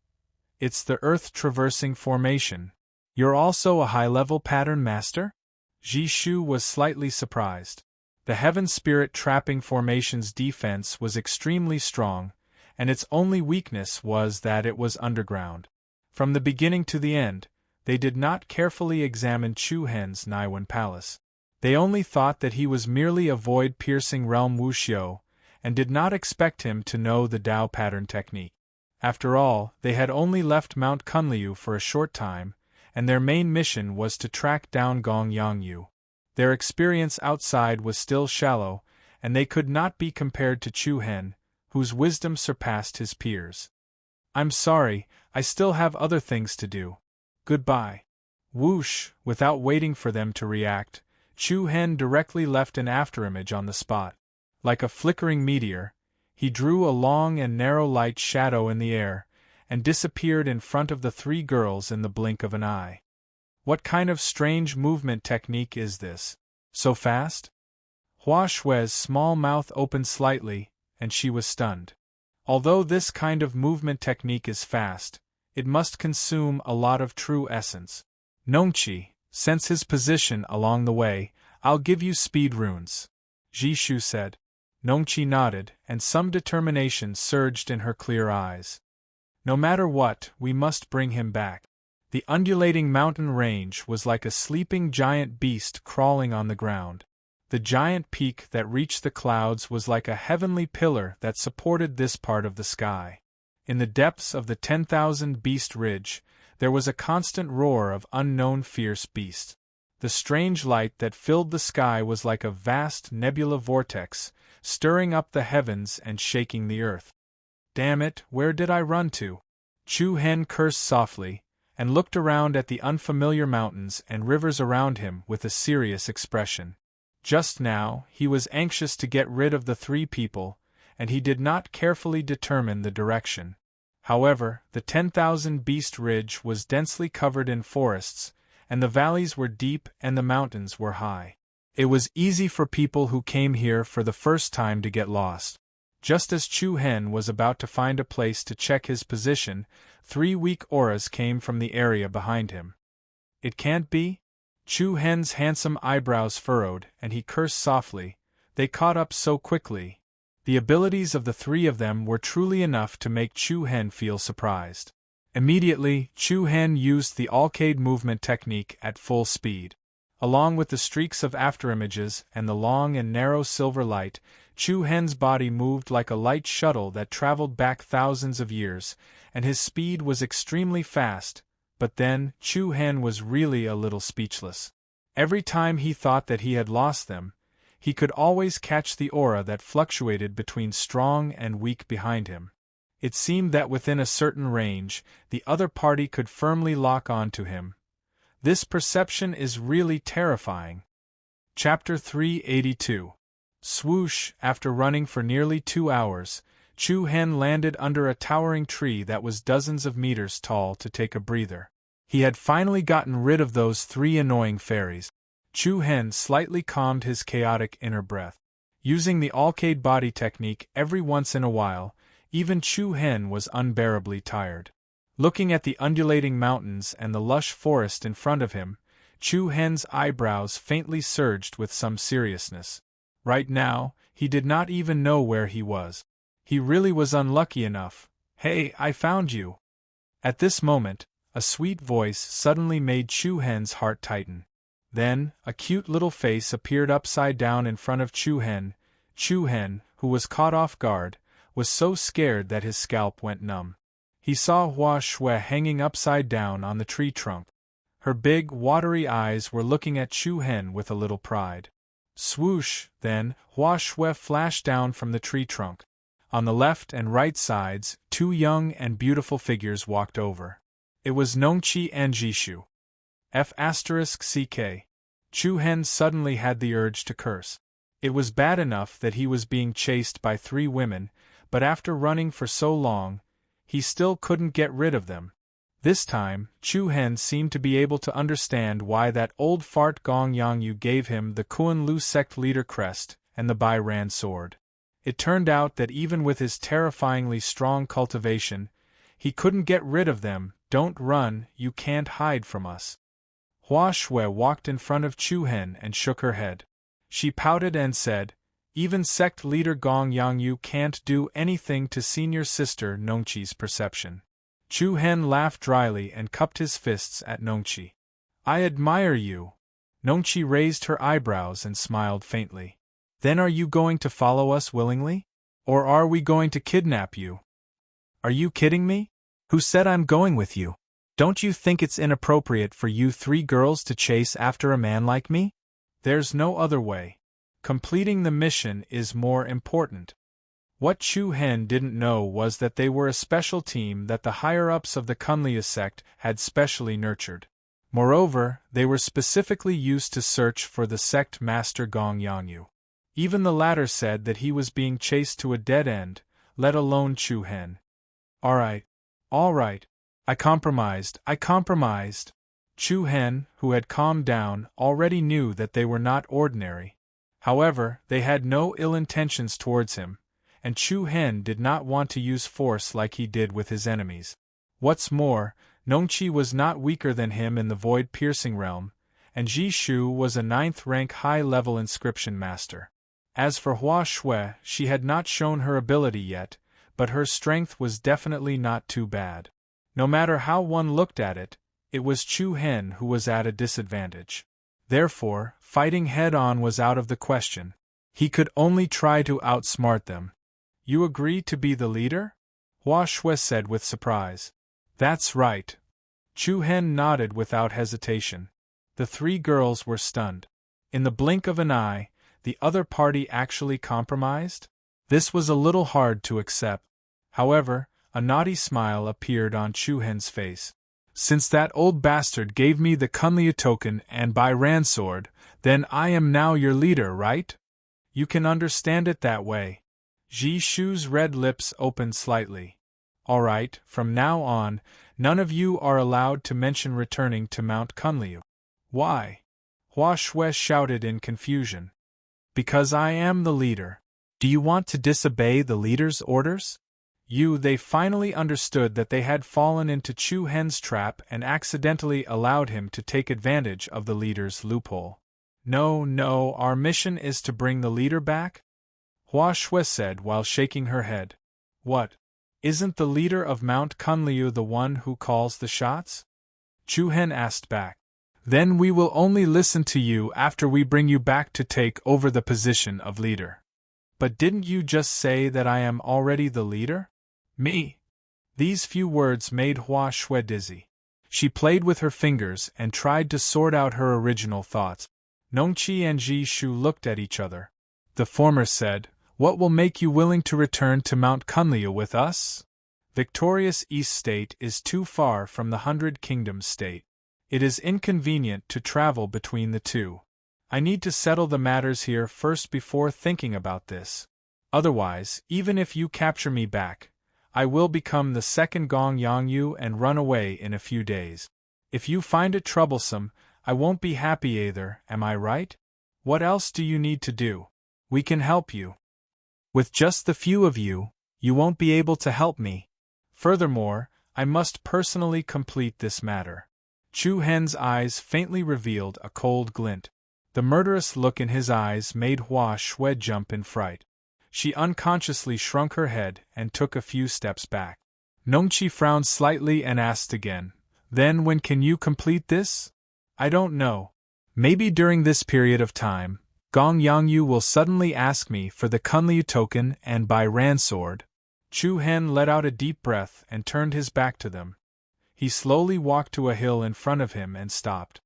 "It's the earth-traversing formation. You're also a high-level pattern master?" Ji Shu was slightly surprised. The Heaven Spirit trapping formation's defense was extremely strong, and its only weakness was that it was underground. From the beginning to the end, they did not carefully examine Chu Hen's Naiwan palace. They only thought that he was merely a void-piercing realm wuxiu, and did not expect him to know the Dao pattern technique. After all, they had only left Mount Kunliu for a short time, and their main mission was to track down Gong Yangyu. Their experience outside was still shallow, and they could not be compared to Chu Hen, whose wisdom surpassed his peers. "I'm sorry, I still have other things to do. Goodbye." Whoosh! Without waiting for them to react, Chu Hen directly left an afterimage on the spot. Like a flickering meteor, he drew a long and narrow light shadow in the air, and disappeared in front of the three girls in the blink of an eye. What kind of strange movement technique is this? So fast? Hua Shui's small mouth opened slightly, and she was stunned. Although this kind of movement technique is fast, it must consume a lot of true essence. "Nongqi, sense his position along the way, I'll give you speed runes," Ji Shu said. Nongqi nodded, and some determination surged in her clear eyes. "No matter what, we must bring him back." The undulating mountain range was like a sleeping giant beast crawling on the ground. The giant peak that reached the clouds was like a heavenly pillar that supported this part of the sky. In the depths of the 10,000 Beast Ridge, there was a constant roar of unknown fierce beasts. The strange light that filled the sky was like a vast nebula vortex, stirring up the heavens and shaking the earth. "Damn it, where did I run to?" Chu Hen cursed softly, and looked around at the unfamiliar mountains and rivers around him with a serious expression. Just now, he was anxious to get rid of the three people, and he did not carefully determine the direction. However, the 10,000 Beast Ridge was densely covered in forests, and the valleys were deep and the mountains were high. It was easy for people who came here for the first time to get lost. Just as Chu Hen was about to find a place to check his position, 3 weak auras came from the area behind him. "It can't be?" Chu Hen's handsome eyebrows furrowed, and he cursed softly. They caught up so quickly. The abilities of the three of them were truly enough to make Chu Hen feel surprised. Immediately, Chu Hen used the Alcade movement technique at full speed. Along with the streaks of afterimages and the long and narrow silver light, Chu Hen's body moved like a light shuttle that traveled back thousands of years, and his speed was extremely fast. But then, Chu Hen was really a little speechless. Every time he thought that he had lost them, he could always catch the aura that fluctuated between strong and weak behind him. It seemed that within a certain range, the other party could firmly lock on to him. This perception is really terrifying. Chapter 382. Swoosh. After running for nearly 2 hours, Chu Hen landed under a towering tree that was dozens of meters tall to take a breather. He had finally gotten rid of those 3 annoying fairies. Chu Hen slightly calmed his chaotic inner breath. Using the Alcade body technique every once in a while, even Chu Hen was unbearably tired. Looking at the undulating mountains and the lush forest in front of him, Chu Hen's eyebrows faintly surged with some seriousness. Right now, he did not even know where he was. He really was unlucky enough. "Hey, I found you!" At this moment, a sweet voice suddenly made Chu Hen's heart tighten. Then, a cute little face appeared upside down in front of Chu Hen. Chu Hen, who was caught off guard, was so scared that his scalp went numb. He saw Hua Shui hanging upside down on the tree trunk. Her big, watery eyes were looking at Chu Hen with a little pride. Swoosh, then, Hua Shui flashed down from the tree trunk. On the left and right sides, 2 young and beautiful figures walked over. It was Nongqi and Jishu. F***ck. Chu Hen suddenly had the urge to curse. It was bad enough that he was being chased by 3 women, but after running for so long, he still couldn't get rid of them. This time, Chu Hen seemed to be able to understand why that old fart Gong Yangyu gave him the Kuan Lu sect leader crest and the Bai Ran sword. It turned out that even with his terrifyingly strong cultivation, he couldn't get rid of them. "Don't run, you can't hide from us." Hua Shui walked in front of Chu Hen and shook her head. She pouted and said, "Even sect leader Gong Yangyu can't do anything to senior sister Nongqi's perception." Chu Hen laughed dryly and cupped his fists at Nongqi. "I admire you." Nongqi raised her eyebrows and smiled faintly. "Then are you going to follow us willingly? Or are we going to kidnap you?" "Are you kidding me? Who said I'm going with you? Don't you think it's inappropriate for you 3 girls to chase after a man like me?" "There's no other way. Completing the mission is more important." What Chu Hen didn't know was that they were a special team that the higher-ups of the Kunliu sect had specially nurtured. Moreover, they were specifically used to search for the sect master Gong Yangyu. Even the latter said that he was being chased to a dead end, let alone Chu Hen. All right. I compromised. Chu Hen, who had calmed down, already knew that they were not ordinary. However, they had no ill intentions towards him, and Chu Hen did not want to use force like he did with his enemies. What's more, Nongqi was not weaker than him in the void-piercing realm, and Jishu was a 9th-rank high-level inscription master. As for Hua Shui, she had not shown her ability yet, but her strength was definitely not too bad. No matter how one looked at it, it was Chu Hen who was at a disadvantage. Therefore, fighting head-on was out of the question. He could only try to outsmart them. "You agree to be the leader?" Hua Shui said with surprise. "That's right." Chu Hen nodded without hesitation. The 3 girls were stunned. In the blink of an eye, the other party actually compromised? This was a little hard to accept. However, a naughty smile appeared on Chu Hen's face. "Since that old bastard gave me the Kunliu token and Bai Ran sword, then I am now your leader, right? You can understand it that way." Ji Shu's red lips opened slightly. "All right, from now on, none of you are allowed to mention returning to Mount Kunliu." "Why?" Hua Shui shouted in confusion. "Because I am the leader. Do you want to disobey the leader's orders?" They finally understood that they had fallen into Chu Hen's trap and accidentally allowed him to take advantage of the leader's loophole. No, our mission is to bring the leader back?" Hua Shui said while shaking her head. "What? Isn't the leader of Mount Kunliu the one who calls the shots?" Chu Hen asked back. "Then we will only listen to you after we bring you back to take over the position of leader." "But didn't you just say that I am already the leader?" "Me?" These few words made Hua Shui dizzy. She played with her fingers and tried to sort out her original thoughts. Nongqi and Ji Shu looked at each other. The former said, "What will make you willing to return to Mount Kunliu with us?" Victorious East State is too far from the 100 Kingdoms State. It is inconvenient to travel between the two. I need to settle the matters here first before thinking about this. Otherwise, even if you capture me back, I will become the second Gong Yangyu and run away in a few days. If you find it troublesome, I won't be happy either, am I right? What else do you need to do? We can help you. With just the few of you, you won't be able to help me. Furthermore, I must personally complete this matter. Chu Hen's eyes faintly revealed a cold glint. The murderous look in his eyes made Hua Shui jump in fright. She unconsciously shrunk her head and took a few steps back. Nongqi frowned slightly and asked again, "Then when can you complete this?" "I don't know. Maybe during this period of time, Gong Yangyu will suddenly ask me for the Kunliu token and buy Ransword." Chu Hen let out a deep breath and turned his back to them. He slowly walked to a hill in front of him and stopped.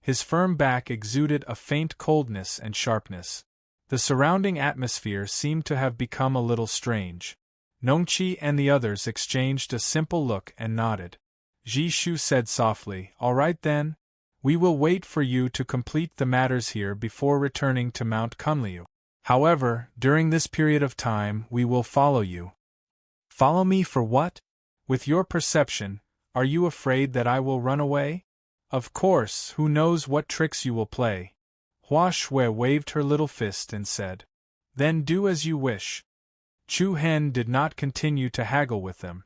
His firm back exuded a faint coldness and sharpness. The surrounding atmosphere seemed to have become a little strange. Nongqi and the others exchanged a simple look and nodded. Ji Shu said softly, "All right then. We will wait for you to complete the matters here before returning to Mount Kunliu. However, during this period of time we will follow you." "Follow me for what? With your perception, are you afraid that I will run away?" "Of course, who knows what tricks you will play." Hua Shui waved her little fist and said, "Then do as you wish." Chu Hen did not continue to haggle with them.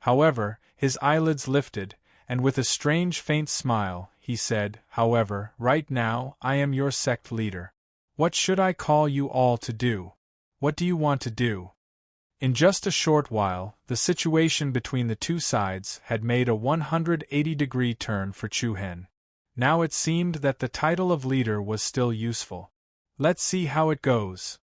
However, his eyelids lifted, and with a strange faint smile, he said, "However, right now, I am your sect leader. What should I call you all to do? What do you want to do?" In just a short while, the situation between the two sides had made a 180-degree turn for Chu Hen. Now it seemed that the title of leader was still useful. "Let's see how it goes."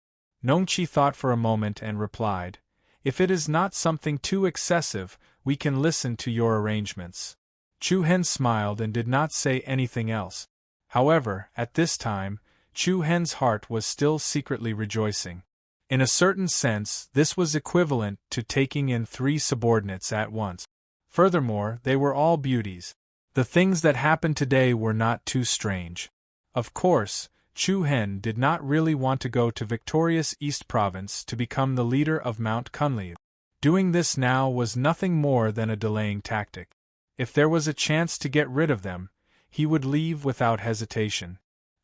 Nongqi thought for a moment and replied, "If it is not something too excessive, we can listen to your arrangements." Chu Hen smiled and did not say anything else. However, at this time, Chu Hen's heart was still secretly rejoicing. In a certain sense, this was equivalent to taking in 3 subordinates at once. Furthermore, they were all beauties. The things that happened today were not too strange. Of course, Chu Hen did not really want to go to victorious East Province to become the leader of Mount Kunliu. Doing this now was nothing more than a delaying tactic. If there was a chance to get rid of them, he would leave without hesitation.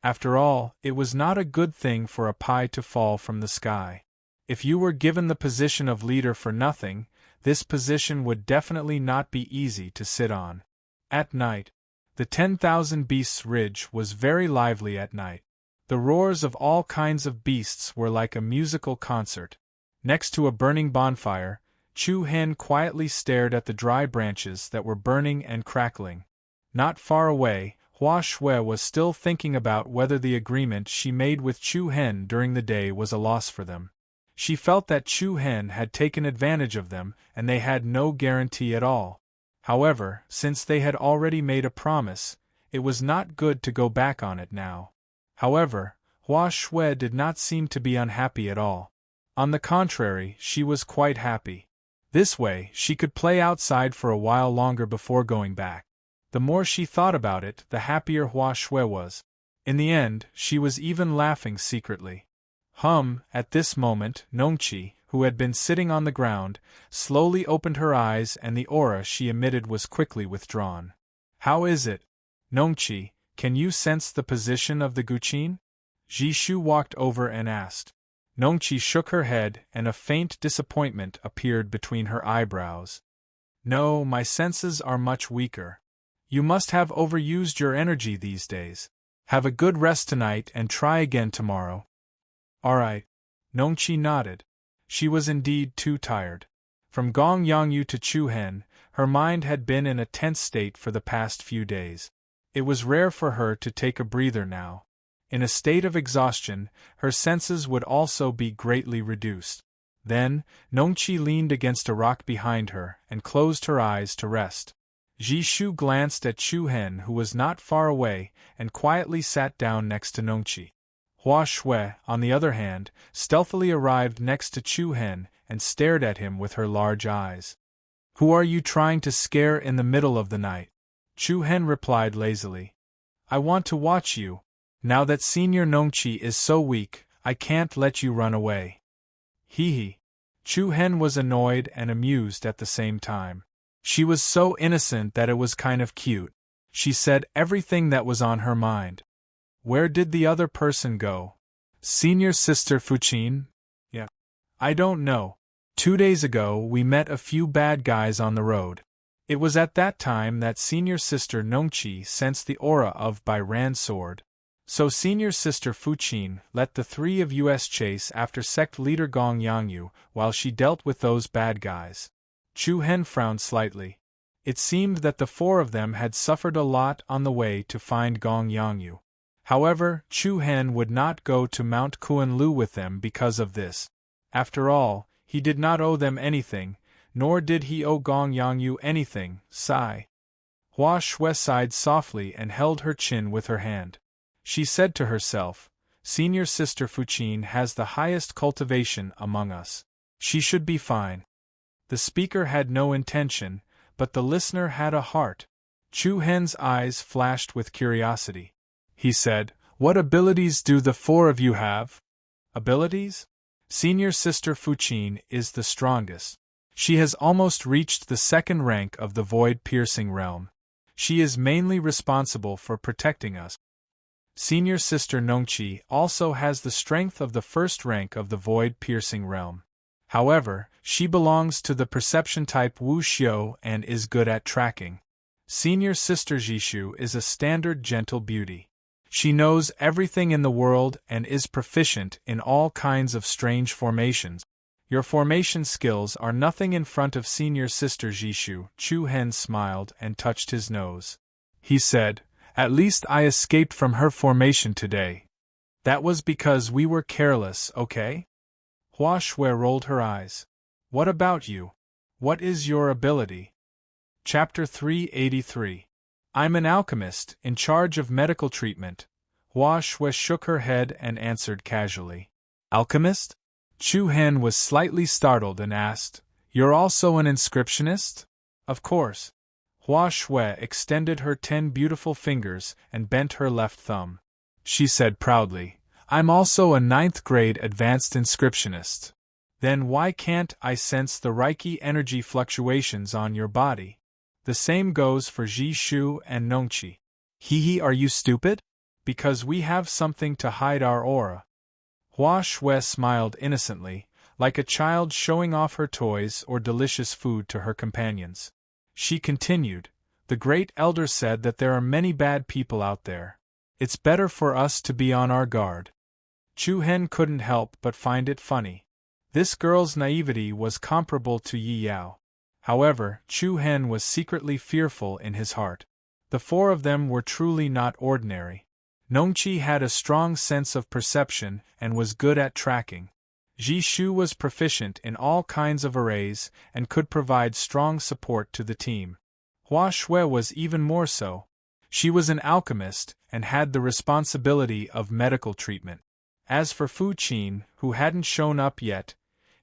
After all, it was not a good thing for a pie to fall from the sky. If you were given the position of leader for nothing, this position would definitely not be easy to sit on. At night, the 10,000 Beasts Ridge was very lively at night. The roars of all kinds of beasts were like a musical concert. Next to a burning bonfire, Chu Hen quietly stared at the dry branches that were burning and crackling. Not far away, Hua Shui was still thinking about whether the agreement she made with Chu Hen during the day was a loss for them. She felt that Chu Hen had taken advantage of them and they had no guarantee at all. However, since they had already made a promise, it was not good to go back on it now. However, Hua Shui did not seem to be unhappy at all. On the contrary, she was quite happy. This way, she could play outside for a while longer before going back. The more she thought about it, the happier Hua Shui was. In the end, she was even laughing secretly. At this moment, Nongqi, who had been sitting on the ground, slowly opened her eyes and the aura she emitted was quickly withdrawn. "How is it? Nongqi, can you sense the position of the Guqin?" Ji Shu walked over and asked. Nongqi shook her head and a faint disappointment appeared between her eyebrows. "No, my senses are much weaker. You must have overused your energy these days. Have a good rest tonight and try again tomorrow." "All right." Nongqi nodded. She was indeed too tired. From Gong Yangyu to Chu Hen, her mind had been in a tense state for the past few days. It was rare for her to take a breather now. In a state of exhaustion, her senses would also be greatly reduced. Then, Nongqi leaned against a rock behind her and closed her eyes to rest. Ji Shu glanced at Chu Hen, who was not far away, and quietly sat down next to Nongqi. Hua Shui, on the other hand, stealthily arrived next to Chu Hen and stared at him with her large eyes. "Who are you trying to scare in the middle of the night?" Chu Hen replied lazily. "I want to watch you." Now that Senior Nongqi is so weak, I can't let you run away. Hee hee. Chu Hen was annoyed and amused at the same time. She was so innocent that it was kind of cute. She said everything that was on her mind. Where did the other person go? Senior Sister Fuqin? Yeah. I don't know. 2 days ago we met a few bad guys on the road. It was at that time that Senior Sister Nongqi sensed the aura of Bai Ran's sword. So Senior Sister Fuqin let the three of us chase after sect leader Gong Yangyu while she dealt with those bad guys. Chu Hen frowned slightly. It seemed that the four of them had suffered a lot on the way to find Gong Yangyu. However, Chu Hen would not go to Mount Kuan-Lu with them because of this. After all, he did not owe them anything, nor did he owe Gong Yangyu anything. Sigh. Hua Shui sighed softly and held her chin with her hand. She said to herself, Senior Sister Fuqin has the highest cultivation among us. She should be fine. The speaker had no intention, but the listener had a heart. Chu Hen's eyes flashed with curiosity. He said, What abilities do the four of you have? Abilities? Senior Sister Fuqin is the strongest. She has almost reached the second rank of the void-piercing realm. She is mainly responsible for protecting us. Senior Sister Nongqi also has the strength of the first rank of the void-piercing realm. However, she belongs to the perception type Wu Xiu and is good at tracking. Senior Sister Jishu is a standard gentle beauty. She knows everything in the world and is proficient in all kinds of strange formations. Your formation skills are nothing in front of Senior Sister Jishu. Chu Hen smiled and touched his nose. He said, At least I escaped from her formation today. That was because we were careless, okay? Hua Shui rolled her eyes. What about you? What is your ability? Chapter 383. I'm an alchemist, in charge of medical treatment. Hua Shui shook her head and answered casually. Alchemist? Chu Hen was slightly startled and asked, You're also an inscriptionist? Of course. Hua Shui extended her 10 beautiful fingers and bent her left thumb. She said proudly, I'm also a 9th grade advanced inscriptionist. Then why can't I sense the Reiki energy fluctuations on your body? The same goes for Jishu and Nongqi. Hee, are you stupid? Because we have something to hide our aura. Hua Shui smiled innocently, like a child showing off her toys or delicious food to her companions. She continued, The Great Elder said that there are many bad people out there. It's better for us to be on our guard. Chu Hen couldn't help but find it funny. This girl's naivety was comparable to Yi Yao. However, Chu Hen was secretly fearful in his heart. The four of them were truly not ordinary. Nongqi had a strong sense of perception and was good at tracking. Jishu was proficient in all kinds of arrays and could provide strong support to the team. Hua Shui was even more so. She was an alchemist and had the responsibility of medical treatment. As for Fuqin, who hadn't shown up yet,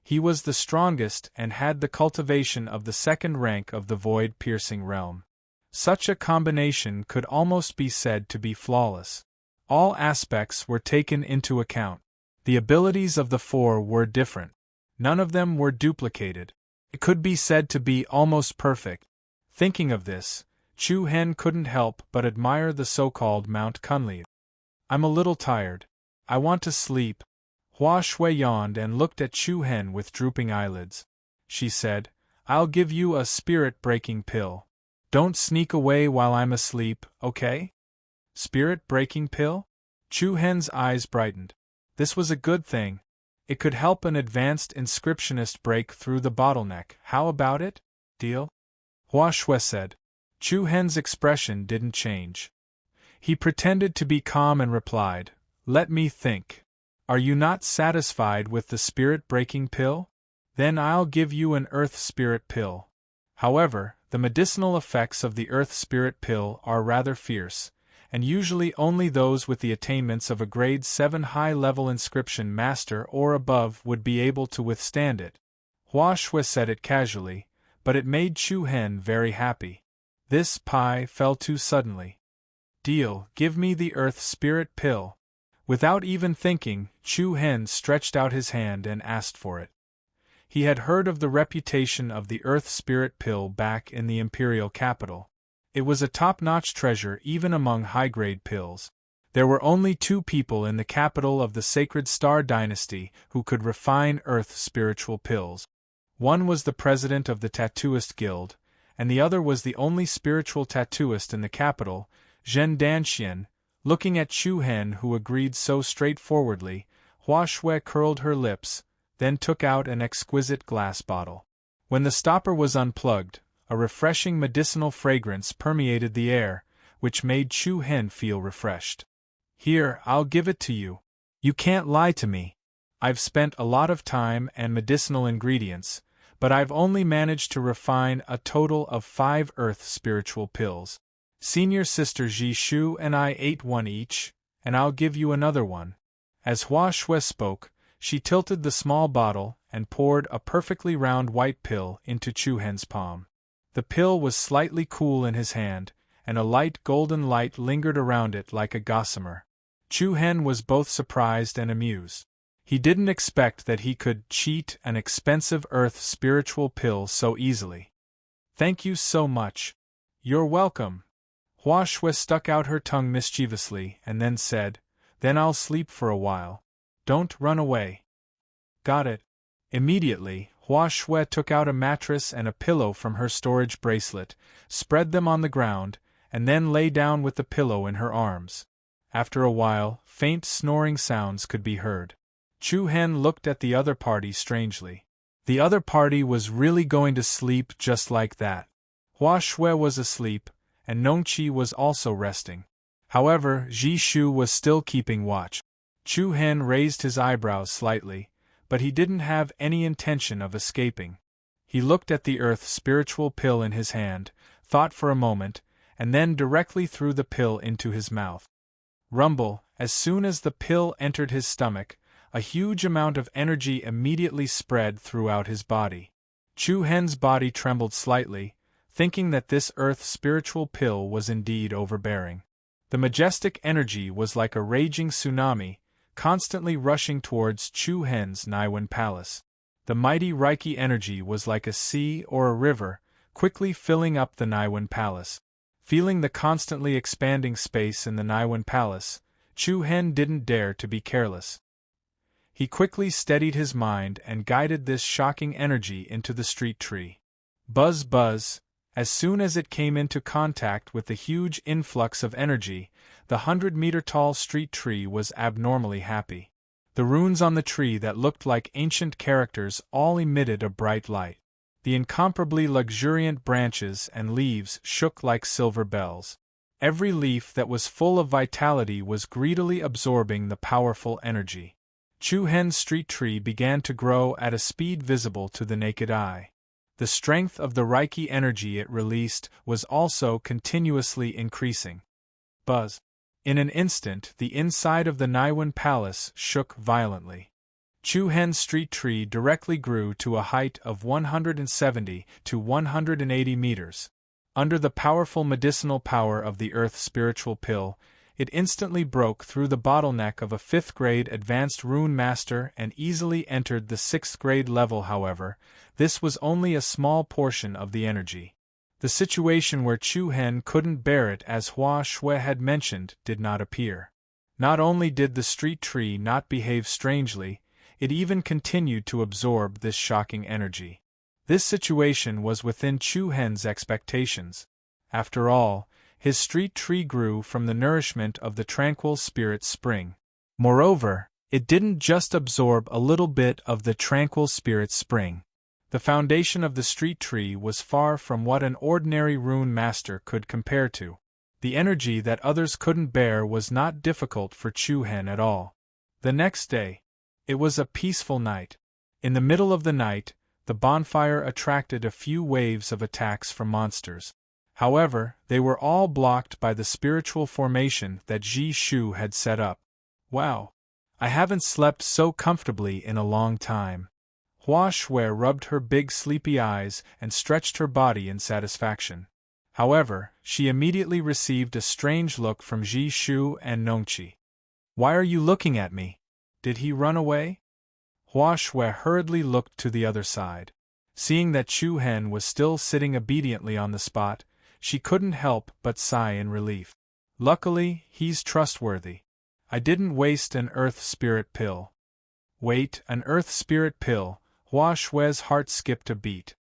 he was the strongest and had the cultivation of the second rank of the void-piercing realm. Such a combination could almost be said to be flawless. All aspects were taken into account. The abilities of the four were different. None of them were duplicated. It could be said to be almost perfect. Thinking of this, Chu Hen couldn't help but admire the so-called Mount Kunli. I'm a little tired. I want to sleep. Hua Shui yawned and looked at Chu Hen with drooping eyelids. She said, I'll give you a spirit-breaking pill. Don't sneak away while I'm asleep, okay? Spirit-breaking pill? Chu Hen's eyes brightened. This was a good thing. It could help an advanced inscriptionist break through the bottleneck. How about it? Deal? Hua Shui said. Chu Hen's expression didn't change. He pretended to be calm and replied, Let me think. Are you not satisfied with the spirit-breaking pill? Then I'll give you an earth spirit pill. However, the medicinal effects of the earth spirit pill are rather fierce, and usually only those with the attainments of a grade 7 high-level inscription master or above would be able to withstand it. Hua Shui said it casually, but it made Chu Hen very happy. This pie fell too suddenly. Deal, give me the Earth Spirit Pill. Without even thinking, Chu Hen stretched out his hand and asked for it. He had heard of the reputation of the Earth Spirit Pill back in the imperial capital. It was a top-notch treasure even among high-grade pills. There were only 2 people in the capital of the Sacred Star Dynasty who could refine Earth spiritual pills. One was the president of the Tattooist Guild, and the other was the only spiritual tattooist in the capital, Zhen Danxian. Looking at Chu Hen, who agreed so straightforwardly, Hua Shui curled her lips, then took out an exquisite glass bottle. When the stopper was unplugged, a refreshing medicinal fragrance permeated the air, which made Chu Hen feel refreshed. Here, I'll give it to you. You can't lie to me. I've spent a lot of time and medicinal ingredients, but I've only managed to refine a total of 5 Earth spiritual pills. Senior Sister Ji Shu and I ate one each, and I'll give you another one. As Hua Shui spoke, she tilted the small bottle and poured a perfectly round white pill into Chu Hen's palm. The pill was slightly cool in his hand, and a light golden light lingered around it like a gossamer. Chu Hen was both surprised and amused. He didn't expect that he could cheat an expensive Earth spiritual pill so easily. Thank you so much. You're welcome. Hua Shui stuck out her tongue mischievously and then said, Then I'll sleep for a while. Don't run away. Got it. Immediately, Hua Shui took out a mattress and a pillow from her storage bracelet, spread them on the ground, and then lay down with the pillow in her arms. After a while, faint snoring sounds could be heard. Chu Hen looked at the other party strangely. The other party was really going to sleep just like that. Hua Shui was asleep, and Nongqi was also resting. However, Ji Shu was still keeping watch. Chu Hen raised his eyebrows slightly, but he didn't have any intention of escaping. He looked at the Earth spiritual pill in his hand, thought for a moment, and then directly threw the pill into his mouth. Rumble, as soon as the pill entered his stomach, a huge amount of energy immediately spread throughout his body. Chu Hen's body trembled slightly, thinking that this Earth spiritual pill was indeed overbearing. The majestic energy was like a raging tsunami, constantly rushing towards Chu Hen's Naiwen Palace. The mighty Reiki energy was like a sea or a river, quickly filling up the Naiwen Palace. Feeling the constantly expanding space in the Naiwen Palace, Chu Hen didn't dare to be careless. He quickly steadied his mind and guided this shocking energy into the street tree. Buzz buzz. As soon as it came into contact with the huge influx of energy, the 100-meter-tall street tree was abnormally happy. The runes on the tree that looked like ancient characters all emitted a bright light. The incomparably luxuriant branches and leaves shook like silver bells. Every leaf that was full of vitality was greedily absorbing the powerful energy. Chu Hen's street tree began to grow at a speed visible to the naked eye. The strength of the Reiki energy it released was also continuously increasing. Buzz. In an instant, the inside of the Naiwen Palace shook violently. Chu Hen's street tree directly grew to a height of 170 to 180 meters. Under the powerful medicinal power of the Earth spiritual pill, it instantly broke through the bottleneck of a 5th-grade advanced rune master and easily entered the 6th-grade level. However, this was only a small portion of the energy. The situation where Chu Hen couldn't bear it, as Hua Shui had mentioned, did not appear. Not only did the street tree not behave strangely, it even continued to absorb this shocking energy. This situation was within Chu Hen's expectations. After all, his street tree grew from the nourishment of the tranquil spirit spring. Moreover, it didn't just absorb a little bit of the tranquil spirit spring. The foundation of the street tree was far from what an ordinary rune master could compare to. The energy that others couldn't bear was not difficult for Chu Hen at all. The next day, it was a peaceful night. In the middle of the night, the bonfire attracted a few waves of attacks from monsters. However, they were all blocked by the spiritual formation that Ji Shu had set up. Wow! I haven't slept so comfortably in a long time. Hua Shui rubbed her big sleepy eyes and stretched her body in satisfaction. However, she immediately received a strange look from Ji Shu and Nongqi. "Why are you looking at me? Did he run away?" Hua Shui hurriedly looked to the other side. Seeing that Chu Hen was still sitting obediently on the spot, she couldn't help but sigh in relief. "Luckily, he's trustworthy. I didn't waste an earth spirit pill." "Wait, an earth spirit pill?" Hua Shui's heart skipped a beat.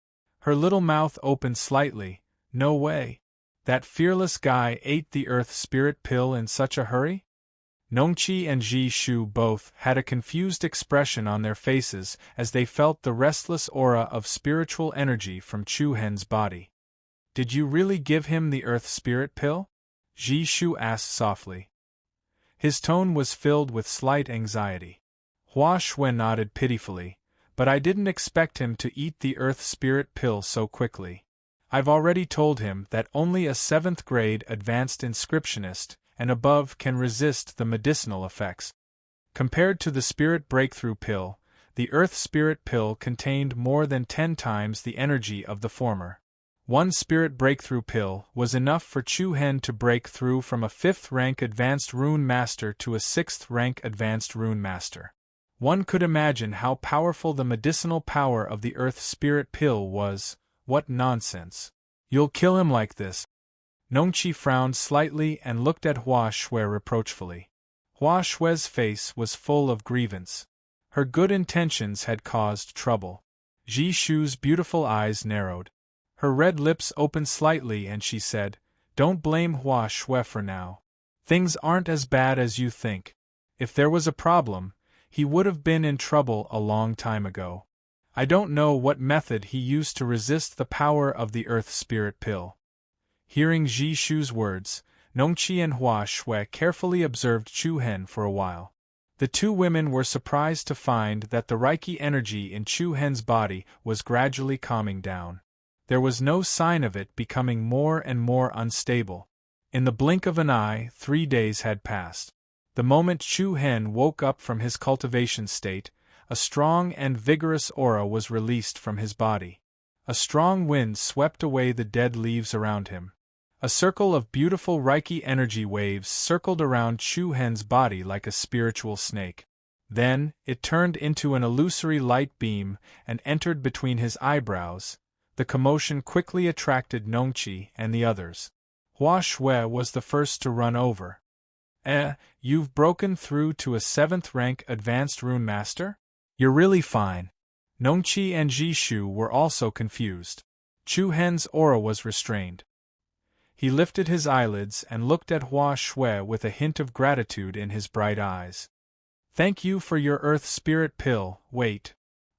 Her little mouth opened slightly. "No way. That fearless guy ate the earth spirit pill in such a hurry?" Nongqi and Ji Shu both had a confused expression on their faces as they felt the restless aura of spiritual energy from Chu Hen's body. "Did you really give him the earth spirit pill?" Ji Shu asked softly. His tone was filled with slight anxiety. Hua Shui nodded pitifully, "But I didn't expect him to eat the earth spirit pill so quickly. I've already told him that only a 7th grade advanced inscriptionist and above can resist the medicinal effects. Compared to the spirit breakthrough pill, the earth spirit pill contained more than 10 times the energy of the former. One spirit breakthrough pill was enough for Chu Hen to break through from a 5th rank advanced rune master to a 6th rank advanced rune master. One could imagine how powerful the medicinal power of the earth spirit pill was. What nonsense. You'll kill him like this? Nongqi frowned slightly and looked at Hua Shui reproachfully. Hua Shui's face was full of grievance. Her good intentions had caused trouble. Ji Shu's beautiful eyes narrowed. Her red lips opened slightly and she said, "Don't blame Hua Shui for now. Things aren't as bad as you think. If there was a problem, he would have been in trouble a long time ago. I don't know what method he used to resist the power of the earth spirit pill." Hearing Ji Shu's words, Nongqi and Hua Shui carefully observed Chu Hen for a while. The two women were surprised to find that the Reiki energy in Chu Hen's body was gradually calming down. There was no sign of it becoming more and more unstable. In the blink of an eye, 3 days had passed. The moment Chu Hen woke up from his cultivation state, a strong and vigorous aura was released from his body. A strong wind swept away the dead leaves around him. A circle of beautiful Reiki energy waves circled around Chu Hen's body like a spiritual snake. Then, it turned into an illusory light beam and entered between his eyebrows. The commotion quickly attracted Nongqi and the others. Hua Shui was the first to run over. You've broken through to a 7th rank advanced rune master? You're really fine." Nongqi and Ji Shu were also confused. Chu Hen's aura was restrained. He lifted his eyelids and looked at Hua Shui with a hint of gratitude in his bright eyes. "Thank you for your earth spirit pill." "Wait."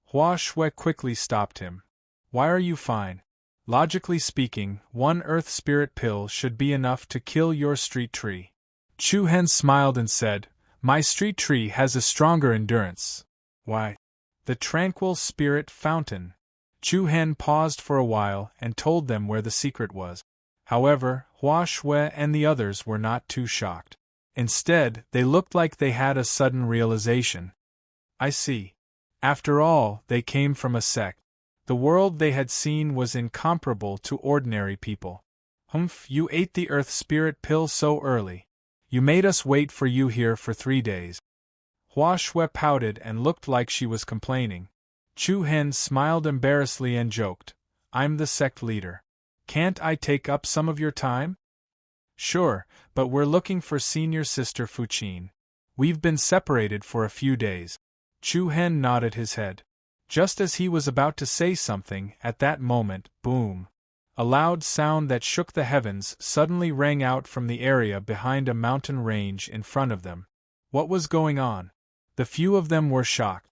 Hua Shui quickly stopped him. "Why are you fine? Logically speaking, one earth spirit pill should be enough to kill your street tree." Chu Hen smiled and said, "My street tree has a stronger endurance." "Why?" "The tranquil spirit fountain." Chu Hen paused for a while and told them where the secret was. However, Hua Shui and the others were not too shocked. Instead, they looked like they had a sudden realization. I see. After all, they came from a sect. The world they had seen was incomparable to ordinary people. Humph, you ate the earth spirit pill so early. You made us wait for you here for 3 days. Hua Shui pouted and looked like she was complaining. Chu Hen smiled embarrassedly and joked, "I'm the sect leader. Can't I take up some of your time?" "Sure, but we're looking for senior sister Fuqin. We've been separated for a few days." Chu Hen nodded his head. Just as he was about to say something, at that moment, boom! A loud sound that shook the heavens suddenly rang out from the area behind a mountain range in front of them. What was going on? The few of them were shocked.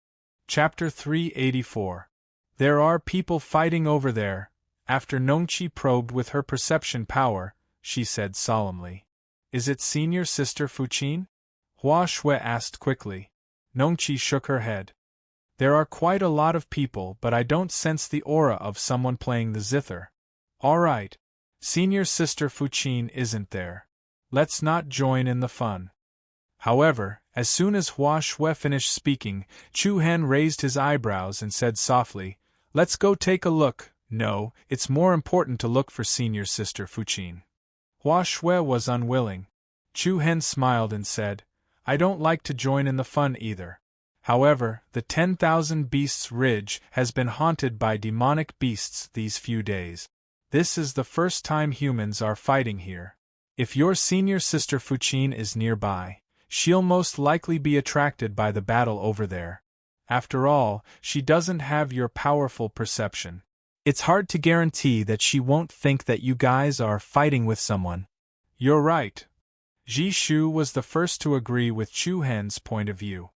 Chapter 384. There are people fighting over there. After Nongqi probed with her perception power, she said solemnly. Is it senior sister Fuqin? Hua Shui asked quickly. Nongqi shook her head. There are quite a lot of people, but I don't sense the aura of someone playing the zither. All right. Senior sister Fuqin isn't there. Let's not join in the fun. However, as soon as Hua Shui finished speaking, Chu Hen raised his eyebrows and said softly, Let's go take a look. No, it's more important to look for senior sister Fuqin. Hua Shui was unwilling. Chu Hen smiled and said, I don't like to join in the fun either. However, the 10,000 Beasts Ridge has been haunted by demonic beasts these few days. This is the first time humans are fighting here. If your senior sister Fuqin is nearby, she'll most likely be attracted by the battle over there. After all, she doesn't have your powerful perception. It's hard to guarantee that she won't think that you guys are fighting with someone. You're right. Ji Shu was the first to agree with Chu Hen's point of view.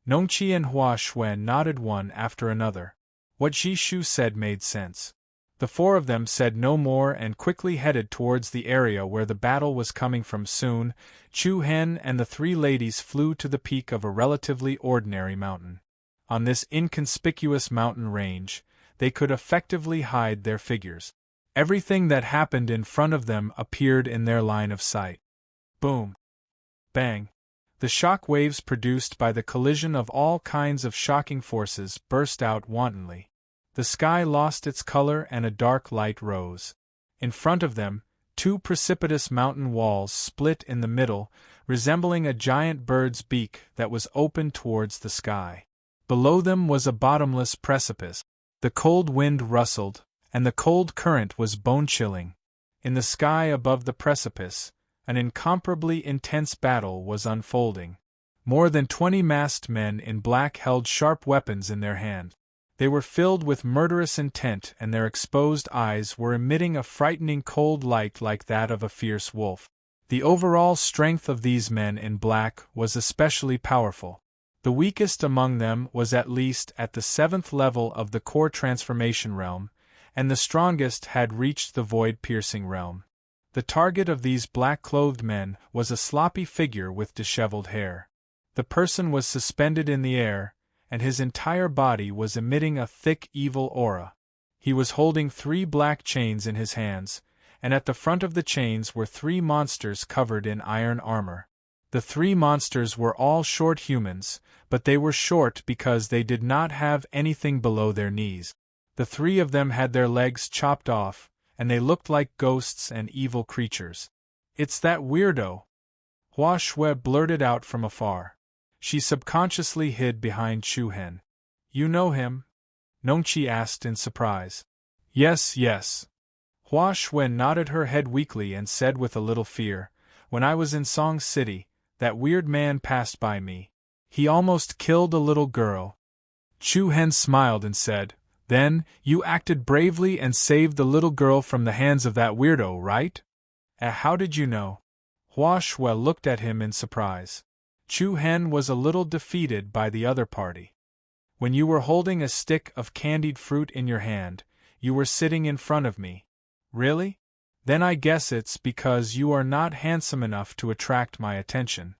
Nongqi and Hua Shui nodded one after another. What Ji Shu said made sense. The four of them said no more and quickly headed towards the area where the battle was coming from. Soon, Chu Hen and the three ladies flew to the peak of a relatively ordinary mountain. On this inconspicuous mountain range, they could effectively hide their figures. Everything that happened in front of them appeared in their line of sight. Boom! Bang! The shock waves produced by the collision of all kinds of shocking forces burst out wantonly. The sky lost its color and a dark light rose. In front of them, two precipitous mountain walls split in the middle, resembling a giant bird's beak that was open towards the sky. Below them was a bottomless precipice. The cold wind rustled, and the cold current was bone-chilling. In the sky above the precipice, an incomparably intense battle was unfolding. More than 20 masked men in black held sharp weapons in their hand. They were filled with murderous intent, and their exposed eyes were emitting a frightening cold light like that of a fierce wolf. The overall strength of these men in black was especially powerful. The weakest among them was at least at the 7th level of the core transformation realm, and the strongest had reached the void-piercing realm. The target of these black-clothed men was a sloppy figure with disheveled hair. The person was suspended in the air, and his entire body was emitting a thick evil aura. He was holding 3 black chains in his hands, and at the front of the chains were 3 monsters covered in iron armor. The 3 monsters were all short humans, but they were short because they did not have anything below their knees. The 3 of them had their legs chopped off, and they looked like ghosts and evil creatures. It's that weirdo! Hua Shui blurted out from afar. She subconsciously hid behind Chu Hen. You know him? Nongqi asked in surprise. Yes, yes. Hua Shui nodded her head weakly and said with a little fear, When I was in Song City, that weird man passed by me. He almost killed a little girl. Chu Hen smiled and said, Then, you acted bravely and saved the little girl from the hands of that weirdo, right? How did you know? Hua Shui looked at him in surprise. Chu Hen was a little defeated by the other party. When you were holding a stick of candied fruit in your hand, you were sitting in front of me. Really? Then I guess it's because you are not handsome enough to attract my attention.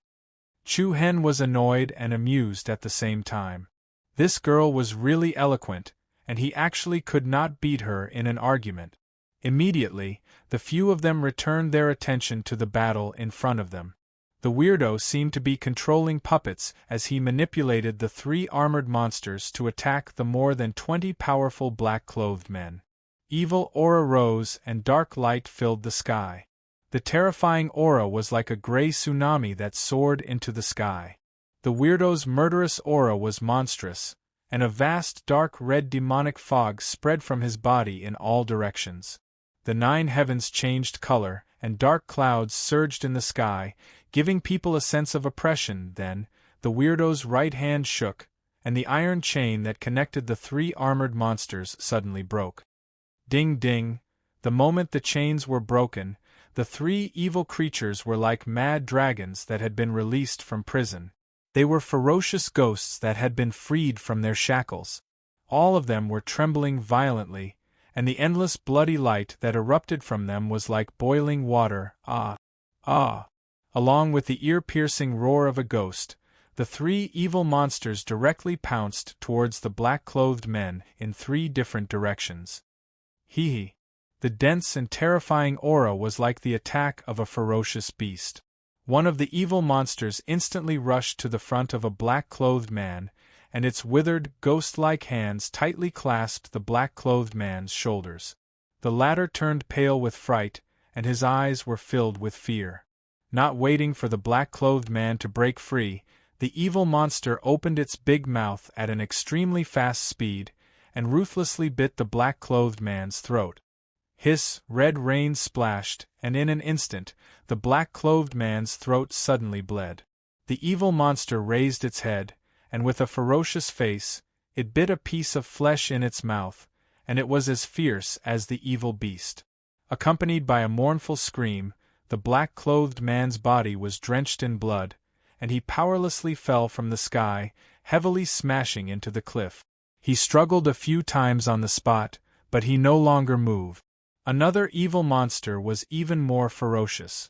Chu Hen was annoyed and amused at the same time. This girl was really eloquent, and he actually could not beat her in an argument. Immediately, the few of them returned their attention to the battle in front of them. The weirdo seemed to be controlling puppets as he manipulated the 3 armored monsters to attack the more than 20 powerful black-clothed men. Evil aura rose and dark light filled the sky. The terrifying aura was like a gray tsunami that soared into the sky. The weirdo's murderous aura was monstrous, and a vast dark red demonic fog spread from his body in all directions. The 9 heavens changed color, and dark clouds surged in the sky, giving people a sense of oppression. Then, the weirdo's right hand shook, and the iron chain that connected the 3 armored monsters suddenly broke. Ding ding! The moment the chains were broken, the 3 evil creatures were like mad dragons that had been released from prison. They were ferocious ghosts that had been freed from their shackles. All of them were trembling violently, and the endless bloody light that erupted from them was like boiling water. Ah! Ah! Along with the ear-piercing roar of a ghost, the 3 evil monsters directly pounced towards the black-clothed men in 3 different directions. Hee! The dense and terrifying aura was like the attack of a ferocious beast. One of the evil monsters instantly rushed to the front of a black-clothed man, and its withered, ghost-like hands tightly clasped the black-clothed man's shoulders. The latter turned pale with fright, and his eyes were filled with fear. Not waiting for the black-clothed man to break free, the evil monster opened its big mouth at an extremely fast speed, and ruthlessly bit the black-clothed man's throat. Hiss, red rain splashed, and in an instant, the black-clothed man's throat suddenly bled. The evil monster raised its head, and with a ferocious face, it bit a piece of flesh in its mouth, and it was as fierce as the evil beast. Accompanied by a mournful scream, the black-clothed man's body was drenched in blood, and he powerlessly fell from the sky, heavily smashing into the cliff. He struggled a few times on the spot, but he no longer moved. Another evil monster was even more ferocious.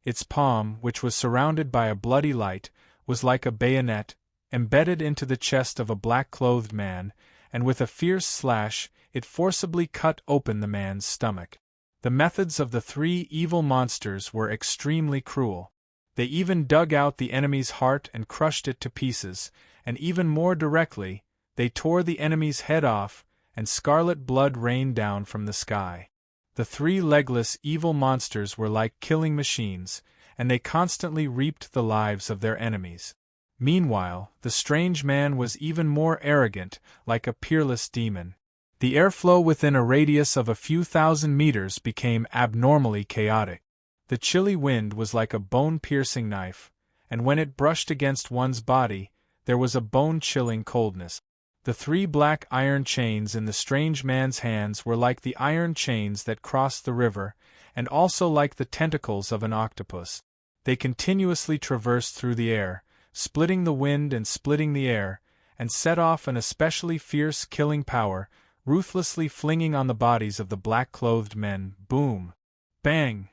Its palm, which was surrounded by a bloody light, was like a bayonet, embedded into the chest of a black-clothed man, and with a fierce slash, it forcibly cut open the man's stomach. The methods of the three evil monsters were extremely cruel. They even dug out the enemy's heart and crushed it to pieces, and even more directly, they tore the enemy's head off, and scarlet blood rained down from the sky. The three legless evil monsters were like killing machines, and they constantly reaped the lives of their enemies. Meanwhile, the strange man was even more arrogant, like a peerless demon. The airflow within a radius of a few thousand meters became abnormally chaotic. The chilly wind was like a bone-piercing knife, and when it brushed against one's body, there was a bone-chilling coldness. The three black iron chains in the strange man's hands were like the iron chains that crossed the river, and also like the tentacles of an octopus. They continuously traversed through the air, splitting the wind and splitting the air, and set off an especially fierce killing power, ruthlessly flinging on the bodies of the black-clothed men. Boom! Bang!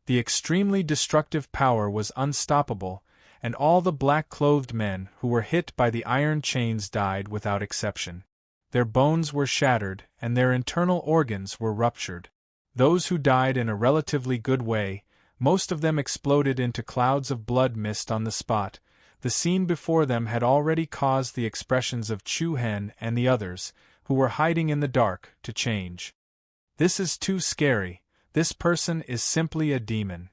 The extremely destructive power was unstoppable, and all the black-clothed men who were hit by the iron chains died without exception. Their bones were shattered, and their internal organs were ruptured. Those who died in a relatively good way, most of them exploded into clouds of blood mist on the spot. The scene before them had already caused the expressions of Chu Hen and the others, who were hiding in the dark, to change. "This is too scary. This person is simply a demon."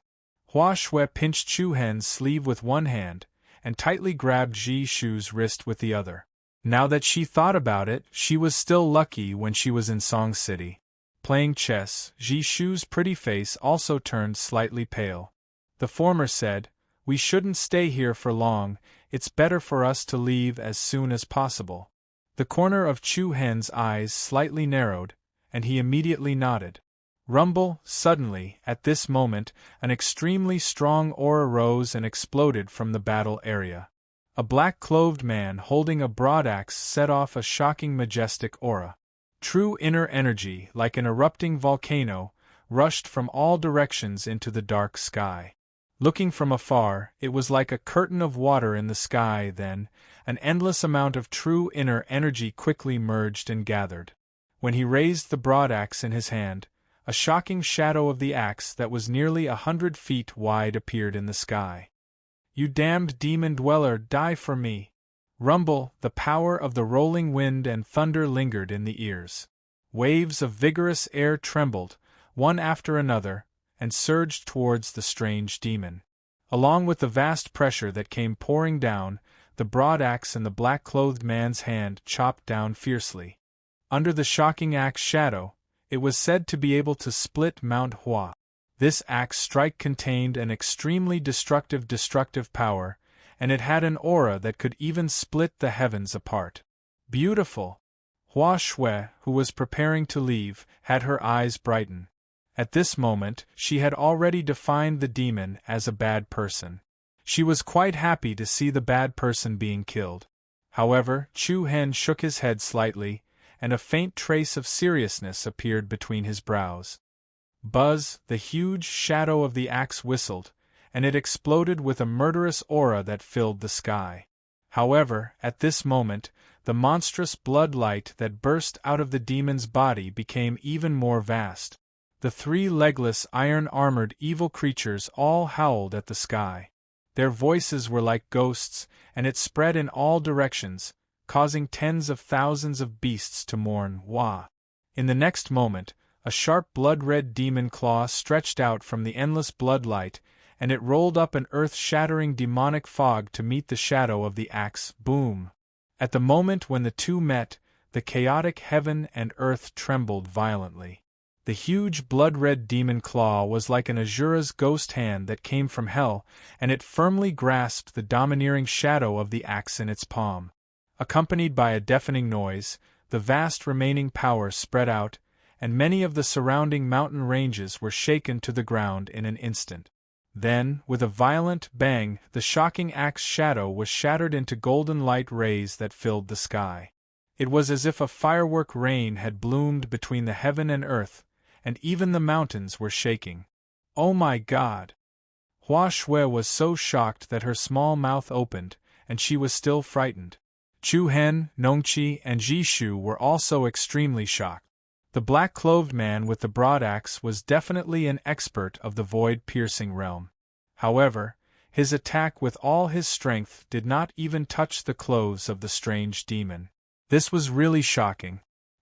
Hua Shui pinched Chu Hen's sleeve with one hand, and tightly grabbed Ji Shu's wrist with the other. Now that she thought about it, she was still lucky when she was in Song City. Playing chess, Ji Shu's pretty face also turned slightly pale. The former said, "We shouldn't stay here for long, it's better for us to leave as soon as possible." The corner of Chu Hen's eyes slightly narrowed, and he immediately nodded. Rumble, suddenly, at this moment, an extremely strong aura rose and exploded from the battle area. A black-clothed man holding a broadaxe set off a shocking majestic aura. True inner energy, like an erupting volcano, rushed from all directions into the dark sky. Looking from afar, it was like a curtain of water in the sky. Then, an endless amount of true inner energy quickly merged and gathered. When he raised the broadaxe in his hand, a shocking shadow of the axe that was nearly 100 feet wide appeared in the sky. "You damned demon dweller, die for me!" Rumble, the power of the rolling wind and thunder lingered in the ears. Waves of vigorous air trembled, one after another, and surged towards the strange demon. Along with the vast pressure that came pouring down, the broadaxe in the black-clothed man's hand chopped down fiercely. Under the shocking axe shadow, it was said to be able to split Mount Hua. This axe strike contained an extremely destructive power, and it had an aura that could even split the heavens apart. Beautiful! Hua Shui, who was preparing to leave, had her eyes brighten. At this moment, she had already defined the demon as a bad person. She was quite happy to see the bad person being killed. However, Chu Hen shook his head slightly, and a faint trace of seriousness appeared between his brows. Buzz, the huge shadow of the axe whistled, and it exploded with a murderous aura that filled the sky. However, at this moment, the monstrous blood light that burst out of the demon's body became even more vast. The three legless, iron-armored evil creatures all howled at the sky. Their voices were like ghosts, and it spread in all directions, causing tens of thousands of beasts to mourn. Wah! In the next moment, a sharp blood-red demon claw stretched out from the endless bloodlight, and it rolled up an earth-shattering demonic fog to meet the shadow of the axe. Boom! At the moment when the two met, the chaotic heaven and earth trembled violently. The huge blood-red demon claw was like an Asura's ghost hand that came from hell, and it firmly grasped the domineering shadow of the axe in its palm. Accompanied by a deafening noise, the vast remaining power spread out, and many of the surrounding mountain ranges were shaken to the ground in an instant. Then, with a violent bang, the shocking axe shadow was shattered into golden light rays that filled the sky. It was as if a firework rain had bloomed between the heaven and earth, and even the mountains were shaking. Oh my God! Hua Shui was so shocked that her small mouth opened, and she was still frightened. Chu Hen, Nongqi, and Jishu were also extremely shocked. The black-clothed man with the broad axe was definitely an expert of the void-piercing realm. However, his attack with all his strength did not even touch the clothes of the strange demon. This was really shocking.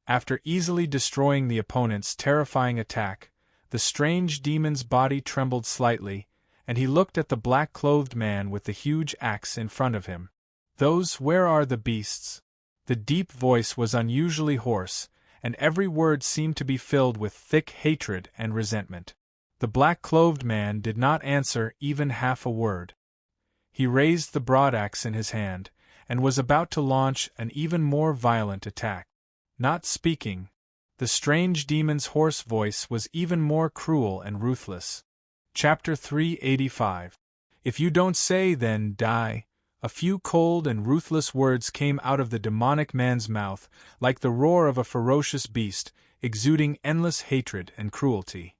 After easily destroying the opponent's terrifying attack, the strange demon's body trembled slightly, and he looked at the black-clothed man with the huge axe in front of him. Where are the beasts? The deep voice was unusually hoarse, and every word seemed to be filled with thick hatred and resentment. The black-clothed man did not answer even half a word. He raised the broadaxe in his hand, and was about to launch an even more violent attack. Not speaking, the strange demon's hoarse voice was even more cruel and ruthless. Chapter 385. If you don't say, then die. A few cold and ruthless words came out of the demonic man's mouth, like the roar of a ferocious beast, exuding endless hatred and cruelty.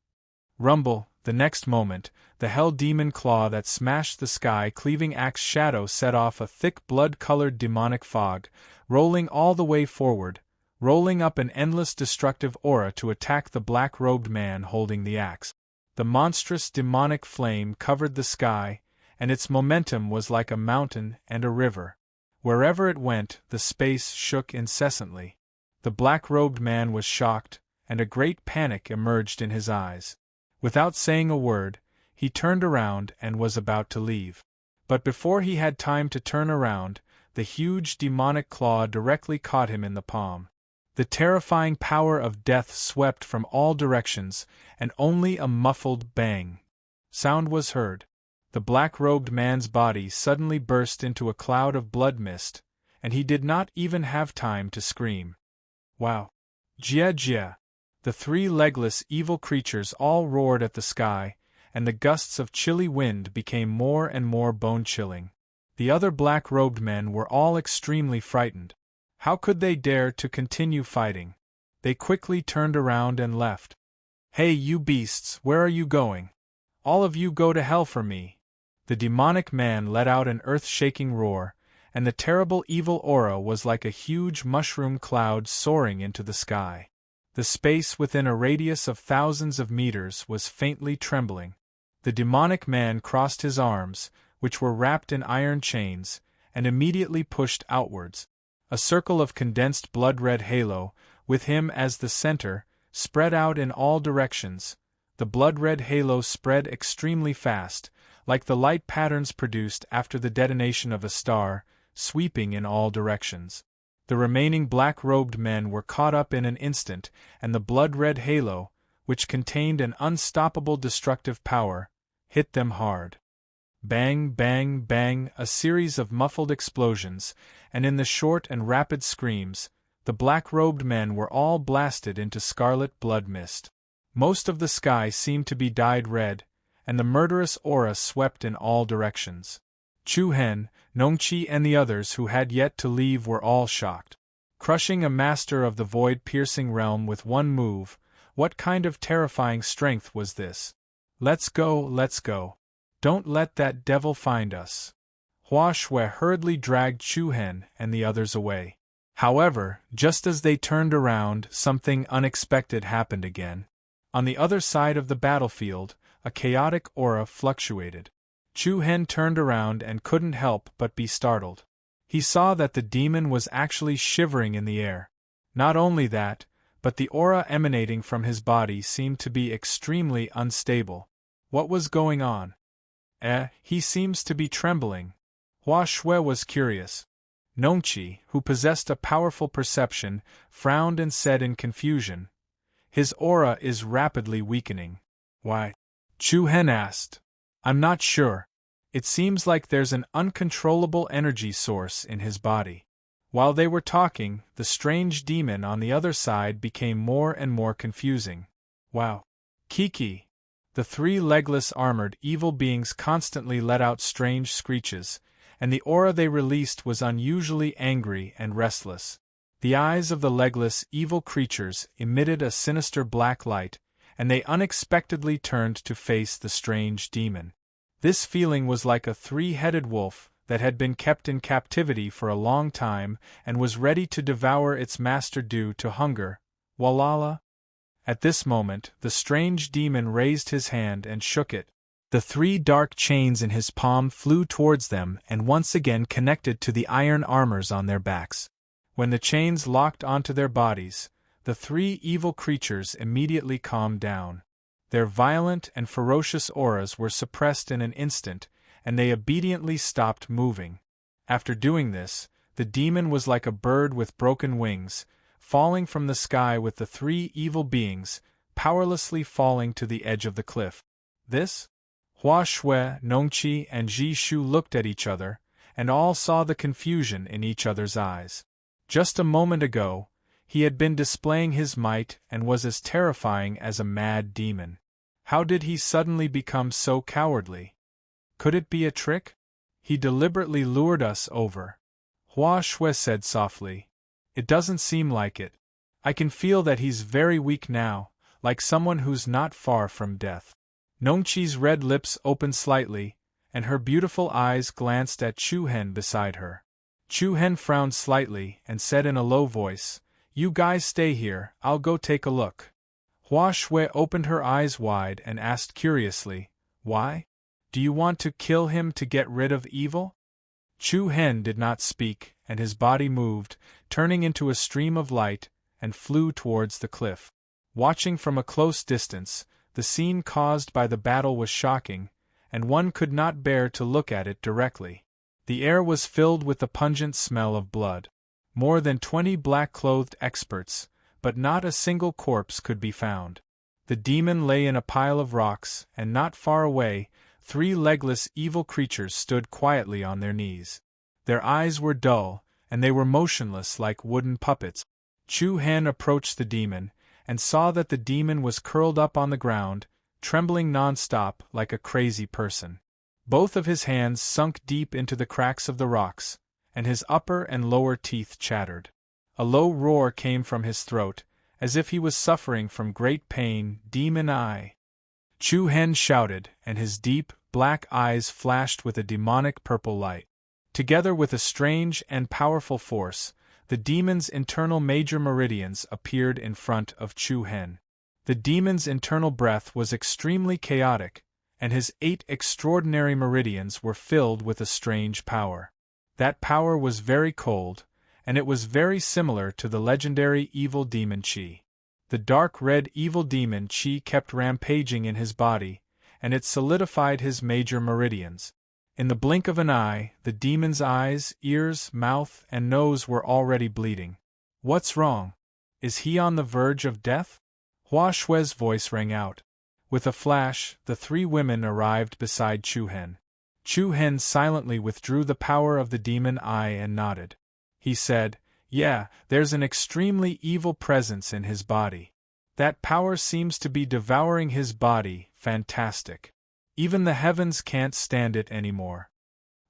Rumble, the next moment, the hell demon claw that smashed the sky-cleaving axe shadow set off a thick blood-colored demonic fog, rolling all the way forward, rolling up an endless destructive aura to attack the black-robed man holding the axe. The monstrous demonic flame covered the sky, and its momentum was like a mountain and a river. Wherever it went, the space shook incessantly. The black-robed man was shocked, and a great panic emerged in his eyes. Without saying a word, he turned around and was about to leave. But before he had time to turn around, the huge demonic claw directly caught him in the palm. The terrifying power of death swept from all directions, and only a muffled bang sound was heard. The black-robed man's body suddenly burst into a cloud of blood mist, and he did not even have time to scream. Wow! Jia Jia! The three legless evil creatures all roared at the sky, and the gusts of chilly wind became more and more bone-chilling. The other black-robed men were all extremely frightened. How could they dare to continue fighting? They quickly turned around and left. Hey, you beasts, where are you going? All of you go to hell for me! The demonic man let out an earth-shaking roar, and the terrible evil aura was like a huge mushroom cloud soaring into the sky. The space within a radius of thousands of meters was faintly trembling. The demonic man crossed his arms, which were wrapped in iron chains, and immediately pushed outwards. A circle of condensed blood-red halo, with him as the center, spread out in all directions. The blood-red halo spread extremely fast, like the light patterns produced after the detonation of a star, sweeping in all directions. The remaining black-robed men were caught up in an instant, and the blood-red halo, which contained an unstoppable destructive power, hit them hard. Bang, bang, bang, a series of muffled explosions, and in the short and rapid screams, the black-robed men were all blasted into scarlet blood mist. Most of the sky seemed to be dyed red, and the murderous aura swept in all directions. Chu Hen, Nongqi and the others who had yet to leave were all shocked. Crushing a master of the void-piercing realm with one move, what kind of terrifying strength was this? Let's go, let's go. Don't let that devil find us. Hua Shui hurriedly dragged Chu Hen and the others away. However, just as they turned around, something unexpected happened again. On the other side of the battlefield, a chaotic aura fluctuated. Chu Hen turned around and couldn't help but be startled. He saw that the demon was actually shivering in the air. Not only that, but the aura emanating from his body seemed to be extremely unstable. What was going on? He seems to be trembling. Hua Shui was curious. Nongqi, who possessed a powerful perception, frowned and said in confusion, "His aura is rapidly weakening." "Why?" Chu Hen asked. "I'm not sure. It seems like there's an uncontrollable energy source in his body." While they were talking, the strange demon on the other side became more and more confusing. "Wow. Kiki." The three legless armored evil beings constantly let out strange screeches, and the aura they released was unusually angry and restless. The eyes of the legless evil creatures emitted a sinister black light, and they unexpectedly turned to face the strange demon. This feeling was like a three-headed wolf that had been kept in captivity for a long time and was ready to devour its master due to hunger. Walala. At this moment, the strange demon raised his hand and shook it. The three dark chains in his palm flew towards them and once again connected to the iron armors on their backs. When the chains locked onto their bodies, the three evil creatures immediately calmed down. Their violent and ferocious auras were suppressed in an instant, and they obediently stopped moving. After doing this, the demon was like a bird with broken wings, falling from the sky with the three evil beings, powerlessly falling to the edge of the cliff. This? Hua Shui, Nongqi, and Ji Shu looked at each other, and all saw the confusion in each other's eyes. Just a moment ago, he had been displaying his might and was as terrifying as a mad demon. How did he suddenly become so cowardly? Could it be a trick? He deliberately lured us over. Hua Shui said softly. It doesn't seem like it. I can feel that he's very weak now, like someone who's not far from death. Nongqi's red lips opened slightly, and her beautiful eyes glanced at Chu Hen beside her. Chu Hen frowned slightly and said in a low voice, "You guys stay here, I'll go take a look." Hua Shui opened her eyes wide and asked curiously, "Why? Do you want to kill him to get rid of evil?" Chu Hen did not speak, and his body moved, turning into a stream of light, and flew towards the cliff. Watching from a close distance, the scene caused by the battle was shocking, and one could not bear to look at it directly. The air was filled with the pungent smell of blood. More than 20 black-clothed experts, but not a single corpse could be found. The demon lay in a pile of rocks, and not far away, 3 legless evil creatures stood quietly on their knees. Their eyes were dull, and they were motionless like wooden puppets. Chu Hen approached the demon, and saw that the demon was curled up on the ground, trembling non-stop like a crazy person. Both of his hands sunk deep into the cracks of the rocks, and his upper and lower teeth chattered. A low roar came from his throat, as if he was suffering from great pain. "Demon Eye!" Chu Hen shouted, and his deep, black eyes flashed with a demonic purple light. Together with a strange and powerful force, the demon's internal major meridians appeared in front of Chu Hen. The demon's internal breath was extremely chaotic, and his 8 extraordinary meridians were filled with a strange power. That power was very cold, and it was very similar to the legendary evil demon Qi. The dark red evil demon Qi kept rampaging in his body, and it solidified his major meridians. In the blink of an eye, the demon's eyes, ears, mouth, and nose were already bleeding. "What's wrong? Is he on the verge of death?" Hua Shui's voice rang out. With a flash, the 3 women arrived beside Chu Hen. Chu Hen silently withdrew the power of the demon eye and nodded. He said, "Yeah, there's an extremely evil presence in his body. That power seems to be devouring his body. Fantastic. Even the heavens can't stand it anymore."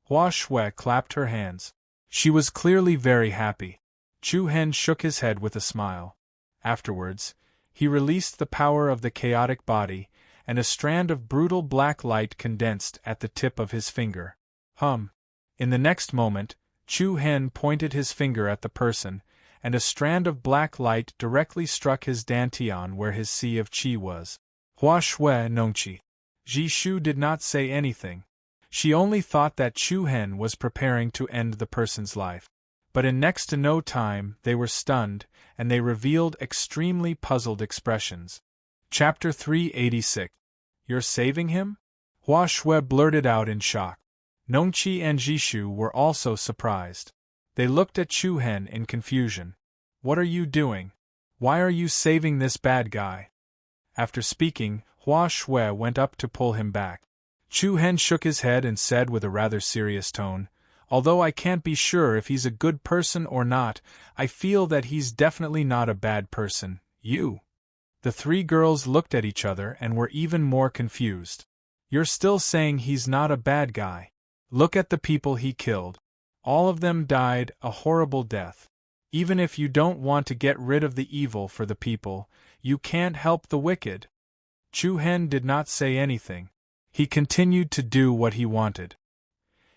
Hua Shui clapped her hands. She was clearly very happy. Chu Hen shook his head with a smile. Afterwards, he released the power of the chaotic body, and a strand of brutal black light condensed at the tip of his finger. In the next moment, Chu Hen pointed his finger at the person, and a strand of black light directly struck his dantian where his sea of qi was. Hua Shui Nongqi. Ji Shu did not say anything. She only thought that Chu Hen was preparing to end the person's life. But in next to no time they were stunned, and they revealed extremely puzzled expressions. Chapter 386. You're saving him? Hua Shui blurted out in shock. Nongqi and Jishu were also surprised. They looked at Chu Hen in confusion. What are you doing? Why are you saving this bad guy? After speaking, Hua Shui went up to pull him back. Chu Hen shook his head and said with a rather serious tone, although I can't be sure if he's a good person or not, I feel that he's definitely not a bad person. You. The three girls looked at each other and were even more confused. You're still saying he's not a bad guy. Look at the people he killed. All of them died a horrible death. Even if you don't want to get rid of the evil for the people, you can't help the wicked. Chu Hen did not say anything. He continued to do what he wanted.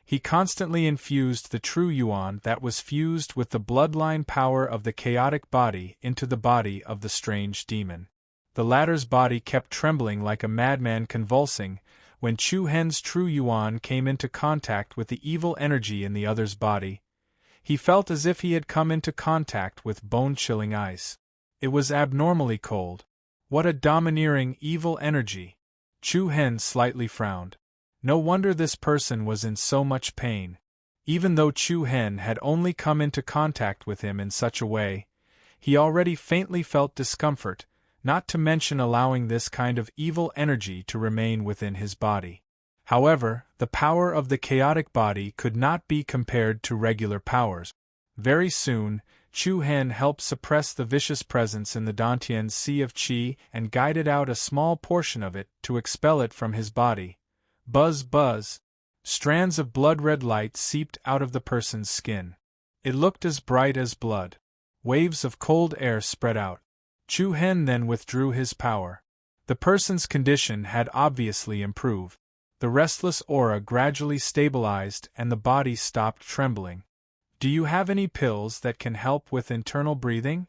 He constantly infused the true yuan that was fused with the bloodline power of the chaotic body into the body of the strange demon. The latter's body kept trembling like a madman convulsing. When Chu Hen's true yuan came into contact with the evil energy in the other's body, he felt as if he had come into contact with bone-chilling ice. It was abnormally cold. What a domineering, evil energy! Chu Hen slightly frowned. No wonder this person was in so much pain. Even though Chu Hen had only come into contact with him in such a way, he already faintly felt discomfort, not to mention allowing this kind of evil energy to remain within his body. However, the power of the chaotic body could not be compared to regular powers. Very soon, Chu Hen helped suppress the vicious presence in the Dantian's sea of qi and guided out a small portion of it to expel it from his body. Buzz buzz. Strands of blood-red light seeped out of the person's skin. It looked as bright as blood. Waves of cold air spread out. Chu Hen then withdrew his power. The person's condition had obviously improved. The restless aura gradually stabilized and the body stopped trembling. Do you have any pills that can help with internal breathing?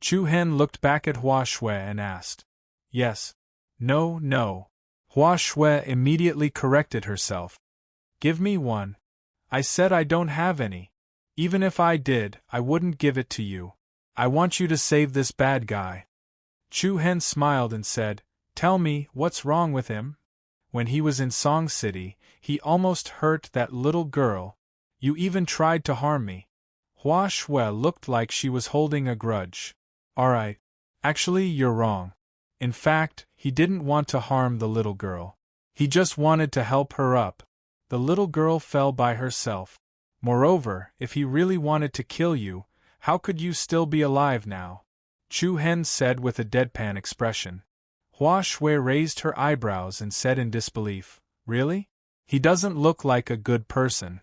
Chu Hen looked back at Hua Shui and asked. Yes. No. Hua Shui immediately corrected herself. Give me one. I said I don't have any. Even if I did, I wouldn't give it to you. I want you to save this bad guy. Chu Hen smiled and said, Tell me, what's wrong with him? When he was in Song City, he almost hurt that little girl. You even tried to harm me. Hua Shui looked like she was holding a grudge. Alright. Actually, you're wrong. In fact, he didn't want to harm the little girl. He just wanted to help her up. The little girl fell by herself. Moreover, if he really wanted to kill you, how could you still be alive now? Chu Hen said with a deadpan expression. Hua Shui raised her eyebrows and said in disbelief, Really? He doesn't look like a good person.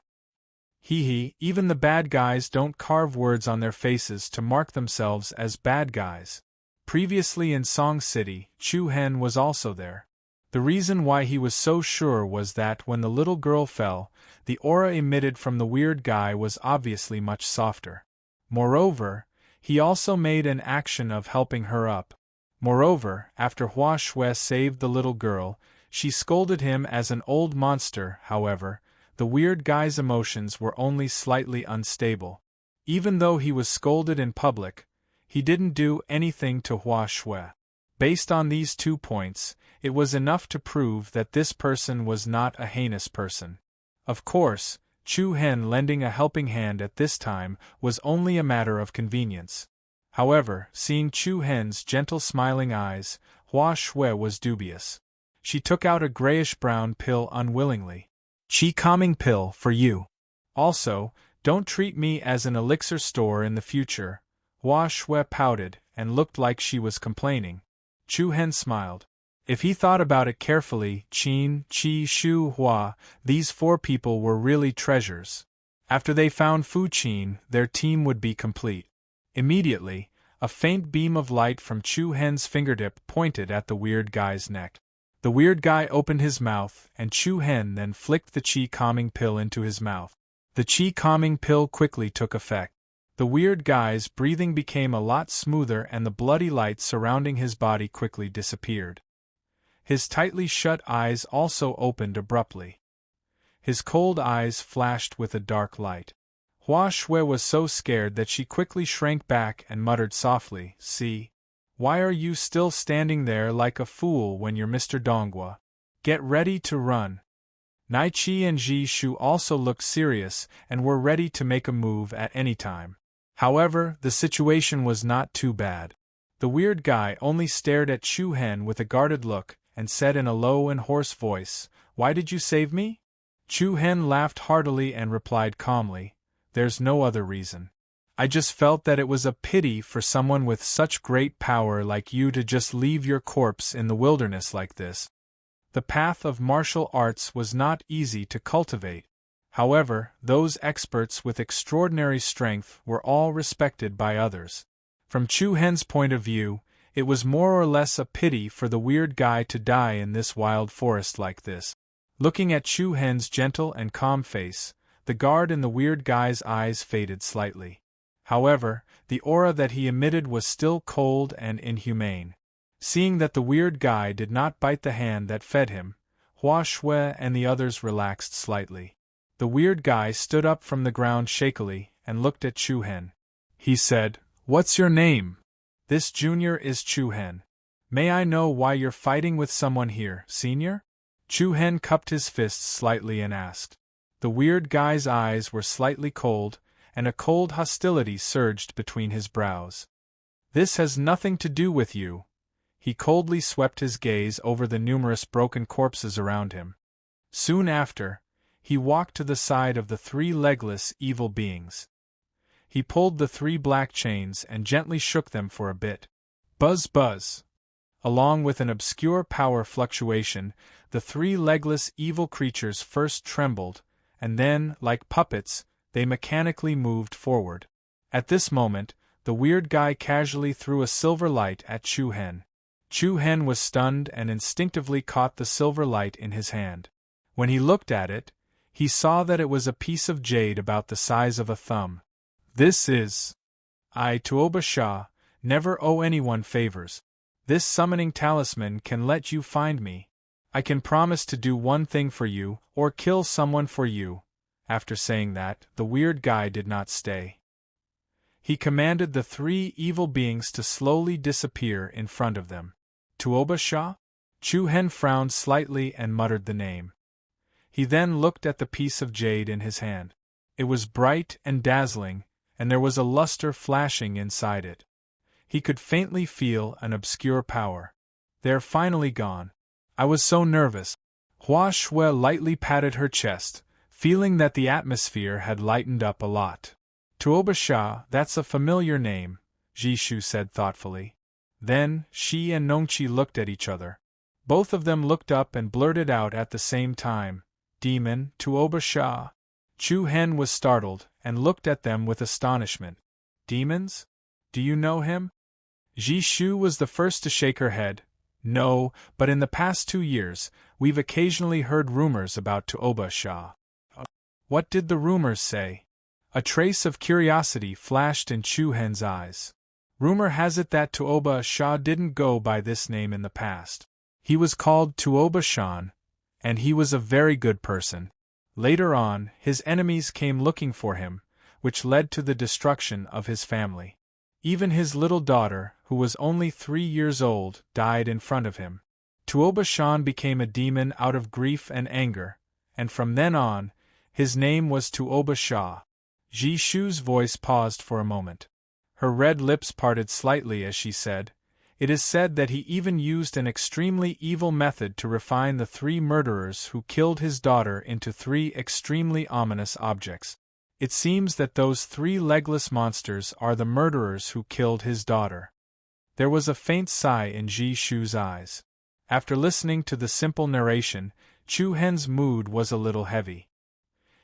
Even the bad guys don't carve words on their faces to mark themselves as bad guys. Previously in Song City, Chu Hen was also there. The reason why he was so sure was that when the little girl fell, the aura emitted from the weird guy was obviously much softer. Moreover, he also made an action of helping her up. Moreover, after Hua Shui saved the little girl, she scolded him as an old monster. However, the weird guy's emotions were only slightly unstable. Even though he was scolded in public, he didn't do anything to Hua Shui. Based on these 2 points, it was enough to prove that this person was not a heinous person. Of course, Chu Hen lending a helping hand at this time was only a matter of convenience. However, seeing Chu Hen's gentle smiling eyes, Hua Shui was dubious. She took out a grayish-brown pill unwillingly. Qi calming pill for you. Also, don't treat me as an elixir store in the future. Hua Shui pouted and looked like she was complaining. Chu Hen smiled. If he thought about it carefully, Qin, Qi, Shu, Hua, these 4 people were really treasures. After they found Fu Qin, their team would be complete. Immediately, a faint beam of light from Chu Hen's fingertip pointed at the weird guy's neck. The weird guy opened his mouth, and Chu Hen then flicked the qi calming pill into his mouth. The qi calming pill quickly took effect. The weird guy's breathing became a lot smoother and the bloody light surrounding his body quickly disappeared. His tightly shut eyes also opened abruptly. His cold eyes flashed with a dark light. Hua Shui was so scared that she quickly shrank back and muttered softly, "See? Why are you still standing there like a fool when you're Mr. Donghua? Get ready to run." Nai Qi and Ji Shu also looked serious and were ready to make a move at any time. However, the situation was not too bad. The weird guy only stared at Chu Hen with a guarded look and said in a low and hoarse voice, "Why did you save me?" Chu Hen laughed heartily and replied calmly, "There's no other reason. I just felt that it was a pity for someone with such great power like you to just leave your corpse in the wilderness like this." The path of martial arts was not easy to cultivate. However, those experts with extraordinary strength were all respected by others. From Chu Hen's point of view, it was more or less a pity for the weird guy to die in this wild forest like this. Looking at Chu Hen's gentle and calm face, the guard in the weird guy's eyes faded slightly. However, the aura that he emitted was still cold and inhumane. Seeing that the weird guy did not bite the hand that fed him, Hua Shui and the others relaxed slightly. The weird guy stood up from the ground shakily and looked at Chu Hen. He said, "What's your name?" "This junior is Chu Hen. May I know why you're fighting with someone here, senior?" Chu Hen cupped his fists slightly and asked. The weird guy's eyes were slightly cold, and a cold hostility surged between his brows. "This has nothing to do with you." He coldly swept his gaze over the numerous broken corpses around him. Soon after, he walked to the side of the three legless evil beings. He pulled the three black chains and gently shook them for a bit. Buzz buzz! Along with an obscure power fluctuation, the three legless evil creatures first trembled, and then, like puppets, they mechanically moved forward. At this moment, the weird guy casually threw a silver light at Chu Hen. Chu Hen was stunned and instinctively caught the silver light in his hand. When he looked at it, he saw that it was a piece of jade about the size of a thumb. "This is... I, Tuoba Shah, never owe anyone favors. This summoning talisman can let you find me. I can promise to do one thing for you, or kill someone for you." After saying that, the weird guy did not stay. He commanded the three evil beings to slowly disappear in front of them. "Tuoba Shah?" Chu Hen frowned slightly and muttered the name. He then looked at the piece of jade in his hand. It was bright and dazzling, and there was a luster flashing inside it. He could faintly feel an obscure power. "They're finally gone. I was so nervous." Hua Shui lightly patted her chest, feeling that the atmosphere had lightened up a lot. "Tuoba Shah, that's a familiar name," Ji Shu said thoughtfully. Then, she and Nongqi looked at each other. Both of them looked up and blurted out at the same time, "Demon, Tuoba Shah." Chu Hen was startled, and looked at them with astonishment. "Demons? Do you know him?" Ji Shu was the first to shake her head. "No, but in the past 2 years, we've occasionally heard rumors about Tuoba Shah." "What did the rumors say?" A trace of curiosity flashed in Chu Hen's eyes. "Rumor has it that Tuoba Shah didn't go by this name in the past. He was called Tuoba Shan, and he was a very good person. Later on, his enemies came looking for him, which led to the destruction of his family. Even his little daughter, who was only 3 years old, died in front of him. Tuoba Shan became a demon out of grief and anger, and from then on, his name was Tuoba Shah." Ji Shu's voice paused for a moment. Her red lips parted slightly as she said, "It is said that he even used an extremely evil method to refine the 3 murderers who killed his daughter into 3 extremely ominous objects. It seems that those 3 legless monsters are the murderers who killed his daughter." There was a faint sigh in Ji Shu's eyes. After listening to the simple narration, Chu Hen's mood was a little heavy.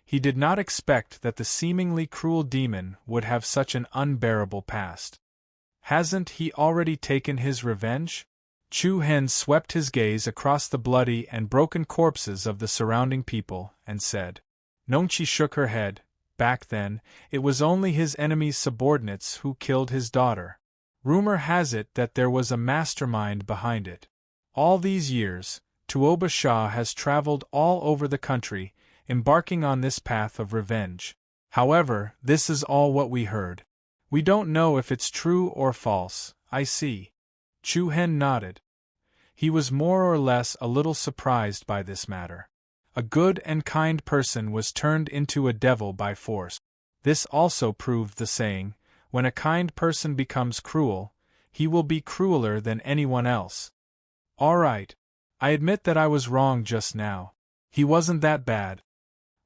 He did not expect that the seemingly cruel demon would have such an unbearable past. Hasn't he already taken his revenge? Chu Hen swept his gaze across the bloody and broken corpses of the surrounding people and said. Nongqi shook her head. Back then, it was only his enemy's subordinates who killed his daughter. Rumor has it that there was a mastermind behind it. All these years, Tuoba Shah has traveled all over the country, embarking on this path of revenge. However, this is all what we heard. We don't know if it's true or false, I see. Chu Hen nodded. He was more or less a little surprised by this matter. A good and kind person was turned into a devil by force. This also proved the saying, when a kind person becomes cruel, he will be crueler than anyone else. All right. I admit that I was wrong just now. He wasn't that bad.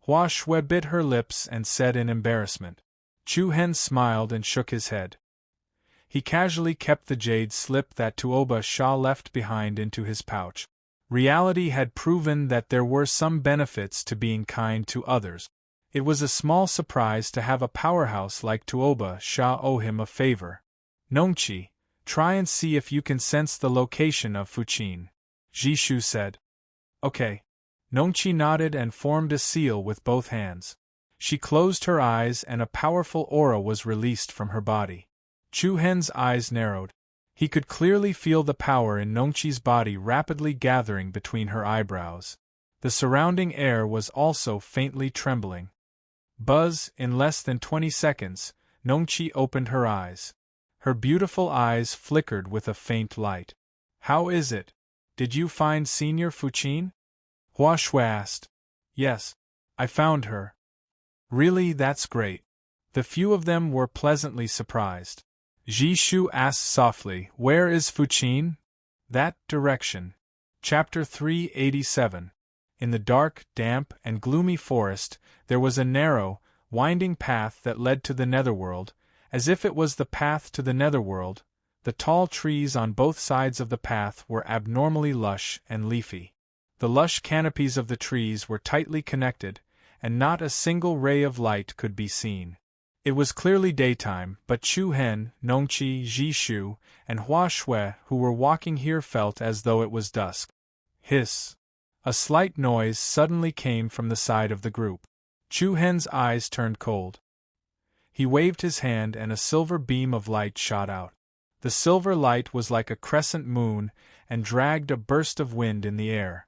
Hua Shui bit her lips and said in embarrassment. Chu Hen smiled and shook his head. He casually kept the jade slip that Tuoba Sha left behind into his pouch. Reality had proven that there were some benefits to being kind to others. It was a small surprise to have a powerhouse like Tuoba Sha owe him a favor. Nongqi, try and see if you can sense the location of Fuqin, Jishu said. Okay. Nongqi nodded and formed a seal with both hands. She closed her eyes and a powerful aura was released from her body. Chu Hen's eyes narrowed. He could clearly feel the power in Nongqi's body rapidly gathering between her eyebrows. The surrounding air was also faintly trembling. Buzz, in less than 20 seconds, Nongqi opened her eyes. Her beautiful eyes flickered with a faint light. How is it? Did you find Senior Fuqin? Hua Shui asked. Yes. I found her. Really, that's great. The few of them were pleasantly surprised. Jishu asked softly, Where is Fuqin? That direction. Chapter 387. In the dark, damp, and gloomy forest, there was a narrow, winding path that led to the netherworld, as if it was the path to the netherworld. The tall trees on both sides of the path were abnormally lush and leafy. The lush canopies of the trees were tightly connected, and not a single ray of light could be seen. It was clearly daytime, but Chu Hen, Nongqi, Jishu, and Hua Shui who were walking here felt as though it was dusk. Hiss! A slight noise suddenly came from the side of the group. Chu Hen's eyes turned cold. He waved his hand and a silver beam of light shot out. The silver light was like a crescent moon and dragged a burst of wind in the air.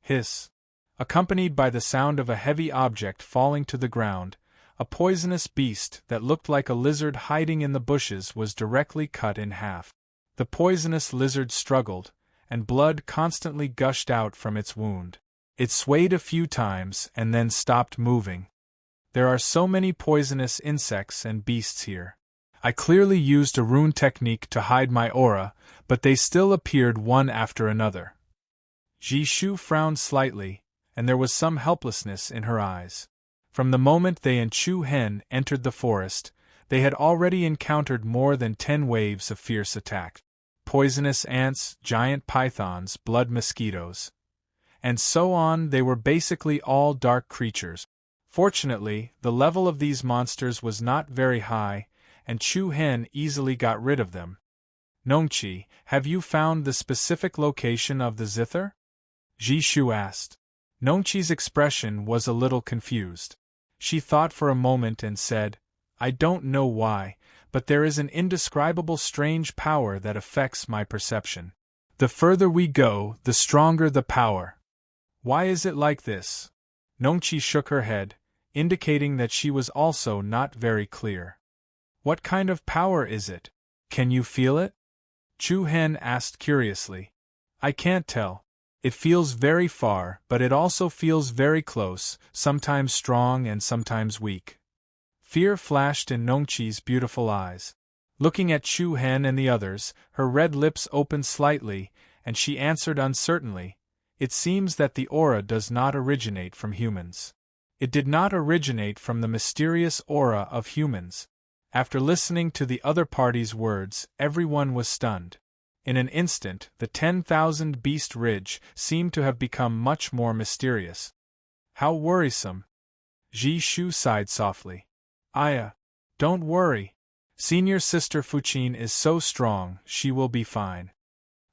Hiss! Accompanied by the sound of a heavy object falling to the ground, a poisonous beast that looked like a lizard hiding in the bushes was directly cut in half. The poisonous lizard struggled, and blood constantly gushed out from its wound. It swayed a few times and then stopped moving. There are so many poisonous insects and beasts here. I clearly used a rune technique to hide my aura, but they still appeared one after another. Jishu frowned slightly, and there was some helplessness in her eyes. From the moment they and Chu Hen entered the forest, they had already encountered more than 10 waves of fierce attack. Poisonous ants, giant pythons, blood mosquitoes, and so on. They were basically all dark creatures. Fortunately, the level of these monsters was not very high, and Chu Hen easily got rid of them. Nongqi, have you found the specific location of the zither? Jishu asked. Nongqi's expression was a little confused. She thought for a moment and said, I don't know why, but there is an indescribable strange power that affects my perception. The further we go, the stronger the power. Why is it like this? Nongqi shook her head, indicating that she was also not very clear. What kind of power is it? Can you feel it? Chu Hen asked curiously. I can't tell. It feels very far, but it also feels very close, sometimes strong and sometimes weak. Fear flashed in Nongqi's beautiful eyes. Looking at Chu Hen and the others, her red lips opened slightly, and she answered uncertainly, It seems that the aura does not originate from humans. It did not originate from the mysterious aura of humans. After listening to the other party's words, everyone was stunned. In an instant, the 10,000 Beast Ridge seemed to have become much more mysterious. How worrisome. Jishu sighed softly. Aya, don't worry. Senior Sister Fuqin is so strong, she will be fine.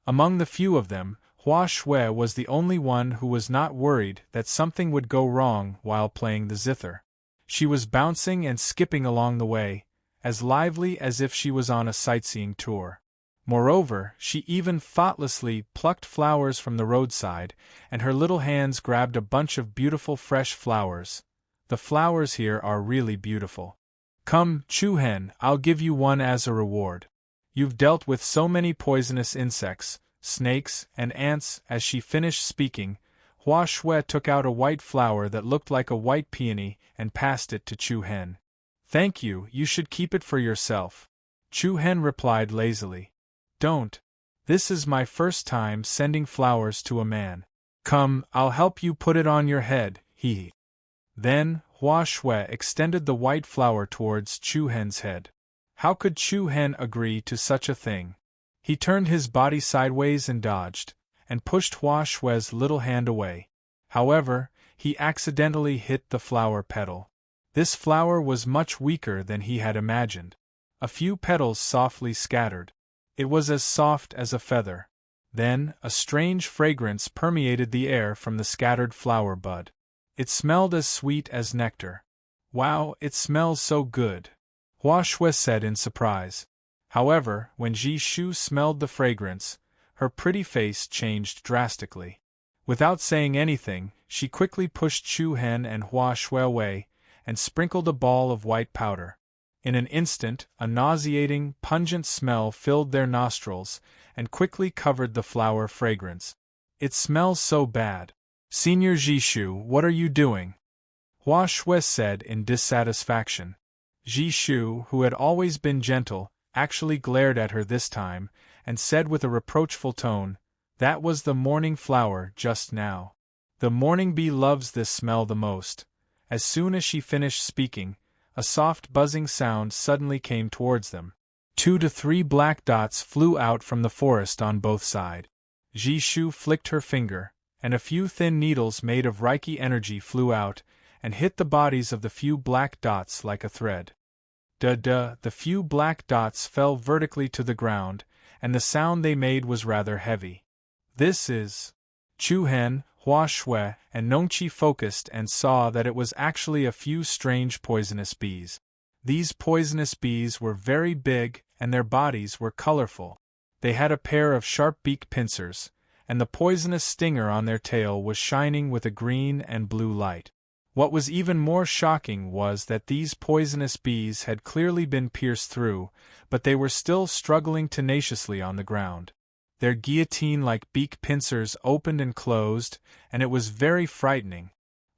Among the few of them, Hua Shui was the only one who was not worried that something would go wrong while playing the zither. She was bouncing and skipping along the way, as lively as if she was on a sightseeing tour. Moreover, she even thoughtlessly plucked flowers from the roadside, and her little hands grabbed a bunch of beautiful fresh flowers. The flowers here are really beautiful. Come, Chu-hen, I'll give you one as a reward. You've dealt with so many poisonous insects, snakes, and ants. As she finished speaking, Hua Shui took out a white flower that looked like a white peony and passed it to Chu-hen. Thank you, you should keep it for yourself. Chu-hen replied lazily. Don't. This is my first time sending flowers to a man. Come, I'll help you put it on your head, he. Then, Hua Shui extended the white flower towards Chu-hen's head. How could Chu-hen agree to such a thing? He turned his body sideways and dodged, and pushed Hua Shui's little hand away. However, he accidentally hit the flower petal. This flower was much weaker than he had imagined. A few petals softly scattered. It was as soft as a feather. Then, a strange fragrance permeated the air from the scattered flower bud. It smelled as sweet as nectar. Wow, it smells so good, Hua Shui said in surprise. However, when Ji Shu smelled the fragrance, her pretty face changed drastically. Without saying anything, she quickly pushed Chu-hen and Hua Shui away, and sprinkled a ball of white powder. In an instant, a nauseating, pungent smell filled their nostrils, and quickly covered the flower fragrance. It smells so bad. Senior Jishu, what are you doing? Hua Shui said in dissatisfaction. Jishu, who had always been gentle, actually glared at her this time, and said with a reproachful tone, That was the morning flower just now. The morning bee loves this smell the most. As soon as she finished speaking, a soft buzzing sound suddenly came towards them. 2 to 3 black dots flew out from the forest on both sides. Jishu flicked her finger, and a few thin needles made of Reiki energy flew out, and hit the bodies of the few black dots like a thread. The few black dots fell vertically to the ground, and the sound they made was rather heavy. This is... Chu-hen, Hua Shui, and Nongqi focused and saw that it was actually a few strange poisonous bees. These poisonous bees were very big, and their bodies were colorful. They had a pair of sharp-beaked pincers, and the poisonous stinger on their tail was shining with a green and blue light. What was even more shocking was that these poisonous bees had clearly been pierced through, but they were still struggling tenaciously on the ground. Their guillotine-like beak pincers opened and closed, and it was very frightening.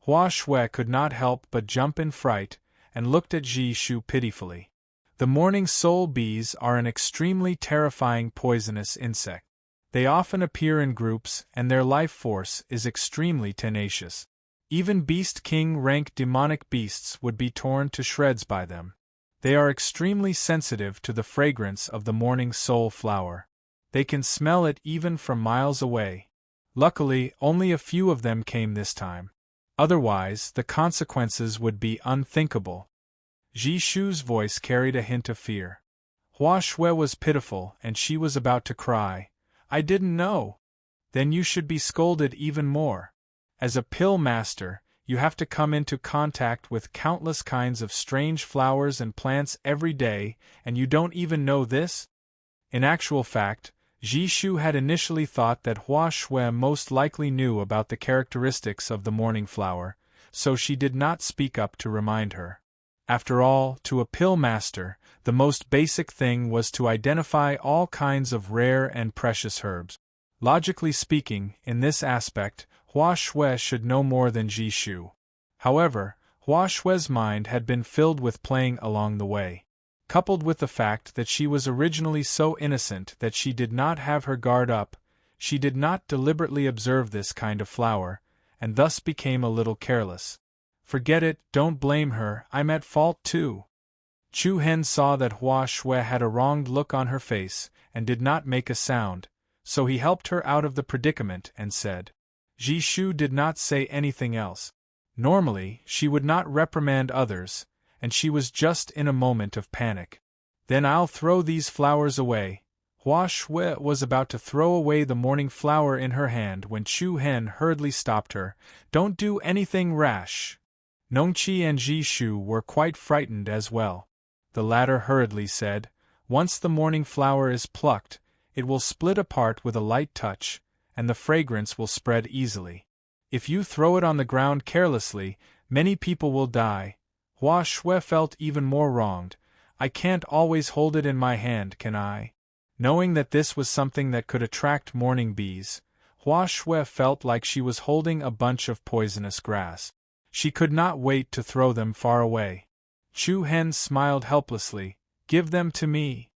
Hua Shui could not help but jump in fright, and looked at Ji Shu pitifully. The morning soul bees are an extremely terrifying poisonous insect. They often appear in groups, and their life force is extremely tenacious. Even Beast King rank demonic beasts would be torn to shreds by them. They are extremely sensitive to the fragrance of the morning soul flower. They can smell it even from miles away. Luckily, only a few of them came this time. Otherwise, the consequences would be unthinkable. Ji Shu's voice carried a hint of fear. Hua Shui was pitiful, and she was about to cry. I didn't know. Then you should be scolded even more. As a pill master, you have to come into contact with countless kinds of strange flowers and plants every day, and you don't even know this? In actual fact, Ji Shu had initially thought that Hua Shui most likely knew about the characteristics of the morning flower, so she did not speak up to remind her. After all, to a pill master, the most basic thing was to identify all kinds of rare and precious herbs. Logically speaking, in this aspect, Hua Shui should know more than Ji Shu. However, Hua Shui's mind had been filled with playing along the way. Coupled with the fact that she was originally so innocent that she did not have her guard up, she did not deliberately observe this kind of flower, and thus became a little careless. Forget it, don't blame her, I'm at fault too. Chu-hen saw that Hua Shui had a wronged look on her face, and did not make a sound, so he helped her out of the predicament and said. Ji Shu did not say anything else. Normally, she would not reprimand others, and she was just in a moment of panic. Then I'll throw these flowers away. Hua Shui was about to throw away the morning flower in her hand when Chu-hen hurriedly stopped her. Don't do anything rash. Nongqi and Ji Shu were quite frightened as well. The latter hurriedly said, Once the morning flower is plucked, It will split apart with a light touch, and the fragrance will spread easily. If you throw it on the ground carelessly, many people will die. Hua Shui felt even more wronged. I can't always hold it in my hand, can I? Knowing that this was something that could attract mourning bees, Hua Shui felt like she was holding a bunch of poisonous grass. She could not wait to throw them far away. Chu Hen smiled helplessly. Give them to me.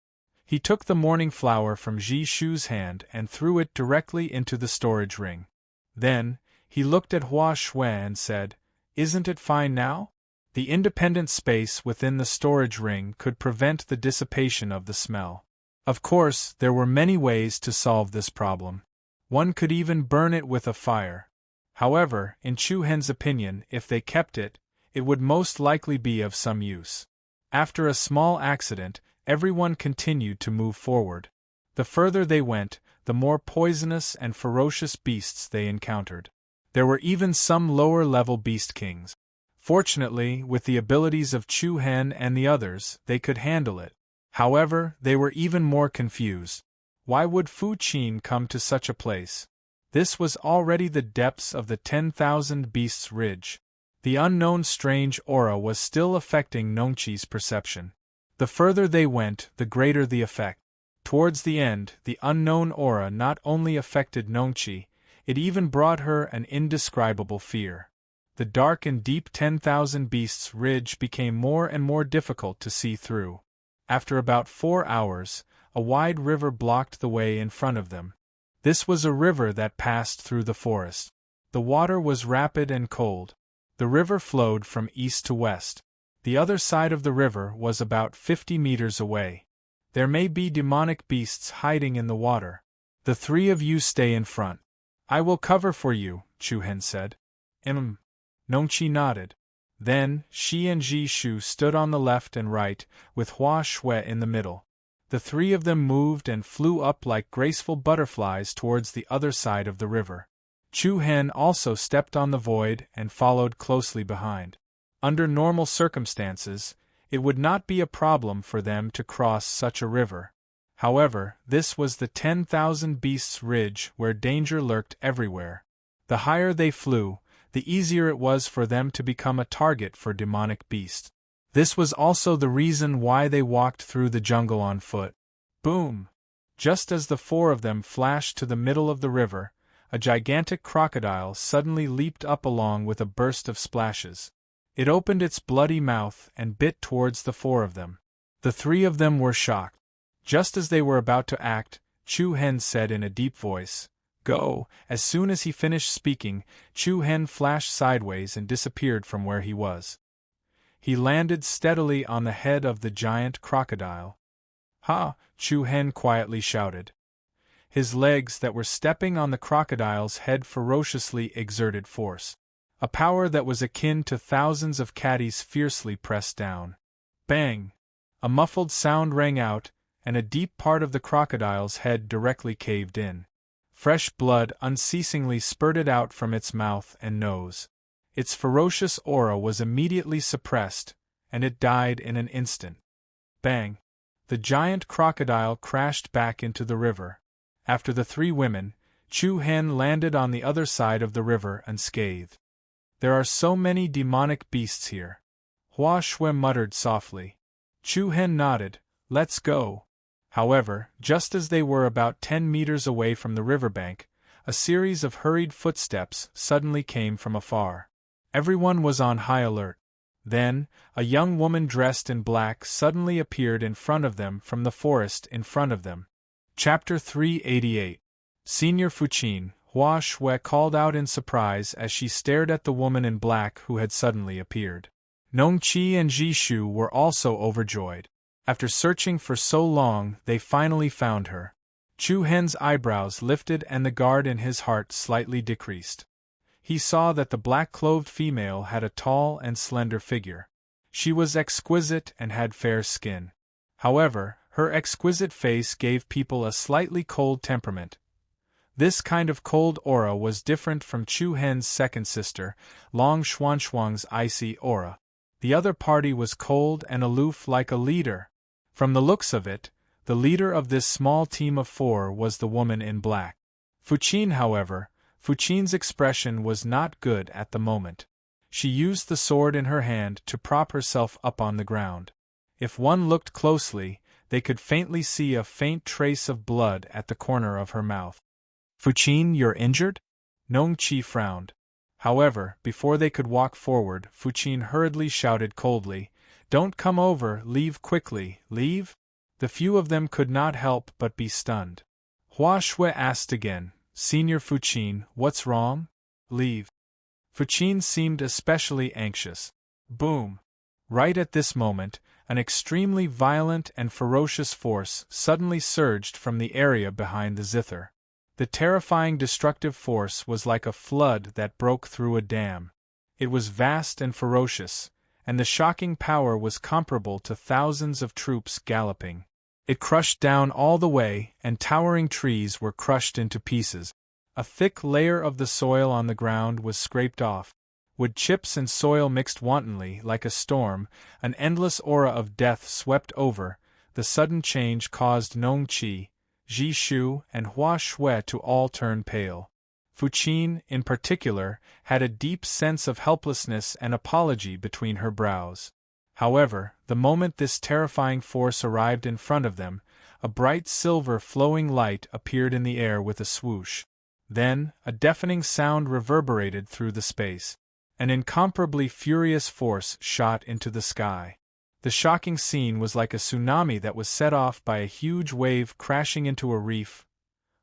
He took the morning flower from Ji Shu's hand and threw it directly into the storage ring. Then, he looked at Hua Shui and said, Isn't it fine now? The independent space within the storage ring could prevent the dissipation of the smell. Of course, there were many ways to solve this problem. One could even burn it with a fire. However, in Chu Hen's opinion, if they kept it, it would most likely be of some use. After a small accident, everyone continued to move forward. The further they went, the more poisonous and ferocious beasts they encountered. There were even some lower-level beast kings. Fortunately, with the abilities of Chu Hen and the others, they could handle it. However, they were even more confused. Why would Fu Qin come to such a place? This was already the depths of the 10,000 Beasts Ridge. The unknown strange aura was still affecting Nongqi's perception. The further they went, the greater the effect. Towards the end, the unknown aura not only affected Nongqi, it even brought her an indescribable fear. The dark and deep 10,000 Beasts Ridge became more and more difficult to see through. After about 4 hours, a wide river blocked the way in front of them. This was a river that passed through the forest. The water was rapid and cold. The river flowed from east to west. The other side of the river was about 50 meters away. There may be demonic beasts hiding in the water. The three of you stay in front. I will cover for you, Chu Hen said. Nongqi nodded. Then, Shi and Ji Shu stood on the left and right, with Hua Shui in the middle. The three of them moved and flew up like graceful butterflies towards the other side of the river. Chu Hen also stepped on the void and followed closely behind. Under normal circumstances, it would not be a problem for them to cross such a river. However, this was the 10,000 Beasts Ridge where danger lurked everywhere. The higher they flew, the easier it was for them to become a target for demonic beasts. This was also the reason why they walked through the jungle on foot. Boom! Just as the four of them flashed to the middle of the river, a gigantic crocodile suddenly leaped up along with a burst of splashes. It opened its bloody mouth and bit towards the four of them. The three of them were shocked. Just as they were about to act, Chu Hen said in a deep voice, Go! As soon as he finished speaking, Chu Hen flashed sideways and disappeared from where he was. He landed steadily on the head of the giant crocodile. Ha! Chu Hen quietly shouted. His legs that were stepping on the crocodile's head ferociously exerted force. A power that was akin to thousands of caddies fiercely pressed down. Bang! A muffled sound rang out, and a deep part of the crocodile's head directly caved in. Fresh blood unceasingly spurted out from its mouth and nose. Its ferocious aura was immediately suppressed, and it died in an instant. Bang! The giant crocodile crashed back into the river. After the three women, Chu Hen landed on the other side of the river unscathed. There are so many demonic beasts here. Hua Shui muttered softly. Chu Hen nodded. Let's go. However, just as they were about 10 meters away from the riverbank, a series of hurried footsteps suddenly came from afar. Everyone was on high alert. Then, a young woman dressed in black suddenly appeared in front of them from the forest in front of them. Chapter 388. Senior Fuqin, Hua Shui called out in surprise as she stared at the woman in black who had suddenly appeared. Nongqi and Ji Shu were also overjoyed. After searching for so long, they finally found her. Chu Hen's eyebrows lifted and the guard in his heart slightly decreased. He saw that the black-clothed female had a tall and slender figure. She was exquisite and had fair skin. However, her exquisite face gave people a slightly cold temperament. This kind of cold aura was different from Chu Hen's second sister, Long Xuanshuang's icy aura. The other party was cold and aloof like a leader. From the looks of it, The leader of this small team of 4 was the woman in black. Fuqin, however, Fuqin's expression was not good at the moment. She used the sword in her hand to prop herself up on the ground. If one looked closely, they could faintly see a faint trace of blood at the corner of her mouth. Fuqin, you're injured? Nongqi frowned. However, before they could walk forward, Fuqin hurriedly shouted coldly, "Don't come over, leave quickly, leave?" The few of them could not help but be stunned. Hua Shui asked again, "Senior Fuqin, what's wrong?" "Leave." Fuqin seemed especially anxious. Boom! Right at this moment, an extremely violent and ferocious force suddenly surged from the area behind the zither. The terrifying destructive force was like a flood that broke through a dam. It was vast and ferocious, and the shocking power was comparable to thousands of troops galloping. It crushed down all the way, and towering trees were crushed into pieces. A thick layer of the soil on the ground was scraped off. Wood chips and soil mixed wantonly like a storm, an endless aura of death swept over. The sudden change caused Nongqi, Jishu, and Hua Shui to all turn pale. Fuqin, in particular, had a deep sense of helplessness and apology between her brows. However, the moment this terrifying force arrived in front of them, a bright silver flowing light appeared in the air with a swoosh. Then, a deafening sound reverberated through the space. An incomparably furious force shot into the sky. The shocking scene was like a tsunami that was set off by a huge wave crashing into a reef.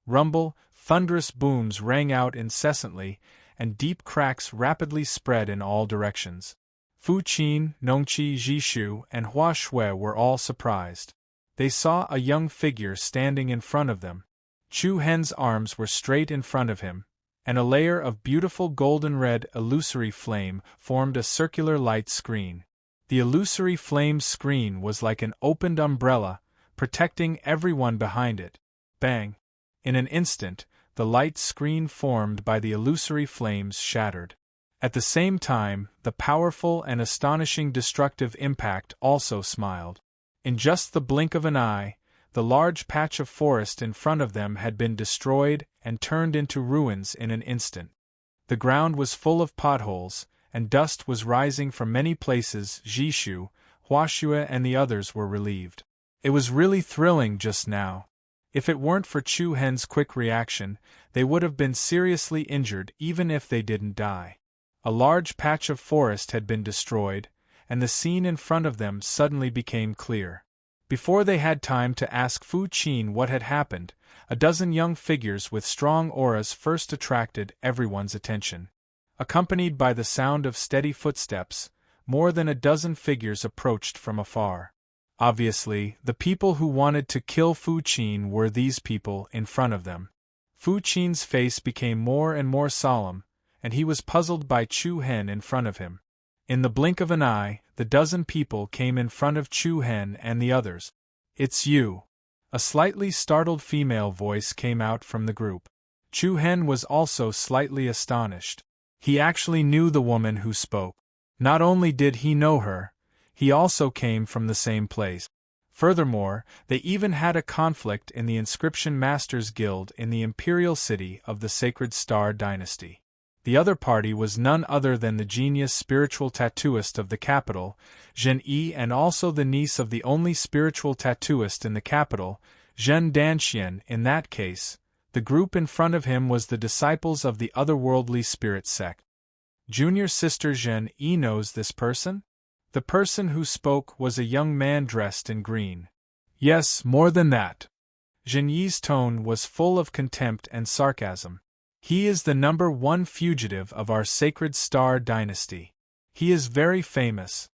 Rumble, thunderous booms rang out incessantly, and deep cracks rapidly spread in all directions. Fuqin, Nongqi, Jishu, and Hua Shui were all surprised. They saw a young figure standing in front of them. Chu Hen's arms were straight in front of him, and a layer of beautiful golden-red illusory flame formed a circular light screen. The illusory flame's screen was like an opened umbrella, protecting everyone behind it. Bang! In an instant, the light screen formed by the illusory flames shattered. At the same time, the powerful and astonishing destructive impact also smiled. In just the blink of an eye, the large patch of forest in front of them had been destroyed and turned into ruins in an instant. The ground was full of potholes, and dust was rising from many places. Jishu, Hua Shui, and the others were relieved. It was really thrilling just now. If it weren't for Chu Hen's quick reaction, they would have been seriously injured even if they didn't die. A large patch of forest had been destroyed, and the scene in front of them suddenly became clear. Before they had time to ask Fuqin what had happened, a dozen young figures with strong auras first attracted everyone's attention. Accompanied by the sound of steady footsteps, more than a dozen figures approached from afar. Obviously, the people who wanted to kill Fuqin were these people in front of them. Fuqin's face became more and more solemn, and he was puzzled by Chu Hen in front of him. In the blink of an eye, the dozen people came in front of Chu Hen and the others. "It's you." A slightly startled female voice came out from the group. Chu Hen was also slightly astonished. He actually knew the woman who spoke. Not only did he know her, he also came from the same place. Furthermore, they even had a conflict in the Inscription Masters Guild in the imperial city of the Sacred Star Dynasty. The other party was none other than the genius spiritual tattooist of the capital, Zhen Yi, and also the niece of the only spiritual tattooist in the capital, Zhen Danxian. In that case, the group in front of him was the disciples of the otherworldly spirit sect. Junior sister Zhen Yi knows this person? The person who spoke was a young man dressed in green. Yes, more than that. Zhen Yi's tone was full of contempt and sarcasm. He is the #1 fugitive of our Sacred Star Dynasty. He is very famous.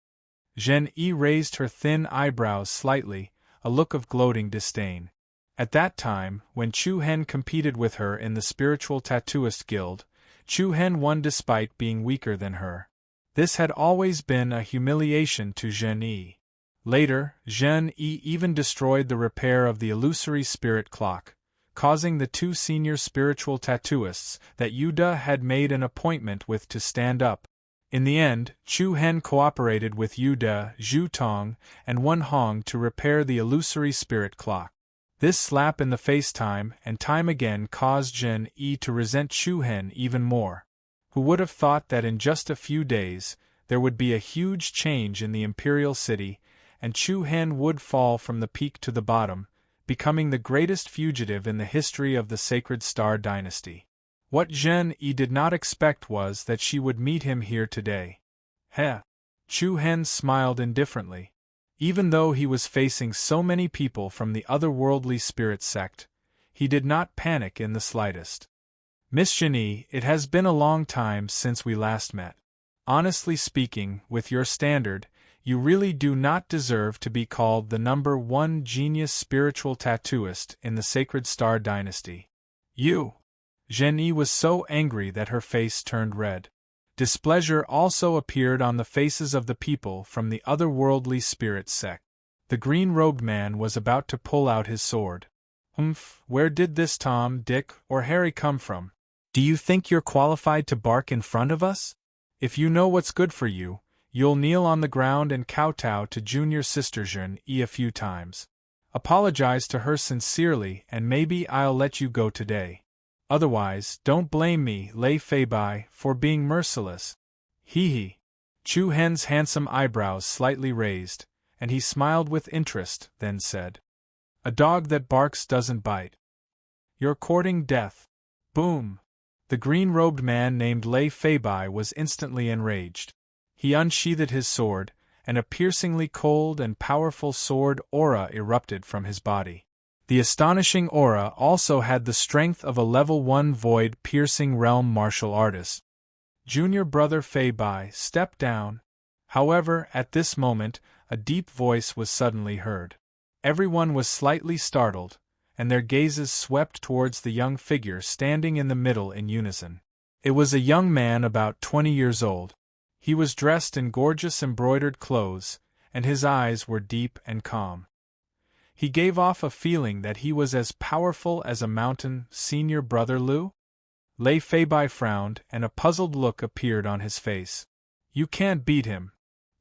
Zhen Yi raised her thin eyebrows slightly, a look of gloating disdain. At that time, when Chu Hen competed with her in the Spiritual Tattooist Guild, Chu Hen won despite being weaker than her. This had always been a humiliation to Zhen Yi. Later, Zhen Yi even destroyed the repair of the illusory spirit clock, causing the 2 senior spiritual tattooists that Yuda had made an appointment with to stand up. In the end, Chu Hen cooperated with Yu De, Zhu Tong, and Wen Hong to repair the illusory spirit clock. This slap in the face time and time again caused Zhen Yi to resent Chu Hen even more. Who would have thought that in just a few days, there would be a huge change in the imperial city, and Chu Hen would fall from the peak to the bottom, becoming the greatest fugitive in the history of the Sacred Star Dynasty. What Zhen Yi did not expect was that she would meet him here today. Heh! Chu Hen smiled indifferently. Even though he was facing so many people from the otherworldly spirit sect, he did not panic in the slightest. Miss Zhen Yi, it has been a long time since we last met. Honestly speaking, with your standard, you really do not deserve to be called the #1 genius spiritual tattooist in the Sacred Star Dynasty. You! Zhen Yi was so angry that her face turned red. Displeasure also appeared on the faces of the people from the otherworldly spirit sect. The green-robed man was about to pull out his sword. Where did this Tom, Dick, or Harry come from? Do you think you're qualified to bark in front of us? If you know what's good for you, you'll kneel on the ground and kowtow to junior sister Zhen Yi a few times. Apologize to her sincerely and maybe I'll let you go today. Otherwise, don't blame me, Lei Feibai, for being merciless. Hee. Chu Hen's handsome eyebrows slightly raised, and he smiled with interest, then said, "A dog that barks doesn't bite. You're courting death." Boom! The green-robed man named Lei Feibai was instantly enraged. He unsheathed his sword, and a piercingly cold and powerful sword aura erupted from his body. The astonishing aura also had the strength of a level 1 void-piercing realm martial artist. Junior brother Feibai, step down. However, at this moment, a deep voice was suddenly heard. Everyone was slightly startled, and their gazes swept towards the young figure standing in the middle in unison. It was a young man about 20 years old. He was dressed in gorgeous embroidered clothes, and his eyes were deep and calm. He gave off a feeling that he was as powerful as a mountain. Senior brother Liu? Lei Feibai frowned, and a puzzled look appeared on his face. You can't beat him,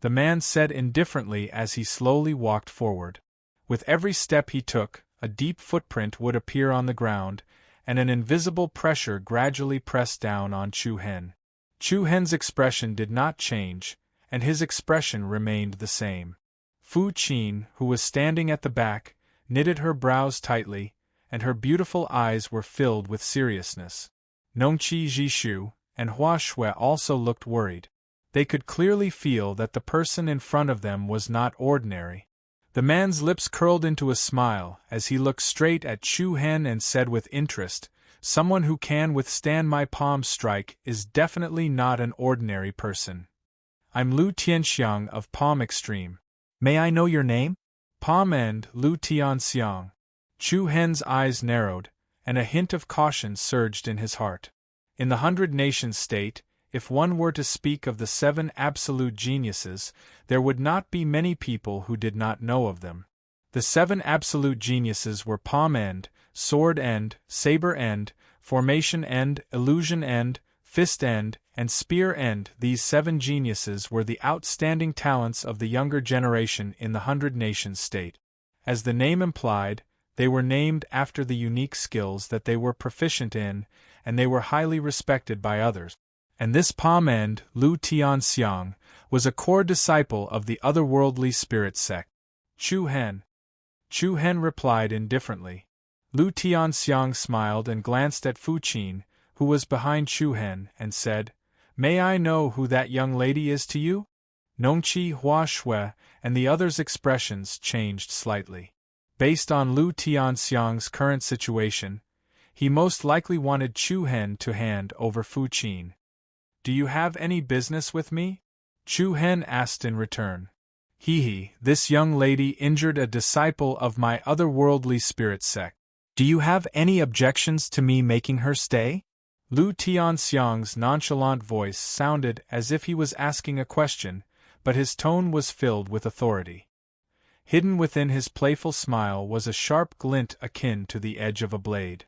the man said indifferently as he slowly walked forward. With every step he took, a deep footprint would appear on the ground, and an invisible pressure gradually pressed down on Chu Hen. Chu Hen's expression did not change, and his expression remained the same. Fu Qin, who was standing at the back, knitted her brows tightly, and her beautiful eyes were filled with seriousness. Nongqi Jishu and Hua Shui also looked worried. They could clearly feel that the person in front of them was not ordinary. The man's lips curled into a smile as he looked straight at Chu Hen and said with interest, "Someone who can withstand my palm strike is definitely not an ordinary person. I'm Lu Tianxiang of Palm Extreme. May I know your name?" Palm End, Lu Tianxiang. Chu Hen's eyes narrowed, and a hint of caution surged in his heart. In the 100-nation state, if one were to speak of the 7 absolute geniuses, there would not be many people who did not know of them. The 7 absolute geniuses were Palm End, Sword End, Saber End, Formation End, Illusion End, Fist End, and Spear End. These 7 geniuses were the outstanding talents of the younger generation in the 100-nation state. As the name implied, they were named after the unique skills that they were proficient in, and they were highly respected by others. And this Palm End, Lu Tianxiang, was a core disciple of the otherworldly spirit sect. Chu Hen. Chu Hen replied indifferently. Lu Tianxiang smiled and glanced at Fu Qin, who was behind Chu Hen, and said, "May I know who that young lady is to you?" Nongqi, Hua Shui, and the others' expressions changed slightly. Based on Lu Tianxiang's current situation, he most likely wanted Chu Hen to hand over Fu Qin. "Do you have any business with me?" Chu Hen asked in return. This young lady injured a disciple of my otherworldly spirit sect. Do you have any objections to me making her stay? Lu Tianxiang's nonchalant voice sounded as if he was asking a question, but his tone was filled with authority. Hidden within his playful smile was a sharp glint akin to the edge of a blade.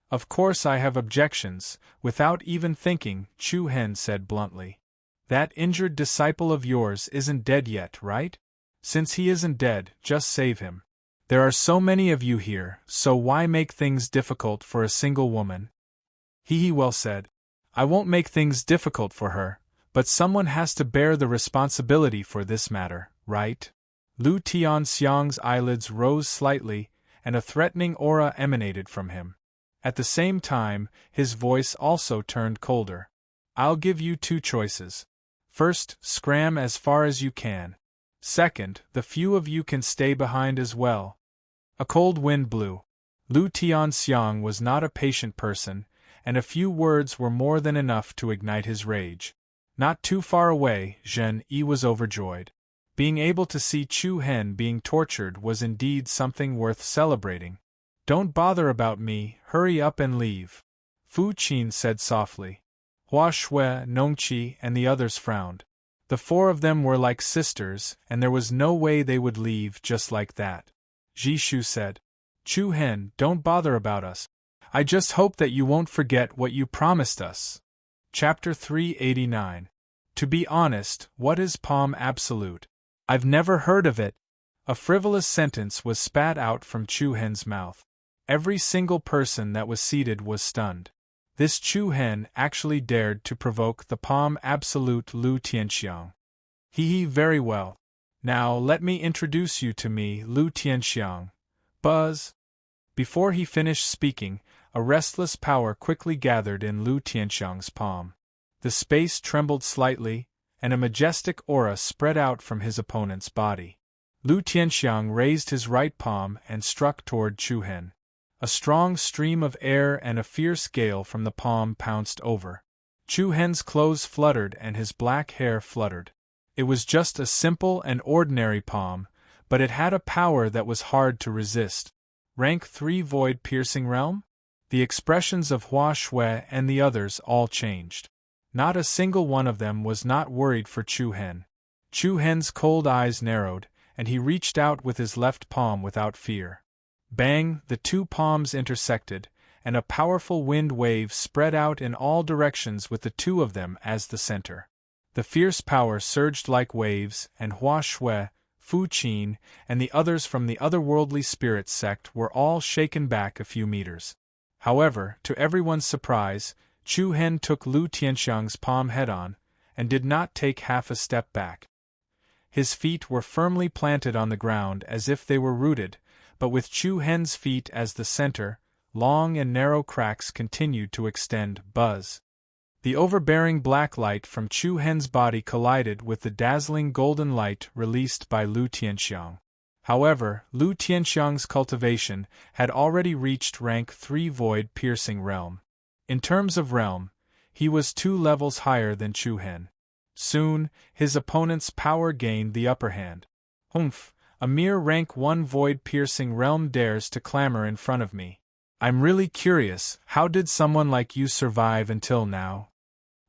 "Of course I have objections," without even thinking, Chu Hen said bluntly. That injured disciple of yours isn't dead yet, right? Since he isn't dead, just save him. There are so many of you here, so why make things difficult for a single woman? He well said. I won't make things difficult for her, but someone has to bear the responsibility for this matter, right? Lu Tianxiang's eyelids rose slightly, and a threatening aura emanated from him. At the same time, his voice also turned colder. I'll give you two choices. First, scram as far as you can. Second, the few of you can stay behind as well. A cold wind blew. Lu Tianxiang was not a patient person, and a few words were more than enough to ignite his rage. Not too far away, Zhen Yi was overjoyed. Being able to see Chu Hen being tortured was indeed something worth celebrating. Don't bother about me, hurry up and leave. Fu Qin said softly. Hua Shui, Nongqi, and the others frowned. The four of them were like sisters, and there was no way they would leave just like that. Jishu said. Chu Hen, don't bother about us. I just hope that you won't forget what you promised us. Chapter 389. To be honest, what is Palm Absolute? I've never heard of it. A frivolous sentence was spat out from Chu Hen's mouth. Every single person that was seated was stunned. This Chu Hen actually dared to provoke the Palm Absolute Lu Tianxiang. Very well. Now let me introduce you to me, Lu Tianxiang. Buzz. Before he finished speaking, a restless power quickly gathered in Lu Tianxiang's palm. The space trembled slightly, and a majestic aura spread out from his opponent's body. Lu Tianxiang raised his right palm and struck toward Chu Hen. A strong stream of air and a fierce gale from the palm pounced over. Chu Hen's clothes fluttered and his black hair fluttered. It was just a simple and ordinary palm, but it had a power that was hard to resist. Rank 3 Void Piercing Realm? The expressions of Hua Shui and the others all changed. Not a single one of them was not worried for Chu Hen. Chu Hen's cold eyes narrowed, and he reached out with his left palm without fear. Bang! The two palms intersected, and a powerful wind wave spread out in all directions with the two of them as the center. The fierce power surged like waves, and Hua Shui, Fu Qin, and the others from the otherworldly spirit sect were all shaken back a few meters. However, to everyone's surprise, Chu Hen took Lu Tianxiang's palm head-on, and did not take half a step back. His feet were firmly planted on the ground as if they were rooted, but with Chu Hen's feet as the center, long and narrow cracks continued to extend. Buzz. The overbearing black light from Chu Hen's body collided with the dazzling golden light released by Lu Tianxiang. However, Lu Tianxiang's cultivation had already reached rank 3 Void Piercing Realm. In terms of realm, he was 2 levels higher than Chu Hen. Soon, his opponent's power gained the upper hand. Humph, a mere rank 1 Void Piercing Realm dares to clamor in front of me. I'm really curious, how did someone like you survive until now?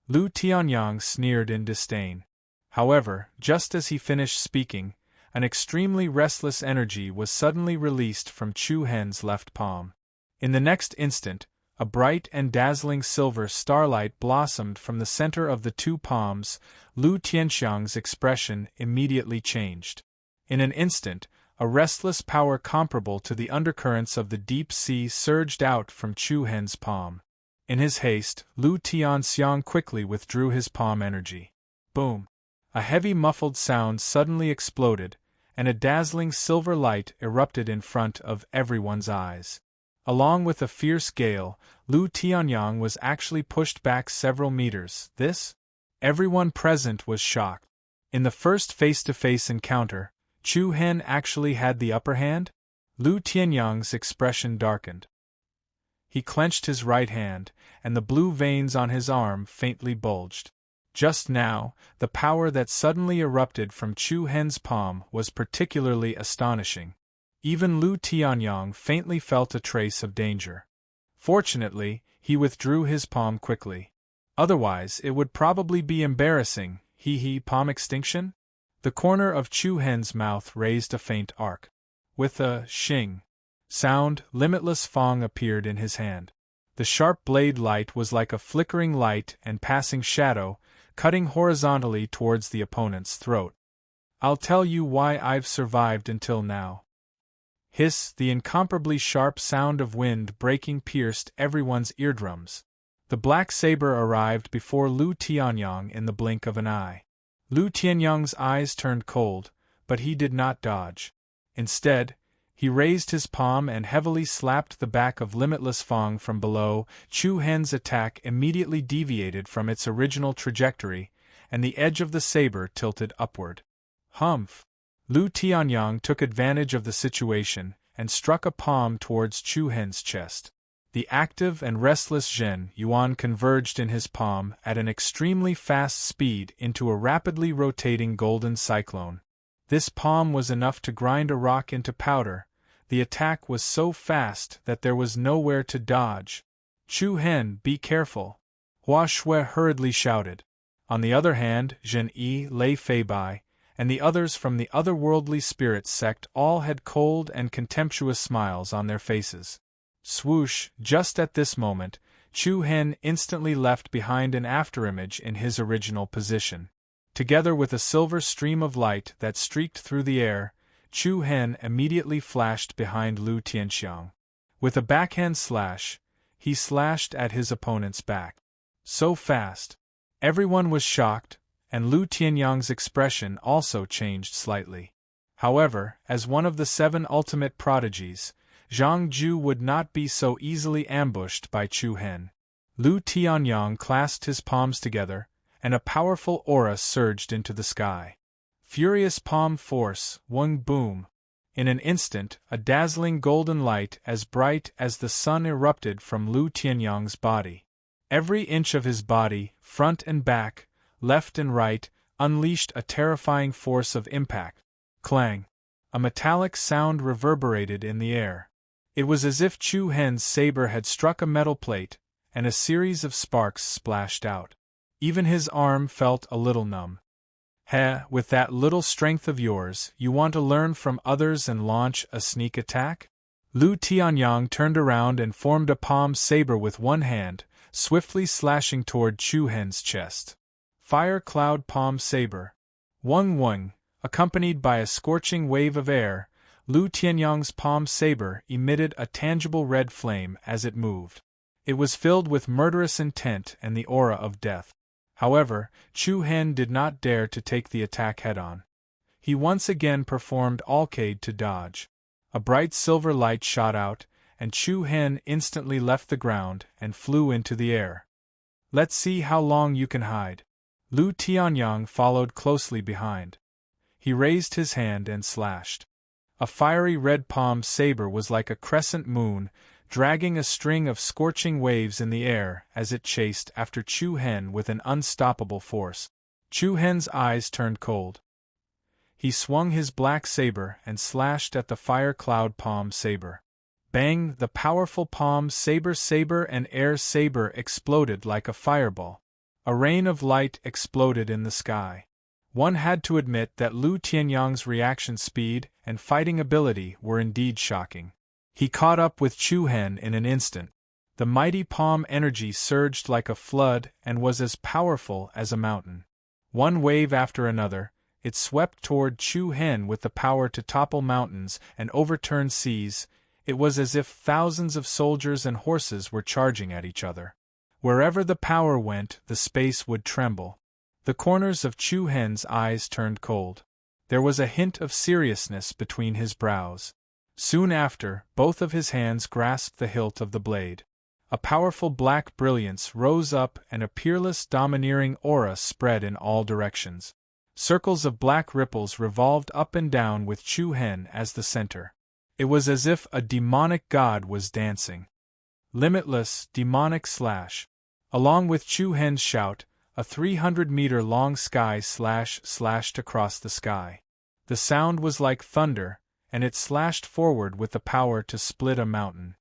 Lu Tianyang sneered in disdain. However, just as he finished speaking, an extremely restless energy was suddenly released from Chu Hen's left palm. In the next instant, a bright and dazzling silver starlight blossomed from the center of the two palms. Lu Tianxiang's expression immediately changed. In an instant, a restless power comparable to the undercurrents of the deep sea surged out from Chu Hen's palm. In his haste, Lu Tianxiang quickly withdrew his palm energy. Boom! A heavy muffled sound suddenly exploded, and a dazzling silver light erupted in front of everyone's eyes. Along with a fierce gale, Lu Tianyang was actually pushed back several meters. Everyone present was shocked. In the first face-to-face encounter, Chu Hen actually had the upper hand? Lu Tianyang's expression darkened. He clenched his right hand, and the blue veins on his arm faintly bulged. Just now, the power that suddenly erupted from Chu Hen's palm was particularly astonishing. Even Lu Tianyang faintly felt a trace of danger. Fortunately, he withdrew his palm quickly. Otherwise, it would probably be embarrassing. Palm extinction? The corner of Chu Hen's mouth raised a faint arc. With a shing sound, Limitless Fong appeared in his hand. The sharp blade light was like a flickering light and passing shadow, cutting horizontally towards the opponent's throat. "I'll tell you why I've survived until now." Hiss! The incomparably sharp sound of wind breaking pierced everyone's eardrums. The black saber arrived before Lu Tianyang in the blink of an eye. Lu Tianyang's eyes turned cold, but he did not dodge. Instead, he raised his palm and heavily slapped the back of Limitless Fong from below. Chu Hen's attack immediately deviated from its original trajectory, and the edge of the saber tilted upward. Humph! Lu Tianyang took advantage of the situation and struck a palm towards Chu Hen's chest. The active and restless Zhen Yuan converged in his palm at an extremely fast speed into a rapidly rotating golden cyclone. This palm was enough to grind a rock into powder. The attack was so fast that there was nowhere to dodge. "Chu Hen, be careful!" Hua Shui hurriedly shouted. On the other hand, Zhen Yi, Lei Feibai, and the others from the otherworldly spirit sect all had cold and contemptuous smiles on their faces. Swoosh! Just at this moment, Chu Hen instantly left behind an afterimage in his original position. Together with a silver stream of light that streaked through the air, Chu Hen immediately flashed behind Lu Tianxiang. With a backhand slash, he slashed at his opponent's back. So fast! Everyone was shocked, and Lu Tianyang's expression also changed slightly. However, as one of the 7 ultimate prodigies, Zhang Ju would not be so easily ambushed by Chu Hen. Lu Tianyang clasped his palms together, and a powerful aura surged into the sky. Furious palm force, Wung boom! In an instant, a dazzling golden light as bright as the sun erupted from Lu Tianyang's body. Every inch of his body, front and back, left and right, unleashed a terrifying force of impact. Clang! A metallic sound reverberated in the air. It was as if Chu Hen's saber had struck a metal plate, and a series of sparks splashed out. Even his arm felt a little numb. "Heh, with that little strength of yours, you want to learn from others and launch a sneak attack?" Lu Tianyang turned around and formed a palm saber with one hand, swiftly slashing toward Chu Hen's chest. Fire Cloud Palm Saber. Wung wung, accompanied by a scorching wave of air, Lu Tianyang's palm saber emitted a tangible red flame as it moved. It was filled with murderous intent and the aura of death. However, Chu Hen did not dare to take the attack head-on. He once again performed alcade to dodge. A bright silver light shot out, and Chu Hen instantly left the ground and flew into the air. "Let's see how long you can hide." Lu Tianyang followed closely behind. He raised his hand and slashed. A fiery red palm saber was like a crescent moon, dragging a string of scorching waves in the air as it chased after Chu Hen with an unstoppable force. Chu Hen's eyes turned cold. He swung his black saber and slashed at the fire cloud palm saber. Bang! The powerful palm saber and air saber exploded like a fireball. A rain of light exploded in the sky. One had to admit that Lu Tianyang's reaction speed and fighting ability were indeed shocking. He caught up with Chu Hen in an instant. The mighty palm energy surged like a flood and was as powerful as a mountain. One wave after another, it swept toward Chu Hen with the power to topple mountains and overturn seas. It was as if thousands of soldiers and horses were charging at each other. Wherever the power went, the space would tremble. The corners of Chu Hen's eyes turned cold. There was a hint of seriousness between his brows. Soon after, both of his hands grasped the hilt of the blade. A powerful black brilliance rose up and a peerless domineering aura spread in all directions. Circles of black ripples revolved up and down with Chu Hen as the center. It was as if a demonic god was dancing. Limitless, demonic slash. Along with Chu Hen's shout, a 300-meter-long sky slash slashed across the sky. The sound was like thunder, and it slashed forward with the power to split a mountain.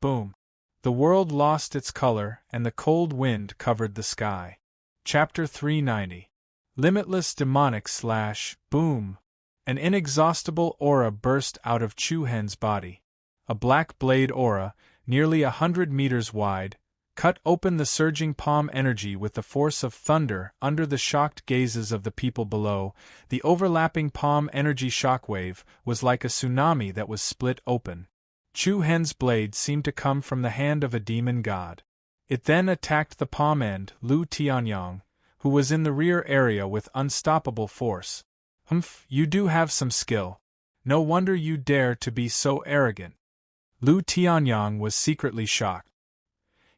Boom! The world lost its color, and the cold wind covered the sky. Chapter 390. Limitless demonic slash, boom! An inexhaustible aura burst out of Chu Hen's body. A black blade aura, nearly 100 meters wide, cut open the surging palm energy with the force of thunder under the shocked gazes of the people below. The overlapping palm energy shockwave was like a tsunami that was split open. Chu Hen's blade seemed to come from the hand of a demon god. It then attacked the palm end, Lu Tianyang, who was in the rear area with unstoppable force. Humph, you do have some skill. No wonder you dare to be so arrogant. Lu Tianyang was secretly shocked.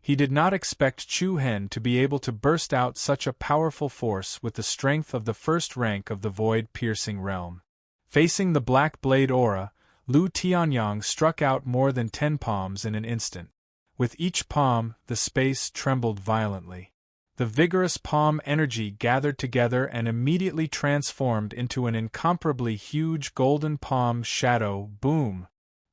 He did not expect Chu Hen to be able to burst out such a powerful force with the strength of the first rank of the void-piercing realm. Facing the black blade aura, Lu Tianyang struck out more than 10 palms in an instant. With each palm, the space trembled violently. The vigorous palm energy gathered together and immediately transformed into an incomparably huge golden palm shadow. Boom!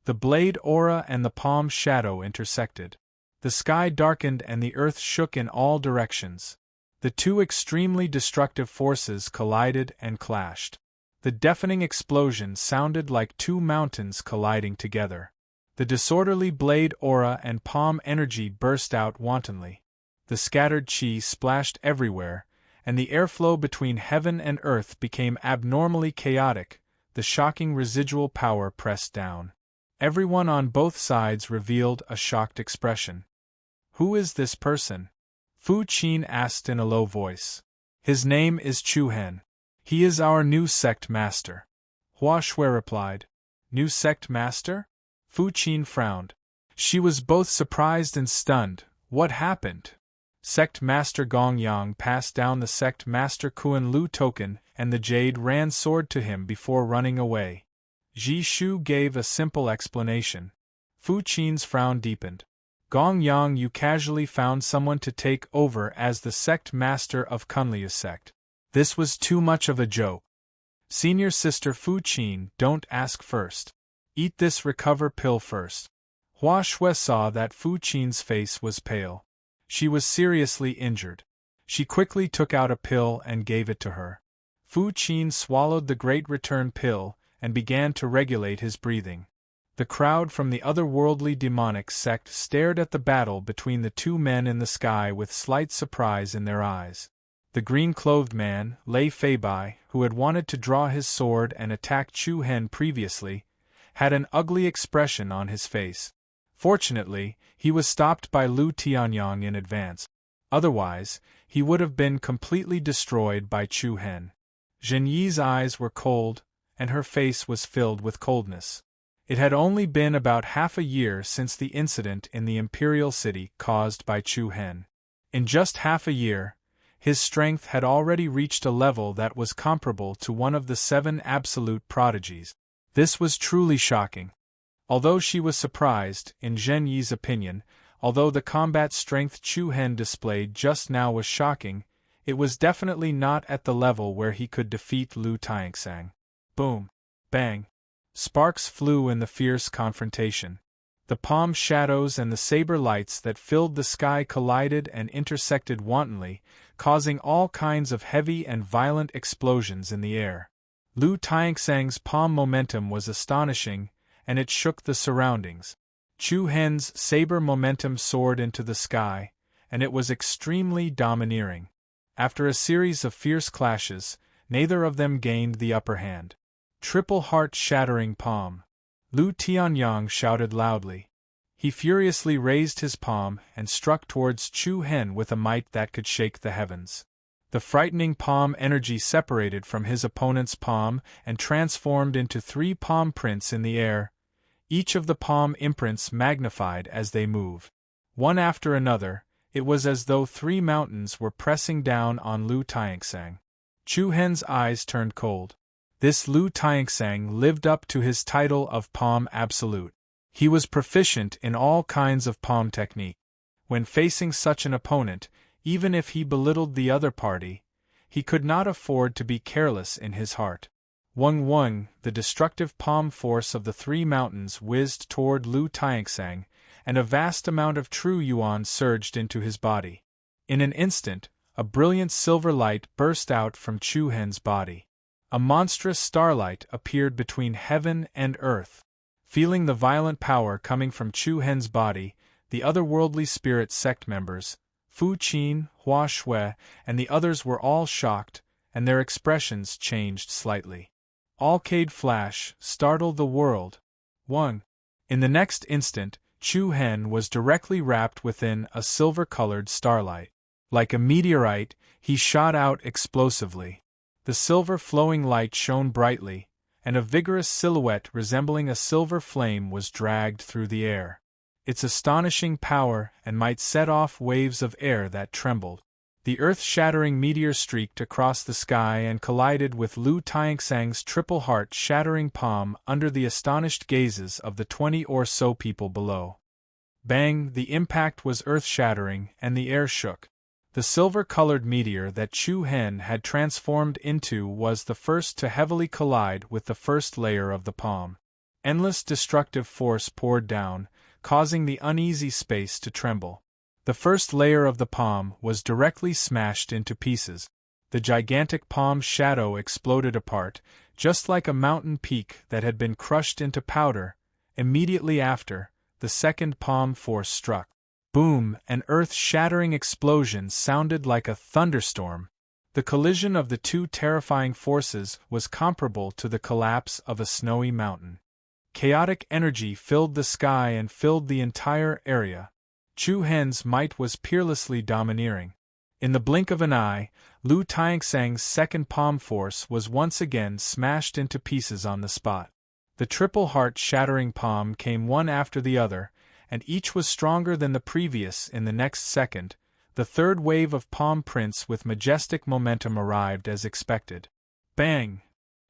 The blade aura and the palm shadow intersected. The sky darkened and the earth shook in all directions. The two extremely destructive forces collided and clashed. The deafening explosion sounded like two mountains colliding together. The disorderly blade aura and palm energy burst out wantonly. The scattered chi splashed everywhere, and the airflow between heaven and earth became abnormally chaotic. The shocking residual power pressed down. Everyone on both sides revealed a shocked expression. "Who is this person?" Fu Qin asked in a low voice. "His name is Chu Hen. He is our new sect master," Hua Shui replied. "New sect master?" Fu Qin frowned. She was both surprised and stunned. What happened? Sect Master Gong Yang passed down the Sect Master Kuan Lu token, and the jade ran sword to him before running away. Ji Shu gave a simple explanation. Fu Qin's frown deepened. "Gong Yang, you casually found someone to take over as the Sect Master of Kunlia's sect. This was too much of a joke. Senior Sister Fu Qin, don't ask first. Eat this recover pill first." Hua Shui saw that Fu Qin's face was pale. She was seriously injured. She quickly took out a pill and gave it to her. Fu Qin swallowed the Great Return pill and began to regulate his breathing. The crowd from the otherworldly demonic sect stared at the battle between the two men in the sky with slight surprise in their eyes. The green-clothed man, Lei Feibai, who had wanted to draw his sword and attack Chu Hen previously, had an ugly expression on his face. Fortunately, he was stopped by Lu Tianyang in advance. Otherwise, he would have been completely destroyed by Chu Hen. Zhen Yi's eyes were cold, and her face was filled with coldness. It had only been about half a year since the incident in the Imperial City caused by Chu Hen. In just half a year, his strength had already reached a level that was comparable to one of the 7 absolute prodigies. This was truly shocking. Although she was surprised, in Zhen Yi's opinion, although the combat strength Chu Hen displayed just now was shocking, it was definitely not at the level where he could defeat Lu Tianxing. Boom! Bang! Sparks flew in the fierce confrontation. The palm shadows and the saber lights that filled the sky collided and intersected wantonly, causing all kinds of heavy and violent explosions in the air. Lu Tianxing's palm momentum was astonishing, and it shook the surroundings. Chu Hen's saber momentum soared into the sky, and it was extremely domineering. After a series of fierce clashes, neither of them gained the upper hand. Triple heart-shattering palm. Lu Tianyang shouted loudly. He furiously raised his palm and struck towards Chu Hen with a might that could shake the heavens. The frightening palm energy separated from his opponent's palm and transformed into 3 palm prints in the air, each of the palm imprints magnified as they moved. One after another, it was as though 3 mountains were pressing down on Lu Tianxing. Chu Hen's eyes turned cold. This Lu Tianxing lived up to his title of Palm Absolute. He was proficient in all kinds of palm technique. When facing such an opponent, even if he belittled the other party, he could not afford to be careless in his heart. Wung Wung, the destructive palm force of the 3 mountains whizzed toward Lu Tianxing, and a vast amount of true yuan surged into his body. In an instant, a brilliant silver light burst out from Chu Hen's body. A monstrous starlight appeared between heaven and earth. Feeling the violent power coming from Chu Hen's body, the otherworldly spirit sect members, Fu Qin, Hua Shui, and the others were all shocked, and their expressions changed slightly. Alcade flash, startle the world. 1. In the next instant, Chu Hen was directly wrapped within a silver-colored starlight. Like a meteorite, he shot out explosively. The silver flowing light shone brightly, and a vigorous silhouette resembling a silver flame was dragged through the air. Its astonishing power and might set off waves of air that trembled. The earth-shattering meteor streaked across the sky and collided with Lu Tianxing's triple heart-shattering palm under the astonished gazes of the 20 or so people below. Bang! The impact was earth-shattering, and the air shook. The silver-colored meteor that Chu Hen had transformed into was the first to heavily collide with the first layer of the palm. Endless destructive force poured down, causing the uneasy space to tremble. The first layer of the palm was directly smashed into pieces. The gigantic palm's shadow exploded apart, just like a mountain peak that had been crushed into powder. Immediately after, the second palm force struck. Boom! An earth-shattering explosion sounded like a thunderstorm. The collision of the two terrifying forces was comparable to the collapse of a snowy mountain. Chaotic energy filled the sky and filled the entire area. Chu Hen's might was peerlessly domineering. In the blink of an eye, Lu Tianxing's second palm force was once again smashed into pieces on the spot. The triple heart-shattering palm came one after the other, and each was stronger than the previous. In the next second, the third wave of palm prints with majestic momentum arrived as expected. Bang!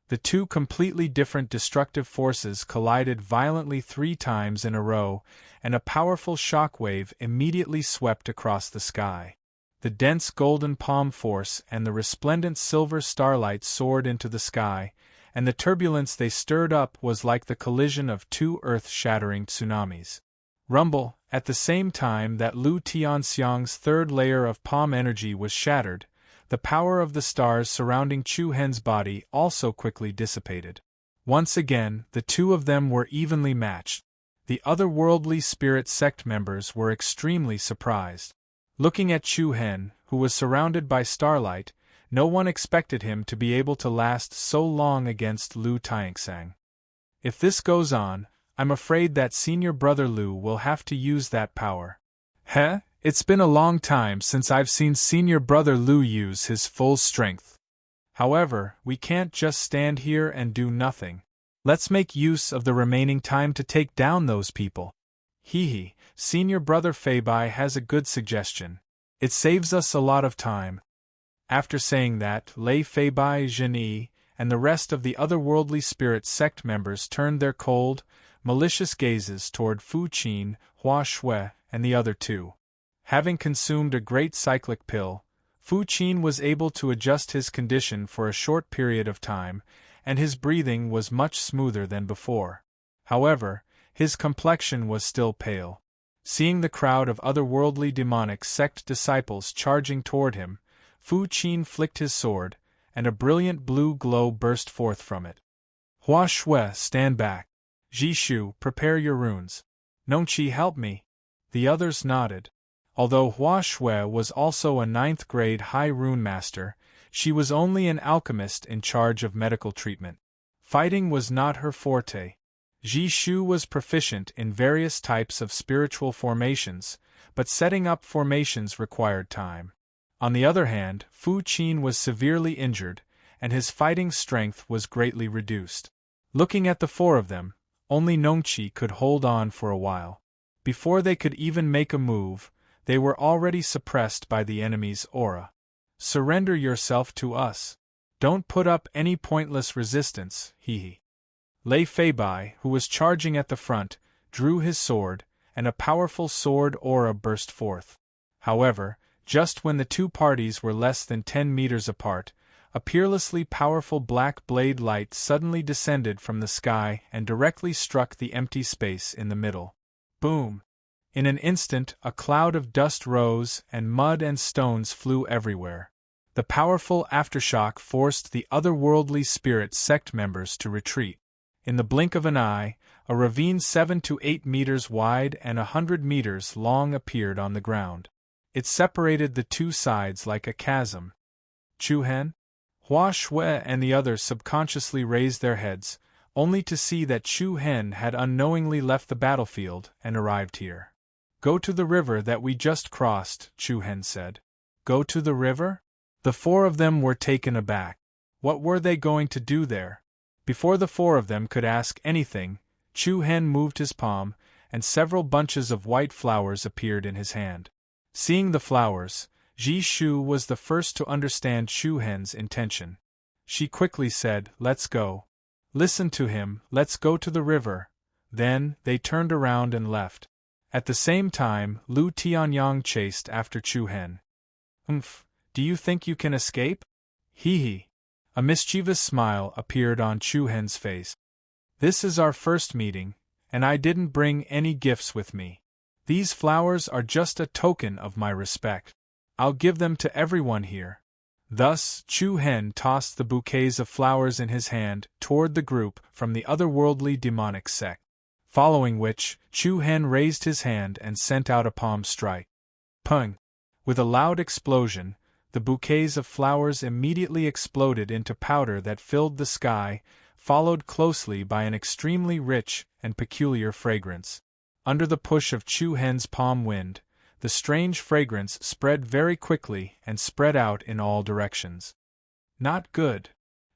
The two completely different destructive forces collided violently 3 times in a row, and a powerful shockwave immediately swept across the sky. The dense golden palm force and the resplendent silver starlight soared into the sky, and the turbulence they stirred up was like the collision of 2 earth-shattering tsunamis. Rumble! At the same time that Lu Tianxiang's third layer of palm energy was shattered, the power of the stars surrounding Chu Hen's body also quickly dissipated. Once again, the two of them were evenly matched. The otherworldly spirit sect members were extremely surprised. Looking at Chu Hen, who was surrounded by starlight, no one expected him to be able to last so long against Lu Tianxing. If this goes on, I'm afraid that senior brother Lu will have to use that power. Heh? It's been a long time since I've seen senior brother Lu use his full strength. However, we can't just stand here and do nothing. Let's make use of the remaining time to take down those people. Hee, senior brother Feibai has a good suggestion. It saves us a lot of time. After saying that, Lei Feibai, Zhenyi, and the rest of the otherworldly spirit sect members turned their cold, malicious gazes toward Fu Qin, Hua Shui, and the other two. Having consumed a great cyclic pill, Fu Qin was able to adjust his condition for a short period of time, and his breathing was much smoother than before. However, his complexion was still pale. Seeing the crowd of otherworldly demonic sect disciples charging toward him, Fu Qin flicked his sword, and a brilliant blue glow burst forth from it. Hua Shui, stand back. Jishu, prepare your runes. Nongqi, help me. The others nodded. Although Hua Shui was also a 9th-grade high rune master, she was only an alchemist in charge of medical treatment. Fighting was not her forte. Jishu was proficient in various types of spiritual formations, but setting up formations required time. On the other hand, Fu Qin was severely injured, and his fighting strength was greatly reduced. Looking at the 4 of them, only Nongqi could hold on for a while. Before they could even make a move, they were already suppressed by the enemy's aura. Surrender yourself to us. Don't put up any pointless resistance, hee. Lei Feibai, who was charging at the front, drew his sword, and a powerful sword aura burst forth. However, just when the two parties were less than 10 meters apart, a peerlessly powerful black blade light suddenly descended from the sky and directly struck the empty space in the middle. Boom! In an instant, a cloud of dust rose, and mud and stones flew everywhere. The powerful aftershock forced the otherworldly spirit sect members to retreat. In the blink of an eye, a ravine 7 to 8 meters wide and 100 meters long appeared on the ground. It separated the two sides like a chasm. Chu Hen, Hua Shui and the others subconsciously raised their heads, only to see that Chu Hen had unknowingly left the battlefield and arrived here. Go to the river that we just crossed, Chu Hen said. Go to the river? The four of them were taken aback. What were they going to do there? Before the four of them could ask anything, Chu Hen moved his palm, and several bunches of white flowers appeared in his hand. Seeing the flowers, Ji Shu was the first to understand Chu Hen's intention. She quickly said, "Let's go." "Listen to him, let's go to the river." Then, they turned around and left. At the same time, Lu Tianyang chased after Chu Hen. Do you think you can escape?" "Hee hee." A mischievous smile appeared on Chu Hen's face. "This is our first meeting, and I didn't bring any gifts with me. These flowers are just a token of my respect. I'll give them to everyone here." Thus, Chu Hen tossed the bouquets of flowers in his hand toward the group from the otherworldly demonic sect. Following which, Chu Hen raised his hand and sent out a palm strike. Pung! With a loud explosion, the bouquets of flowers immediately exploded into powder that filled the sky, followed closely by an extremely rich and peculiar fragrance. Under the push of Chu Hen's palm wind, the strange fragrance spread very quickly and spread out in all directions. "Not good."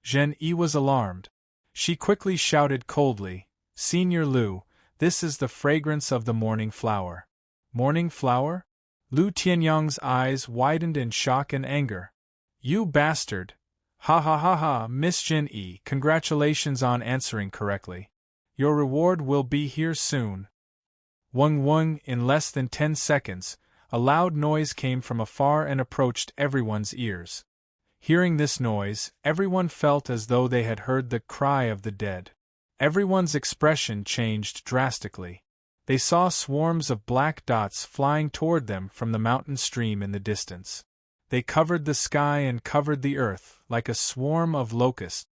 Zhen Yi was alarmed. She quickly shouted coldly, "Senior Lu, this is the fragrance of the morning flower." "Morning flower?" Lu Tianyang's eyes widened in shock and anger. "You bastard! Ha ha ha ha, Miss Zhen Yi, congratulations on answering correctly. Your reward will be here soon." Wung wung, in less than 10 seconds, a loud noise came from afar and approached everyone's ears. Hearing this noise, everyone felt as though they had heard the cry of the dead. Everyone's expression changed drastically. They saw swarms of black dots flying toward them from the mountain stream in the distance. They covered the sky and covered the earth, like a swarm of locusts.